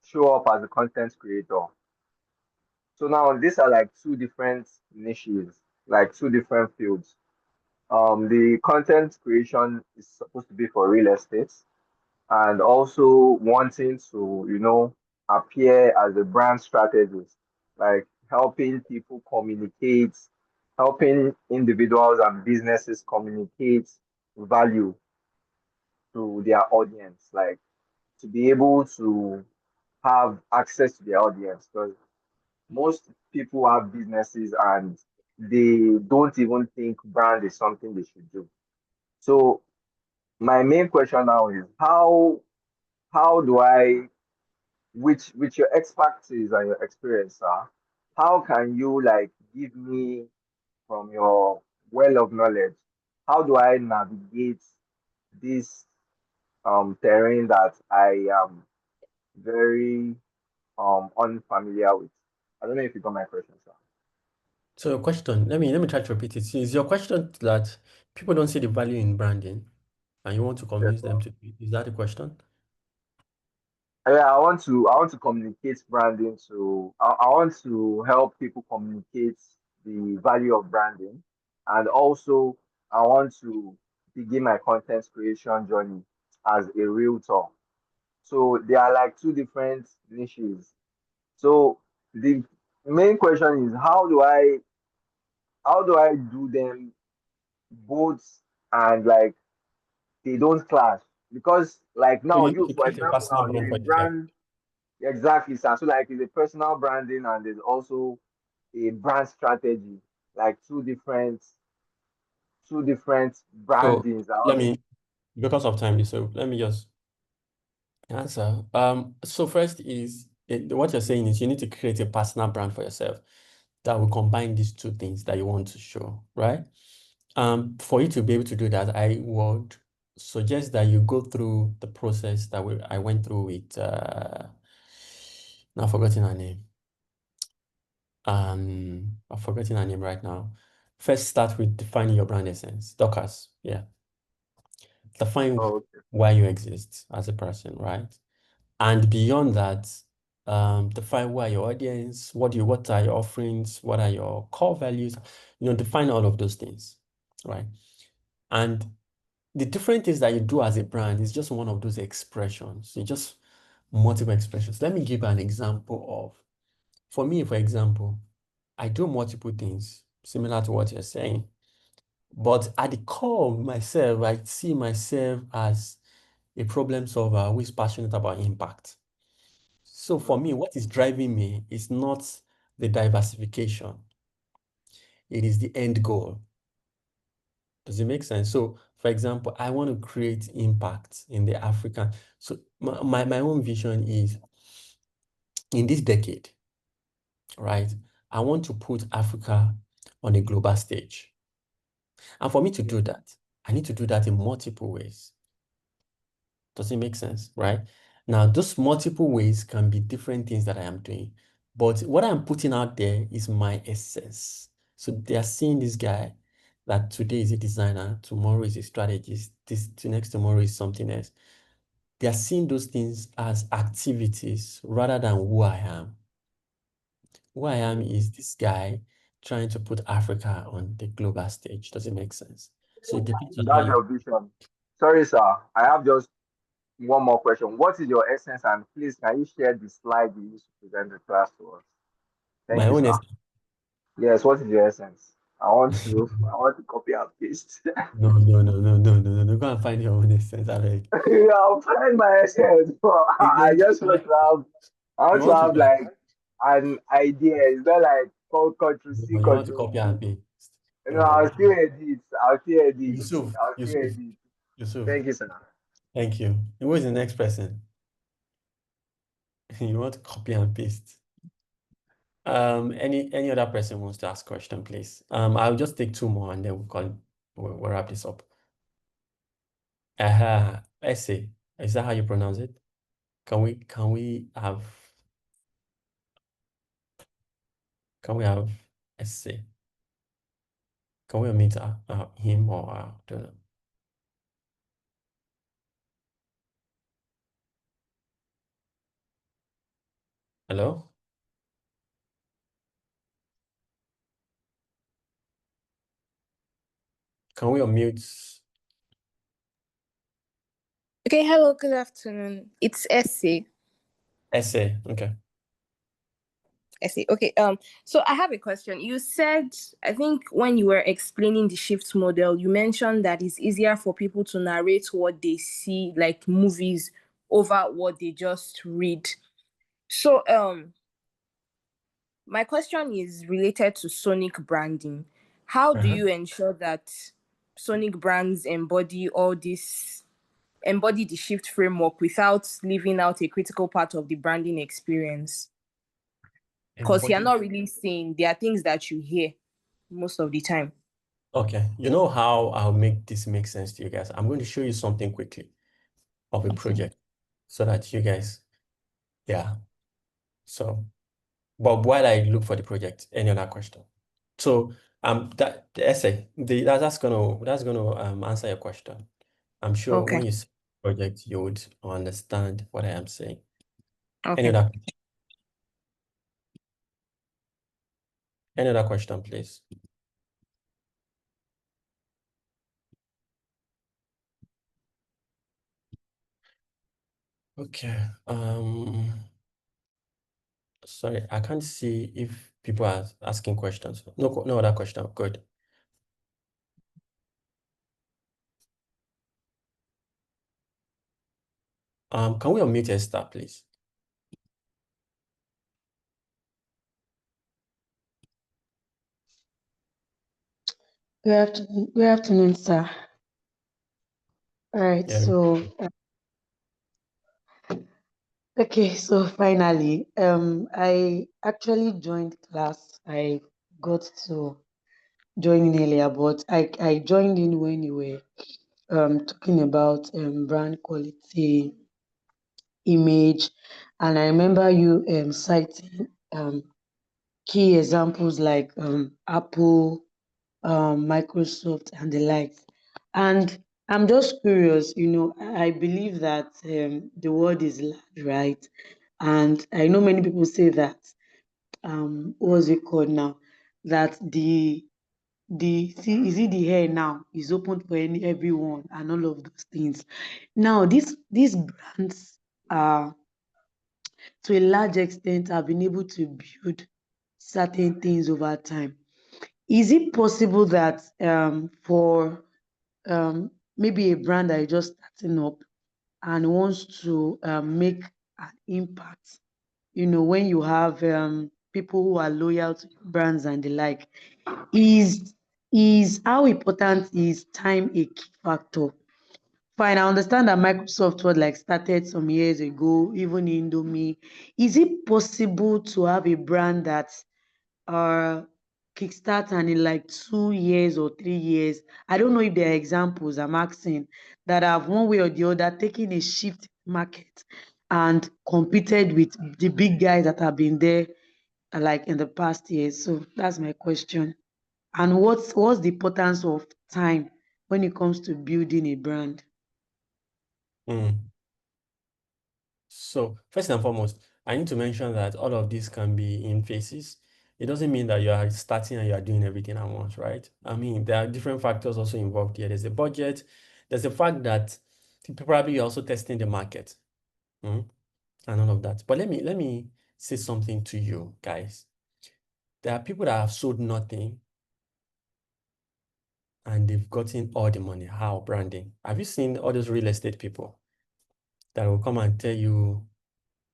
show up as a content creator. So now these are like two different niches, like two different fields. The content creation is supposed to be for real estate and also wanting to, appear as a brand strategist, like helping people communicate, helping individuals and businesses communicate value to their audience, like to be able to have access to their audience. Because most people have businesses and they don't even think brand is something they should do. So my main question now is how do I, with your expertise and your experience, sir, how can you like give me from your well of knowledge, how do I navigate this terrain that I am very unfamiliar with? I don't know if you got my question, sir. So your question, let me try to repeat it. So is your question that people don't see the value in branding and you want to Yes, convince sir. them to, is that the question? Yeah, I want to communicate branding to I want to help people communicate the value of branding, and also I want to begin my content creation journey as a realtor. So they are like two different niches. So the main question is how do I do them both, and like they don't clash, because like So now you need you, to for create a example, personal now brand you're a for yourself. brand. Exactly, sir. So like it's a personal branding and there's also a brand strategy, like two different So brandings. let me, because of time, so let me just answer. So first is what you're saying is you need to create a personal brand for yourself that will combine these two things that you want to show, right? For you to be able to do that, I would suggest that you go through the process that I went through with now I've forgotten her name. I've forgotten her name right now. First, start with defining your brand essence. Dockers, yeah. Define Oh, okay. why you exist as a person, right? And beyond that, define who are your audience, what are your offerings, what are your core values, define all of those things, right? And the different things that you do as a brand is just one of those expressions. You just multiple expressions. Let me give an example of, for me, for example, I do multiple things similar to what you're saying. But at the core of myself, I see myself as a problem solver who is passionate about impact. So for me, what is driving me is not the diversification, it is the end goal. Does it make sense? So, for example, I want to create impact in the African. So, my own vision is in this decade, right? I want to put Africa on a global stage. And for me to do that, I need to do that in multiple ways. Does it make sense? Right? Now, those multiple ways can be different things that I am doing. But what I'm putting out there is my essence. So they are seeing this guy that today is a designer, tomorrow is a strategist, this to next tomorrow is something else. They are seeing those things as activities rather than who I am. Who I am is this guy trying to put Africa on the global stage. Does it make sense? So it depends on how That's you. your vision. Sorry, sir. I have just one more question. What is your essence, and please can you share the slide you used to present the class to us? My Thank you, own sir. essence. Yes, what is your essence? I want to copy and paste. No, no, no, no, no, no, no, no. Go and find your own essence, I beg. Yeah, I'll find my essence, but I Then just want to have I you want to want to have like an idea. It's not like control C, you want to control copy V. and paste. You know, I'll still edit. I'll still edit. Yusuf, I'll still Yusuf, edit. Yusuf. Thank you, sir. Thank you. Who is the next person? You want to copy and paste. Any other person wants to ask question, please. I'll just take two more and then we'll wrap this up. Essay. Is that how you pronounce it? Can we have essay? Can we meet him or don't know? Hello? Can we unmute? Okay, hello, good afternoon. It's Essie. Essay. Okay. Essie. Okay, so I have a question. You said, I think when you were explaining the shift model, you mentioned that it's easier for people to narrate what they see, like movies, over what they just read. So, my question is related to Sonic branding. How do Uh-huh. you ensure that Sonic brands embody the shift framework without leaving out a critical part of the branding experience? Because you're Embody. not really seeing, there are things that you hear most of the time. Okay. You know how I'll make this make sense to you guys? I'm going to show you something quickly of a Okay. project so that you guys, yeah. So, but while I look for the project, any other question? So, that the essay, that's gonna answer your question. I'm sure Okay. when you see the project, you would understand what I am saying. Any Okay. other any other question, please? Okay. Sorry, I can't see if people are asking questions. No other question. Good. Can we unmute Esther, please? Good afternoon, sir. All right, Yeah. so okay, so finally, I actually joined class. I got to join in earlier, but I joined in when you were talking about brand quality, image, and I remember you citing key examples like Apple, Microsoft, and the likes. And I'm just curious, I believe that the world is large, right? And I know many people say that, what's it called now? That is it the hair now is open for everyone and all of those things. Now, these brands are to a large extent have been able to build certain things over time. Is it possible that for maybe a brand that is just starting up and wants to make an impact, when you have people who are loyal to your brands and the like, is how important is time a key factor? Fine, I understand that Microsoft was like started some years ago, even Indomie. Is it possible to have a brand that uh kickstart and in like 2 years or 3 years? I don't know if there are examples I'm asking that have one way or the other taken a shift in market and competed with the big guys that have been there like in the past years. So that's my question. And what's the importance of time when it comes to building a brand? Mm. So first and foremost, I need to mention that all of this can be in phases. It doesn't mean that you are starting and you are doing everything at once, right? I mean, there are different factors also involved here. There's the budget. There's the fact that probably you're also testing the market, and all of that. But let me say something to you guys. There are people that have sold nothing and they've gotten all the money. How? Branding. Have you seen all those real estate people that will come and tell you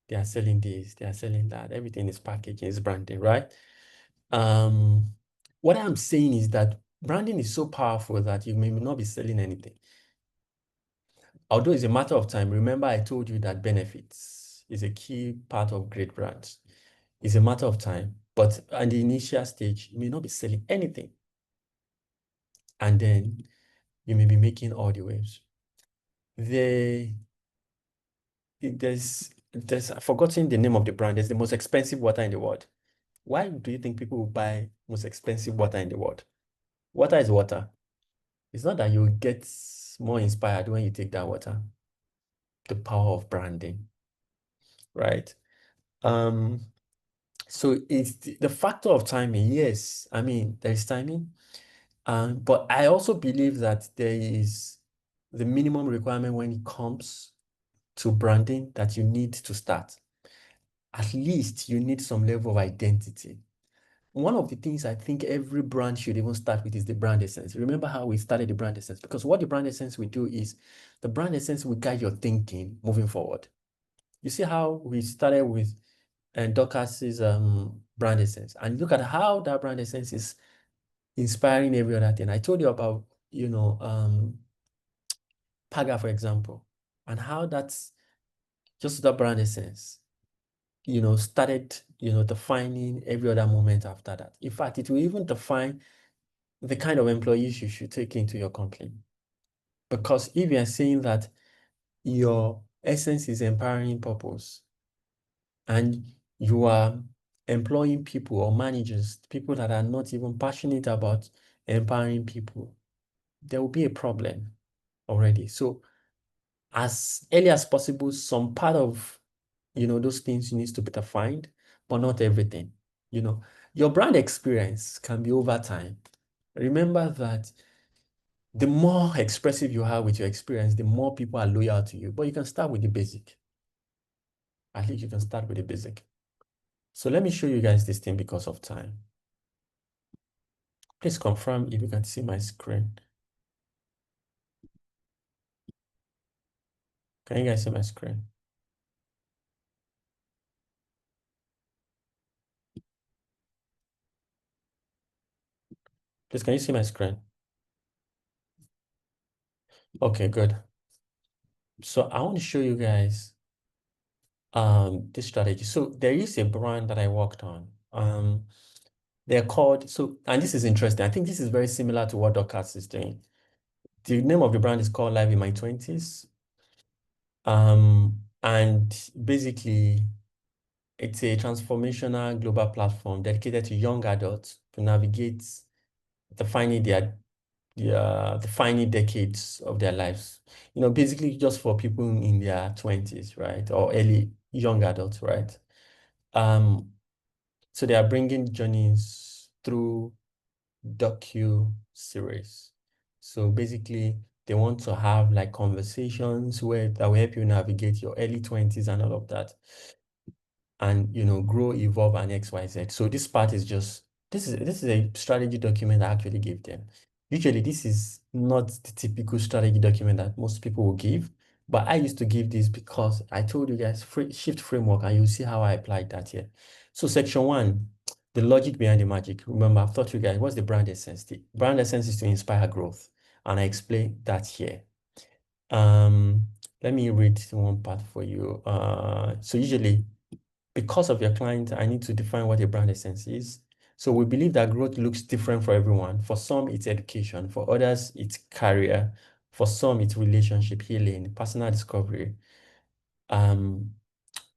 they are selling this, they are selling that, everything is packaging, is branding, right? What I'm saying is that branding is so powerful that you may not be selling anything. Although it's a matter of time, remember I told you that benefits is a key part of great brands. It's a matter of time, but at the initial stage, you may not be selling anything. And then you may be making all the waves. I've forgotten the name of the brand. It's the most expensive water in the world. Why do you think people will buy most expensive water in the world? Water is water. It's not that you get more inspired when you take that water. The power of branding, right? So it's the factor of timing. Yes, I mean, there is timing. But I also believe that there is the minimum requirement when it comes to branding that you need to start. At least you need some level of identity. One of the things I think every brand should even start with is the brand essence. Remember how we started the brand essence? Because what the brand essence will do is the brand essence will guide your thinking moving forward. You see how we started with Dorcas's brand essence, and look at how that brand essence is inspiring every other thing. I told you about, Paga, for example, and how that's just that brand essence, started, defining every other moment after that. In fact, it will even define the kind of employees you should take into your company. Because if you are saying that your essence is empowering purpose and you are employing people or managers, people that are not even passionate about empowering people, there will be a problem already. So as early as possible, some part of, those things needs to be defined, but not everything. Your brand experience can be over time. Remember that the more expressive you are with your experience, the more people are loyal to you. But you can start with the basic. At least you can start with the basic. So let me show you guys this thing because of time. Please confirm if you can see my screen. Can you guys see my screen? Please, can you see my screen? Okay, good. So I want to show you guys this strategy. So there is a brand that I worked on. They're called, and this is interesting. I think this is very similar to what Dorcas is doing. The name of the brand is called Live in My 20s. And basically, it's a transformational global platform dedicated to young adults to navigate defining defining decades of their lives. Basically just for people in their 20s, right? Or early young adults, right? So they are bringing journeys through docu-series. So basically, they want to have like conversations that will help you navigate your early 20s and all of that. And grow, evolve, and XYZ. So this part is just this is a strategy document I actually gave them. Usually this is not the typical strategy document that most people will give, but I used to give this because I told you guys shift framework, and you'll see how I applied that here. So section 1, the logic behind the magic. Remember, I've taught you guys what's the brand essence. The brand essence is to inspire growth, and I explained that here. Let me read one part for you. So usually, because of your client, I need to define what a brand essence is. So we believe that growth looks different for everyone. For some, it's education. For others, it's career. For some, it's relationship, healing, personal discovery.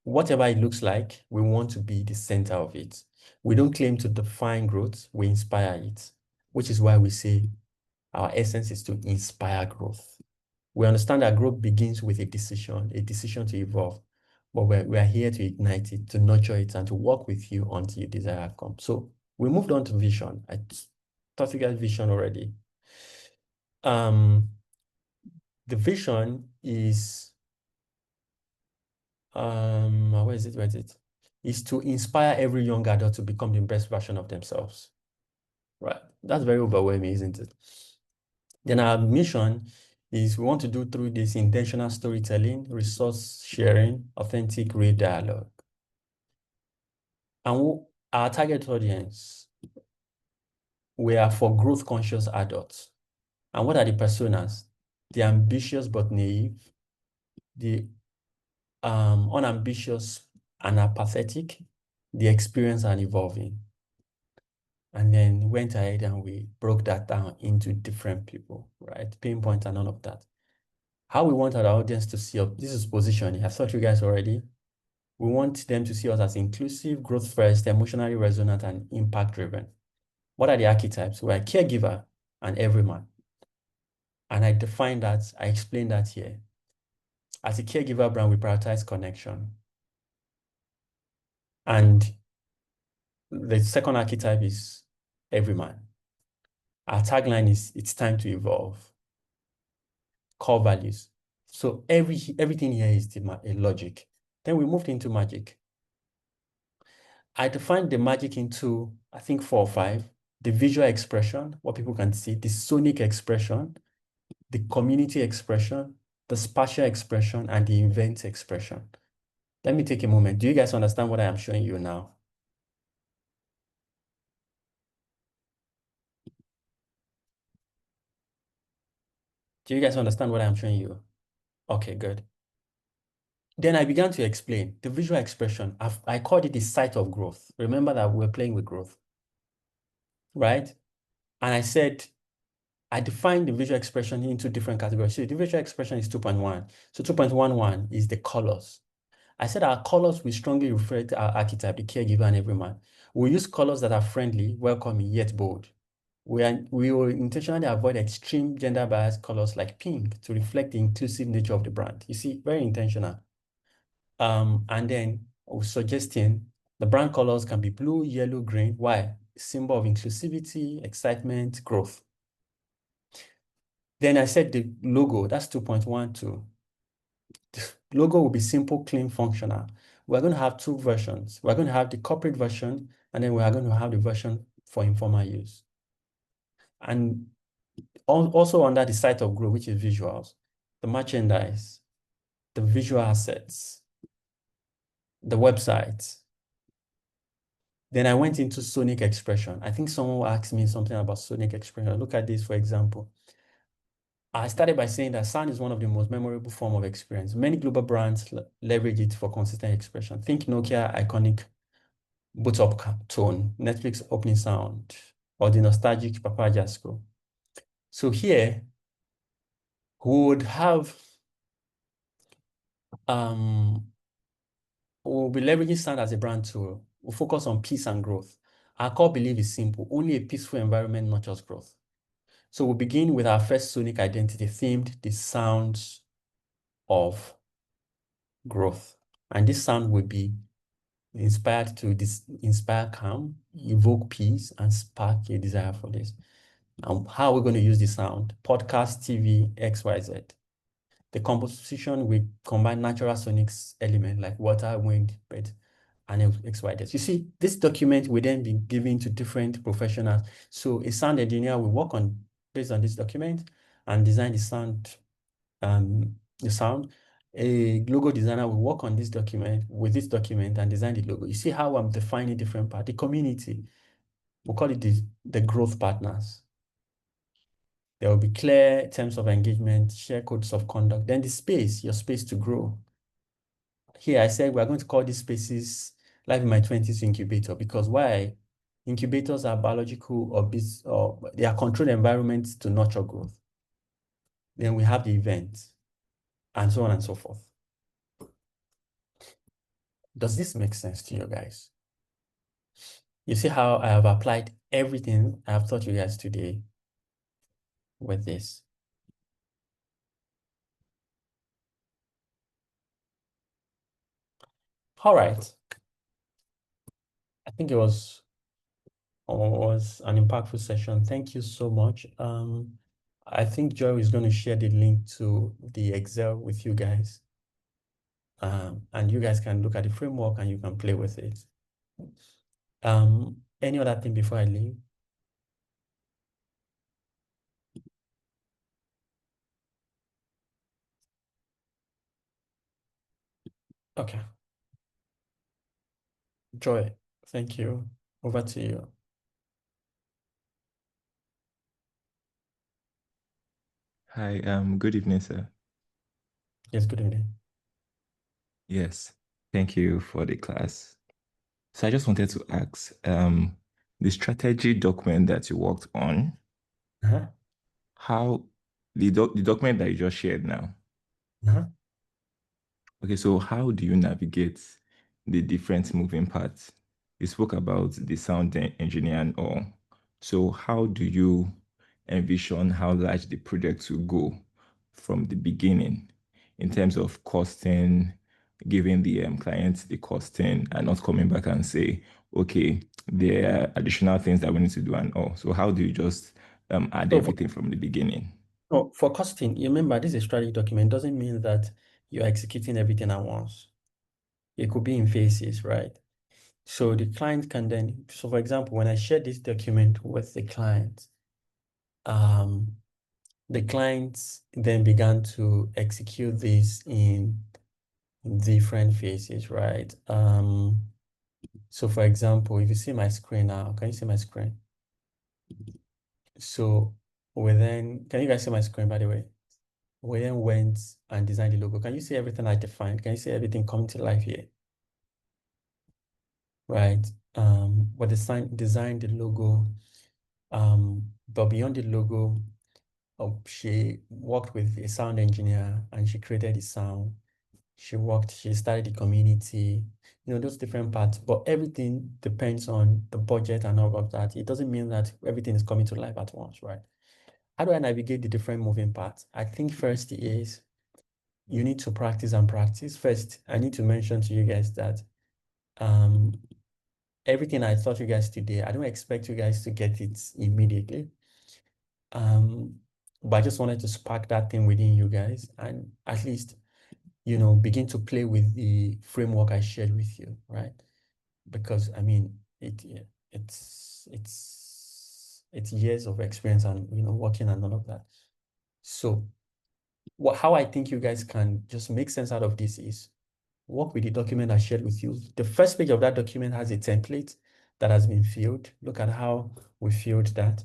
Whatever it looks like, we want to be the center of it. We don't claim to define growth, we inspire it, which is why we say our essence is to inspire growth. We understand that growth begins with a decision to evolve, but we are here to ignite it, to nurture it, and to work with you until your desire comes. So we moved on to vision. I taught you guys vision already. The vision is, where is it? Is to inspire every young adult to become the best version of themselves. Right? That's very overwhelming, isn't it? Then our mission is we want to do through this intentional storytelling, resource sharing, authentic real dialogue. And our target audience, we are for growth conscious adults. And what are the personas? The ambitious but naive, the unambitious and apathetic, the experienced and evolving. And then went ahead and we broke that down into different people, right? Pinpoint and all of that. How we want our audience to see us, this is positioning. I've taught you guys already. We want them to see us as inclusive, growth first, emotionally resonant, and impact driven. What are the archetypes? We're a caregiver and everyman. And I define that, I explain that here. As a caregiver brand, we prioritize connection. And the second archetype is everyman. Our tagline is it's time to evolve. Core values. So everything here is a logic. Then we moved into magic. I defined the magic into, I think, 4 or 5. The visual expression, what people can see, the sonic expression, the community expression, the spatial expression, and the event expression. Let me take a moment. Do you guys understand what I am showing you now? Do you guys understand what I'm showing you? Okay, good. Then I began to explain the visual expression. I called it the site of growth. Remember that we're playing with growth, right? And I said, I defined the visual expression into different categories. So the visual expression is 2.1. So 2.11 is the colors. I said our colors will strongly reflect our archetype, the caregiver and everyman. We use colors that are friendly, welcoming, yet bold. We will intentionally avoid extreme gender biased colors like pink to reflect the inclusive nature of the brand. You see, very intentional. And then we're suggesting the brand colors can be blue, yellow, green. Why? Symbol of inclusivity, excitement, growth. Then I said the logo, that's 2.12. The logo will be simple, clean, functional. We're going to have 2 versions. We're going to have the corporate version, and then we are going to have the version for informal use. And also under the site of growth, which is visuals, the merchandise, the visual assets, the website. Then I went into sonic expression. I think someone asked me something about sonic expression. Look at this, for example. I started by saying that sound is one of the most memorable form of experience. Many global brands leverage it for consistent expression. Think Nokia iconic boot up tone, Netflix opening sound, or the nostalgic Papa Jasco. So here, we would have, we'll be leveraging sound as a brand tool. We'll focus on peace and growth. Our core belief is simple: only a peaceful environment nurtures growth. So we'll begin with our first sonic identity themed the sounds of growth. And this sound will be inspired to inspire calm, evoke peace, and spark a desire for this. Now, how are we going to use the sound? Podcast, TV, XYZ. The composition will combine natural sonics element like water, wind, bird, and XYZ. You see, this document will then be given to different professionals. So a sound engineer will work on based on this document and design the sound. A logo designer will work on this document with this document and design the logo. You see how I'm defining different parts. The community, we'll call it the growth partners. There will be clear terms of engagement, share codes of conduct. Then the space, your space to grow. Here I said we're going to call these spaces Life in My 20s Incubator, because why? Incubators are biological or they are controlled environments to nurture growth. Then we have the event, and so on and so forth. Does this make sense to you guys? You see how I have applied everything I have taught you guys today with this. All right. I think it was an impactful session. Thank you so much. I think Joy is going to share the link to the Excel with you guys. And you guys can look at the framework and you can play with it. Any other thing before I leave? Okay. Joy, thank you. Over to you. Hi, good evening, sir. Yes, good evening. Yes, thank you for the class. So I just wanted to ask, the strategy document that you worked on, how the document that you just shared now. Okay, so how do you navigate the different moving parts? You spoke about the sound engineer and all. So how do you envision how large the project will go from the beginning in terms of costing, giving the clients the costing and not coming back and say, okay, there are additional things that we need to do and all. So how do you just add So everything from the beginning? no, for costing, you remember this is a strategy document. Doesn't mean that you're executing everything at once. It could be in phases, right? So the client can then, so for example, when I share this document with the client then began to execute this in different phases, right? So for example, if you see my screen now, can you see my screen? So can you guys see my screen, by the way? We then went and designed the logo. Can you see everything I defined? Can you see everything coming to life here? Right. We designed the logo. But beyond the logo, she worked with a sound engineer and she created the sound. She started the community, those different parts, but everything depends on the budget and all of that. It doesn't mean that everything is coming to life at once, right? How do I navigate the different moving parts? I think first is you need to practice and practice. First, I need to mention to you guys that everything I taught you guys today, I don't expect you guys to get it immediately. But I just wanted to spark that thing within you guys and at least, begin to play with the framework I shared with you, right? Because I mean, it's years of experience and working and all of that. So how I think you guys can just make sense out of this is work with the document I shared with you. The first page of that document has a template that has been filled. Look at how we filled that,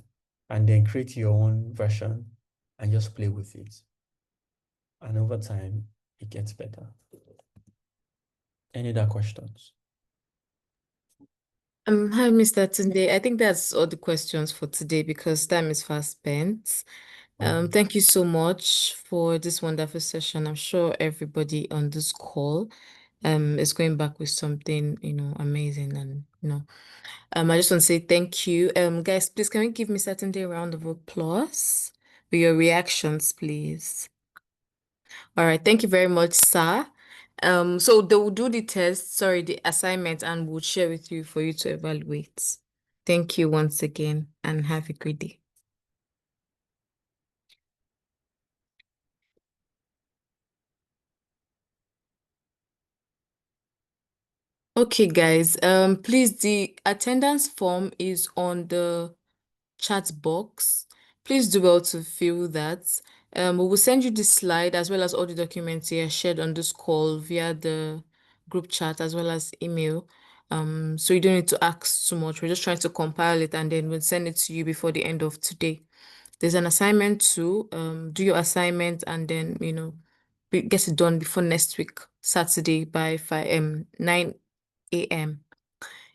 and then create your own version and just play with it. And over time, it gets better. Any other questions? Hi, Mr. Tunde. I think that's all the questions for today because time is fast spent. Thank you so much for this wonderful session. I'm sure everybody on this call is going back with something, amazing and I just want to say thank you. Guys, please can we give Mr. Tunde a round of applause for your reactions, please? All right, thank you very much, sir. So they will do the assignment, and we'll share with you for you to evaluate. Thank you once again, and have a great day. Okay, guys, please, the attendance form is on the chat box. Please do well to fill that. We will send you this slide as well as all the documents here shared on this call via the group chat as well as email. So you don't need to ask too much. We're just trying to compile it and then we'll send it to you before the end of today. There's an assignment too. Do your assignment and then, get it done before next week, Saturday by 9 a.m.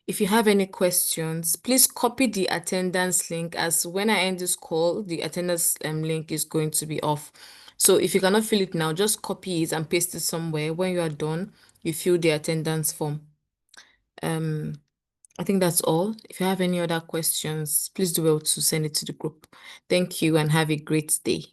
If you have any questions, please copy the attendance link as when I end this call, the attendance link is going to be off. So if you cannot fill it now, just copy it and paste it somewhere. When you are done, you fill the attendance form. I think that's all. If you have any other questions, please do well to send it to the group. Thank you and have a great day.